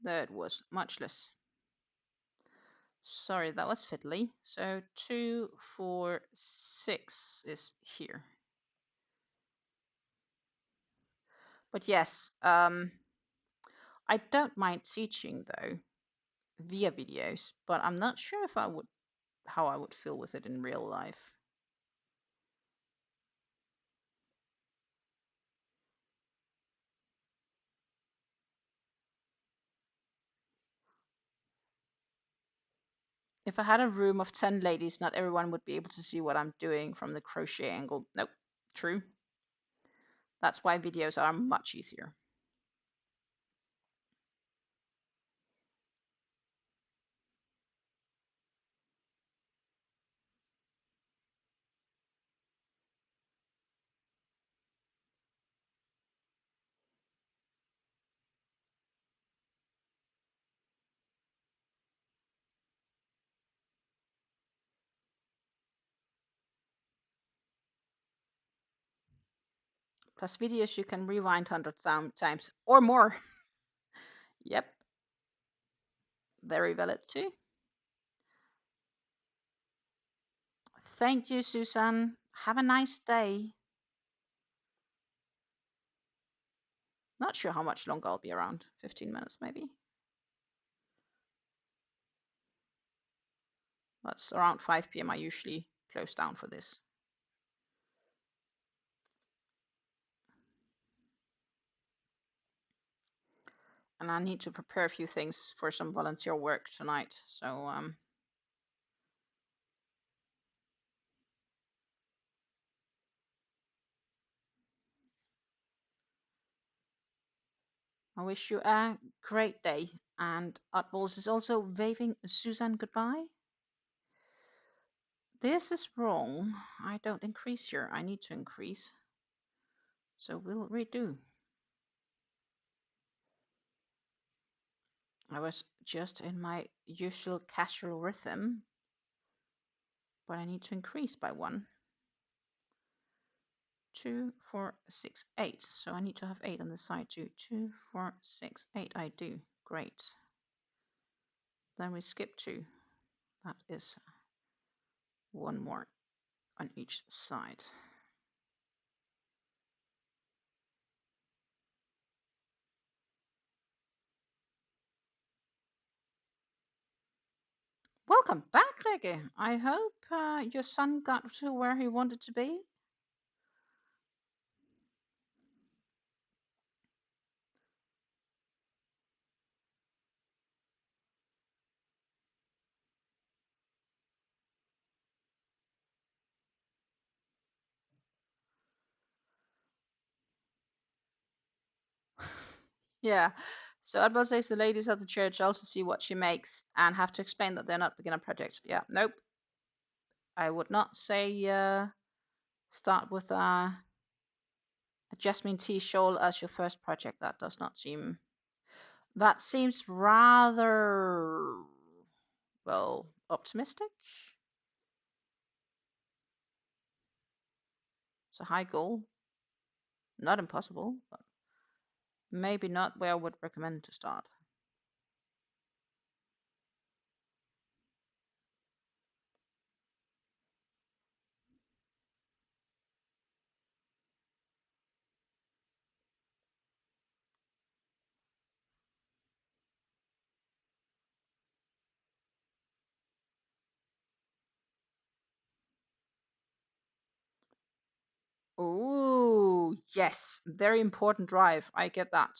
That was much less. Sorry, that was fiddly. So 2, 4, 6 is here. But yes, I don't mind teaching though via videos, but I'm not sure if how I would feel with it in real life. If I had a room of 10 ladies, not everyone would be able to see what I'm doing from the crochet angle. Nope, true. That's why videos are much easier. Plus videos you can rewind 100 times or more. Yep. Very valid too. Thank you, Susan. Have a nice day. Not sure how much longer I'll be around. 15 minutes maybe. That's around 5 p.m. I usually close down for this. And I need to prepare a few things for some volunteer work tonight. So I wish you a great day. And Oddballs is also waving Susan goodbye. This is wrong. I don't increase here. I need to increase. So we'll redo. I was just in my usual casual rhythm, but I need to increase by 1. 2, 4, 6, 8. So I need to have 8 on the side too. 2, 4, 6, 8. I do. Great. Then we skip 2. That is 1 more on each side. Welcome back, Reggie. I hope your son got to where he wanted to be. Yeah. So Advil says the ladies at the church also see what she makes and have to explain that they're not beginner projects. Yeah, nope. I would not say start with a A jasmine tea shawl as your first project. That does not seem... That seems rather, well, optimistic. It's a high goal. Not impossible, but maybe not where I would recommend to start. Ooh, yes, very important drive. I get that.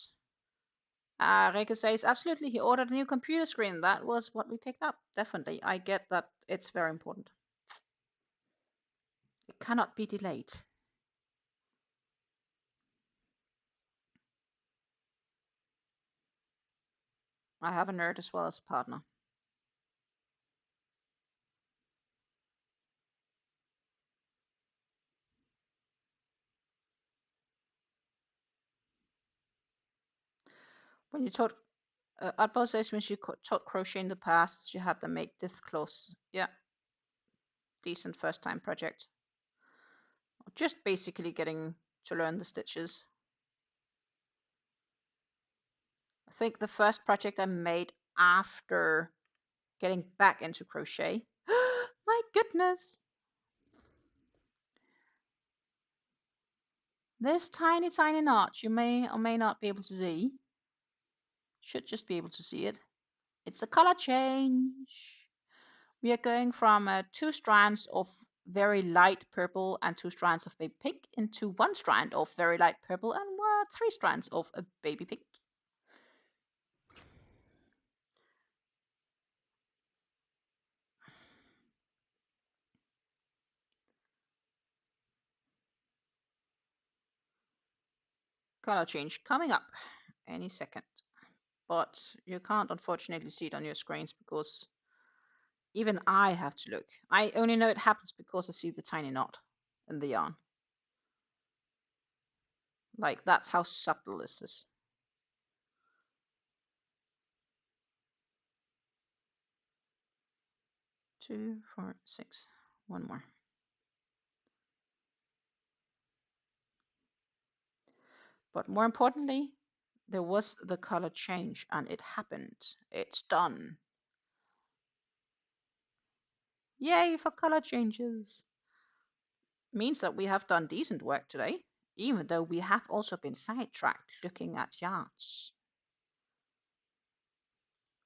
Reke says, absolutely, he ordered a new computer screen. That was what we picked up. Definitely. I get that it's very important. It cannot be delayed. I have a nerd as well as a partner. When you taught, Adbo says when she taught crochet in the past, she had them make this close. Yeah, decent first time project. Just basically getting to learn the stitches. I think the first project I made after getting back into crochet. My goodness! This tiny, tiny knot you may or may not be able to see. Should just be able to see it. It's a color change. We are going from 2 strands of very light purple and 2 strands of baby pink into 1 strand of very light purple and 3 strands of a baby pink. Color change coming up any second. But you can't unfortunately see it on your screens because even I have to look. I only know it happens because I see the tiny knot in the yarn. Like, that's how subtle this is. Two, four, six. One more. But more importantly, there was the color change and it happened. It's done. Yay for color changes. Means that we have done decent work today, even though we have also been sidetracked looking at yarns.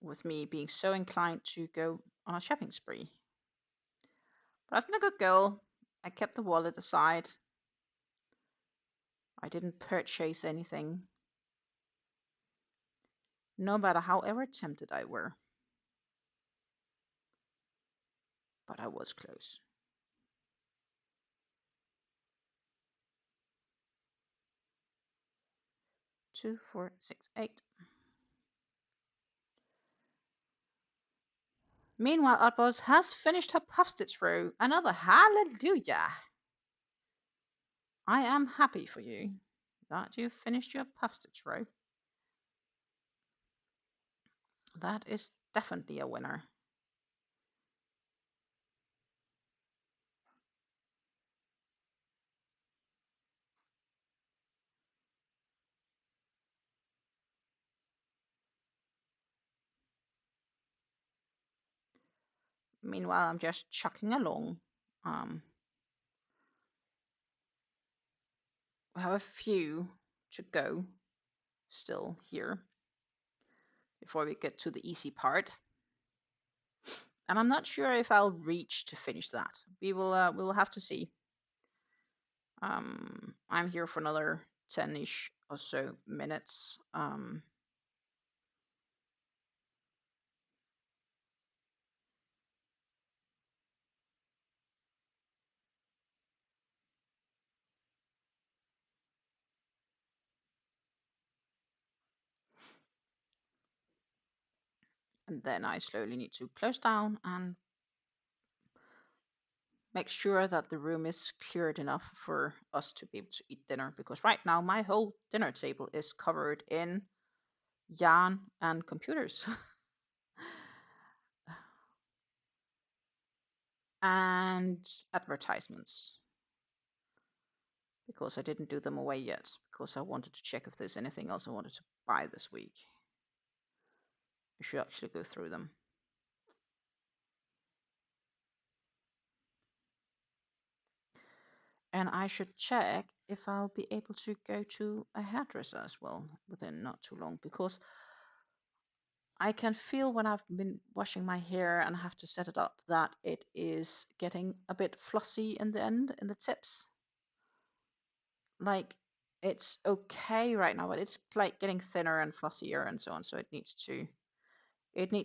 With me being so inclined to go on a shopping spree. But I've been a good girl. I kept the wallet aside. I didn't purchase anything, no matter however tempted I were. But I was close. Two, four, six, eight. Meanwhile, Outboss has finished her puff stitch row. Another hallelujah. I am happy for you that you've finished your puff stitch row. That is definitely a winner. Meanwhile, I'm just chucking along. We have a few to go still here before we get to the easy part. And I'm not sure if I'll reach to finish that. We'll have to see. I'm here for another 10-ish or so minutes. And then I slowly need to close down and make sure that the room is cleared enough for us to be able to eat dinner, because right now my whole dinner table is covered in yarn and computers and advertisements, because I didn't do them away yet, because I wanted to check if there's anything else I wanted to buy this week. I should actually go through them. And I should check if I'll be able to go to a hairdresser as well within not too long, because I can feel when I've been washing my hair and have to set it up that it is getting a bit flossy in the end, in the tips. Like, it's okay right now, but it's like getting thinner and flossier and so on. So it needs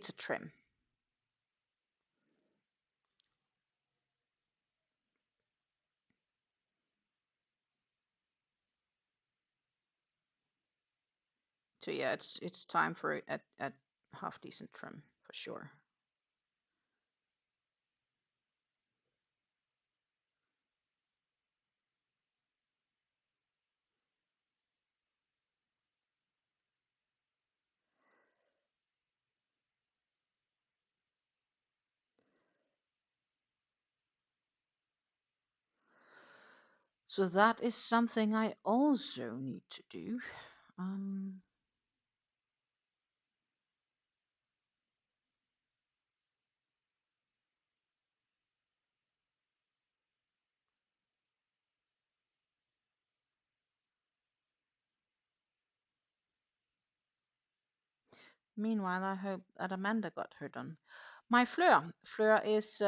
a trim. So yeah, it's time for a half decent trim for sure. So that is something I also need to do. Meanwhile, I hope that Amanda got her done. My Fleur is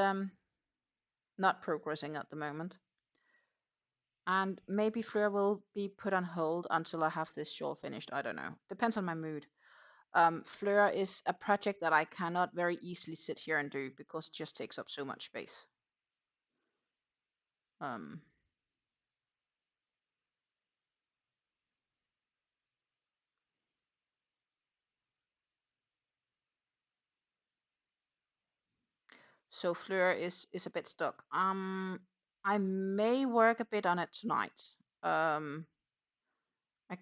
not progressing at the moment. And maybe Fleur will be put on hold until I have this shawl finished. I don't know. Depends on my mood. Fleur is a project that I cannot very easily sit here and do because it just takes up so much space. So Fleur is a bit stuck. I may work a bit on it tonight. I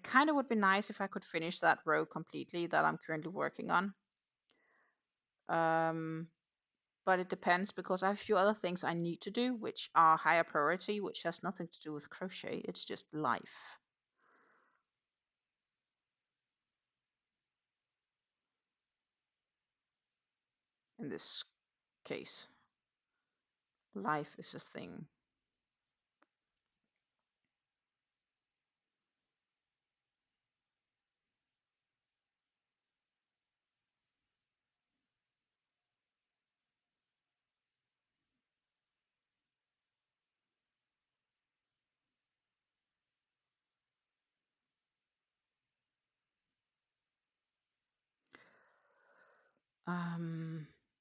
kind of would be nice if I could finish that row completely that I'm currently working on. But it depends because I have a few other things I need to do, which are higher priority, which has nothing to do with crochet. It's just life. In this case, life is a thing.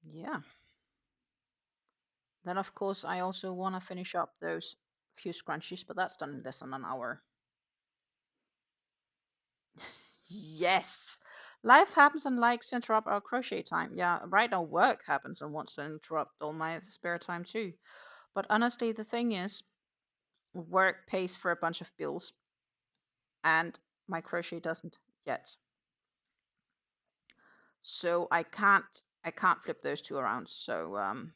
Yeah. Then of course I also want to finish up those few scrunchies, but that's done in less than an hour. Yes. Life happens and likes to interrupt our crochet time. Yeah, right now work happens and wants to interrupt all my spare time too. But honestly, the thing is, work pays for a bunch of bills and my crochet doesn't yet. So I can't flip those two around. So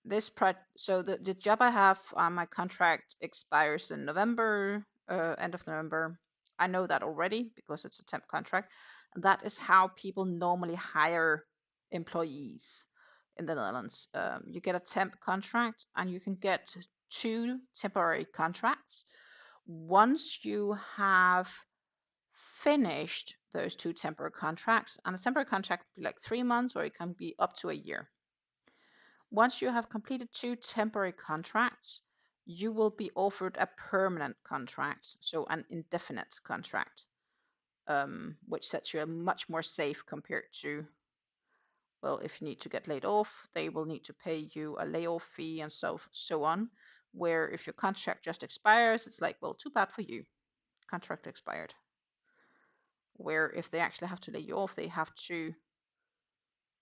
the job I have, my contract expires in November, end of November. I know that already because it's a temp contract. And that is how people normally hire employees in the Netherlands. You get a temp contract and you can get 2 temporary contracts. Once you have finished those 2 temporary contracts, and a temporary contract can be like 3 months or it can be up to a year. Once you have completed 2 temporary contracts, you will be offered a permanent contract, so an indefinite contract, which sets you much more safe compared to, well, if you need to get laid off, they will need to pay you a layoff fee and so on. Where if your contract just expires, it's like, well, too bad for you, contract expired. Where if they actually have to lay you off, they have to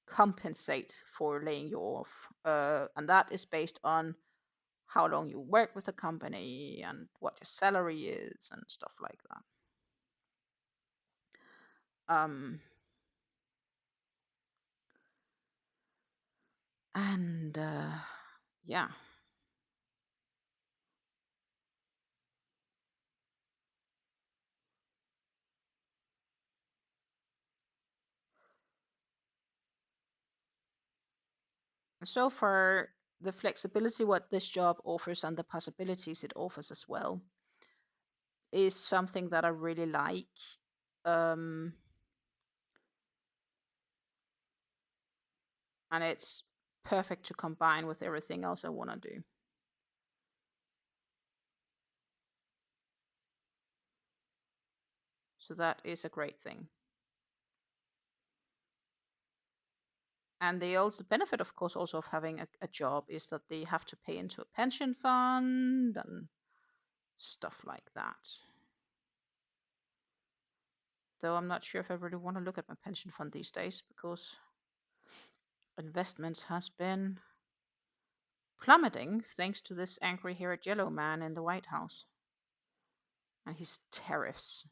compensate for laying you off. And that is based on how long you work with the company and what your salary is and stuff like that. And yeah. So for the flexibility, what this job offers and the possibilities it offers as well is something that I really like. And it's perfect to combine with everything else I want to do. So that is a great thing. And the benefit, of course, also of having a job is that they have to pay into a pension fund and stuff like that. Though I'm not sure if I really want to look at my pension fund these days because investments has been plummeting thanks to this angry-haired yellow man in the White House and his tariffs.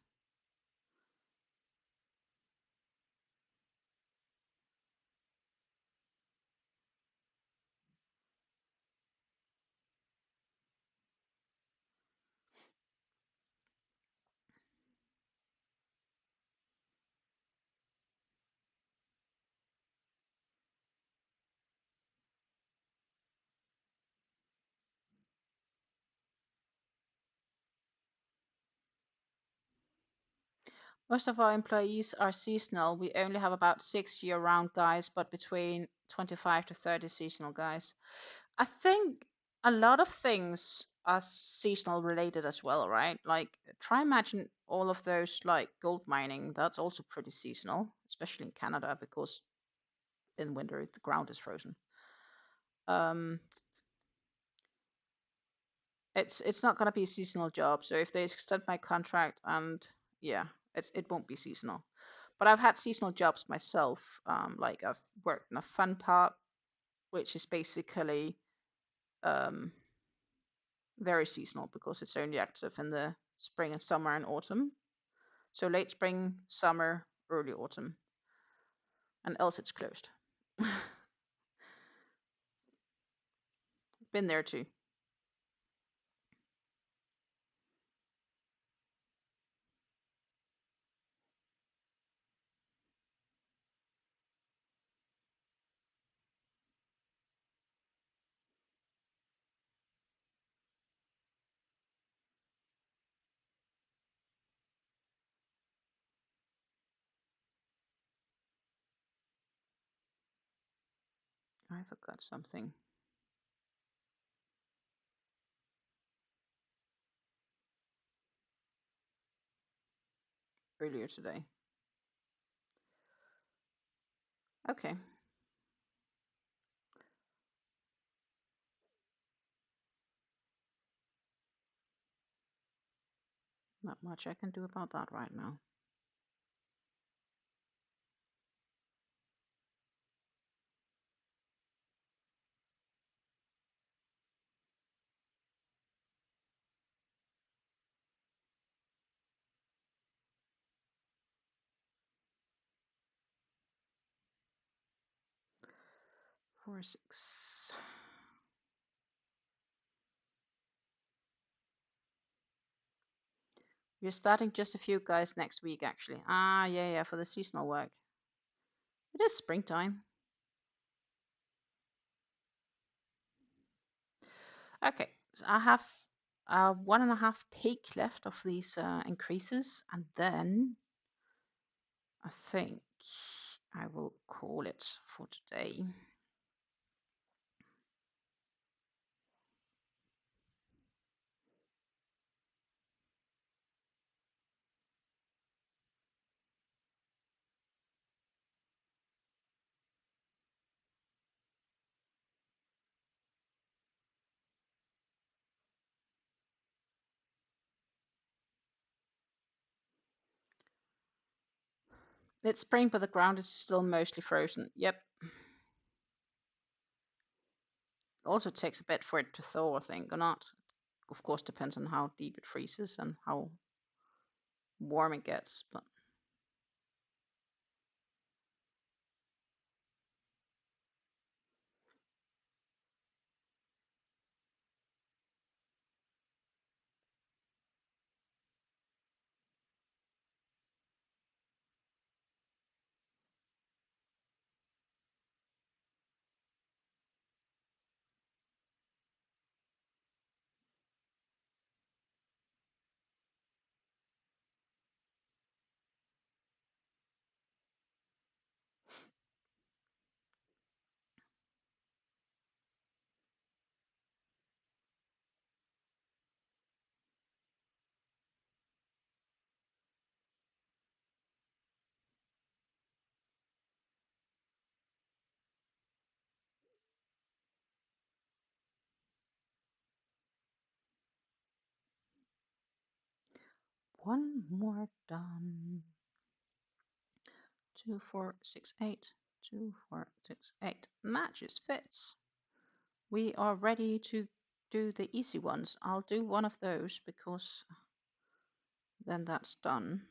Most of our employees are seasonal. We only have about 6 year-round guys, but between 25 to 30 seasonal guys. I think a lot of things are seasonal related as well, right? Like try imagine all of those like gold mining. That's also pretty seasonal, especially in Canada because in winter the ground is frozen. Um, it's not gonna be a seasonal job. So if they extend my contract and yeah, it won't be seasonal. But I've had seasonal jobs myself. Like I've worked in a fun park, which is basically um, very seasonal because it's only active in the spring and summer and autumn. So late spring, summer, early autumn, and else it's closed. Been there too. I forgot something earlier today. Okay. Not much I can do about that right now. Four, six. We're starting just a few guys next week, actually. Ah, yeah, for the seasonal work. It is springtime. Okay, so I have 1.5 peak left of these increases, and then I think I will call it for today. It's spring, but the ground is still mostly frozen. Yep. Also takes a bit for it to thaw, I think, or not. Of course, depends on how deep it freezes and how warm it gets, but one more done. 2, 4, 6, 8. 2, 4, 6, 8. Matches, fits. We are ready to do the easy ones. I'll do one of those because then that's done.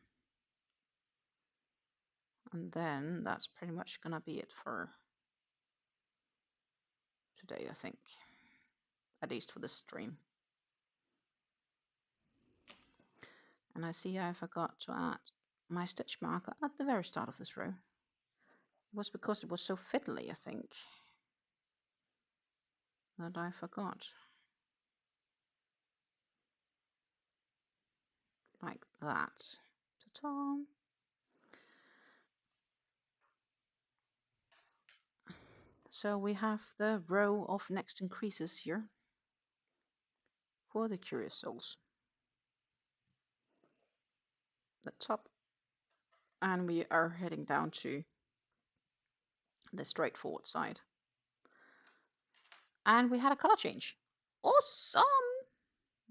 And then that's pretty much gonna be it for today, I think. At least for the stream. And I see I forgot to add my stitch marker at the very start of this row. It was because it was so fiddly, I think, that I forgot. Like that. Ta-ta! So we have the row of next increases here for the curious souls. The top, and we are heading down to the straightforward side. And we had a color change. Awesome!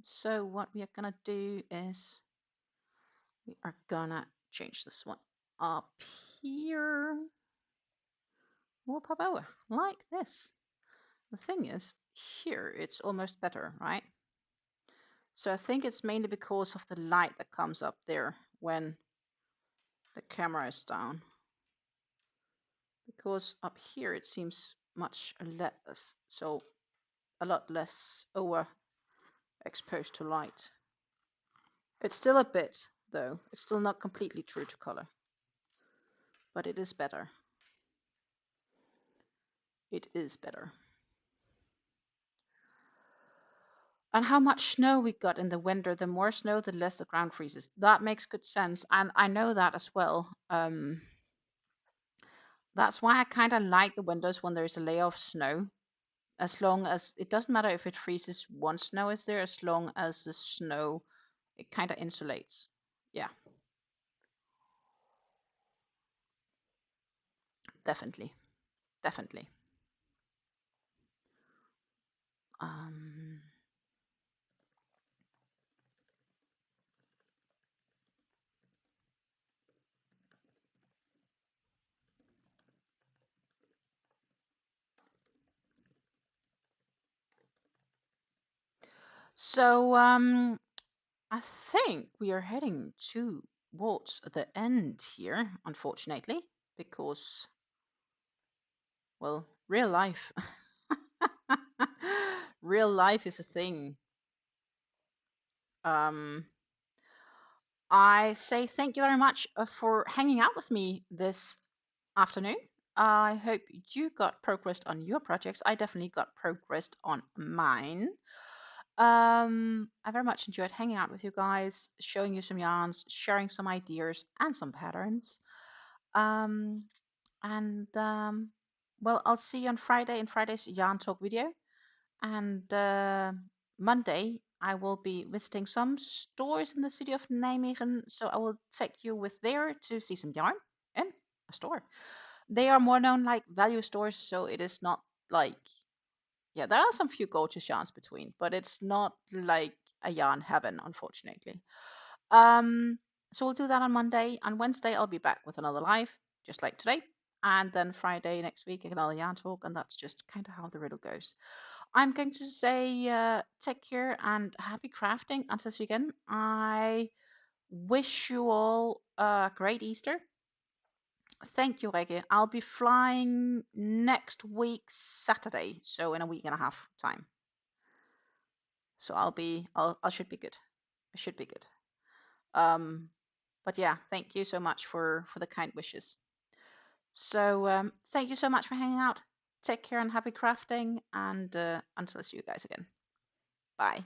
So what we are gonna do is we are gonna change this one up here. We'll pop over like this. The thing is, here it's almost better, right? So I think it's mainly because of the light that comes up there when the camera is down. Because up here it seems much less, so a lot less overexposed to light. It's still a bit, though. It's still not completely true to color, but it is better. It is better. And how much snow we got in the winter, the more snow, the less the ground freezes. That makes good sense, and I know that as well. That's why I kind of like the winters when there's a layer of snow. As long as it doesn't matter if it freezes once snow is there, as long as the snow, it kind of insulates. Yeah, definitely, definitely. So I think we are heading towards the end here, unfortunately, because, well, real life. Real life is a thing. I say thank you very much for hanging out with me this afternoon. I hope you got progressed on your projects. I definitely got progressed on mine. I very much enjoyed hanging out with you guys, showing you some yarns, sharing some ideas and some patterns. Well, I'll see you on Friday in Friday's yarn talk video. And Monday, I will be visiting some stores in the city of Nijmegen. So I will take you with there to see some yarn in a store. They are more known like value stores, so it is not like, yeah, there are some few gorgeous yarns between, but it's not like a yarn heaven, unfortunately. So we'll do that on Monday. On Wednesday, I'll be back with another live, just like today. And then Friday next week, another yarn talk, and that's just kind of how the riddle goes. I'm going to say take care and happy crafting until see you again. I wish you all a great Easter. Thank you, Reggie. I'll be flying next week, Saturday, so in a week and a half time. So I should be good. I should be good. But yeah, thank you so much for the kind wishes. So thank you so much for hanging out. Take care and happy crafting, and until I see you guys again. Bye.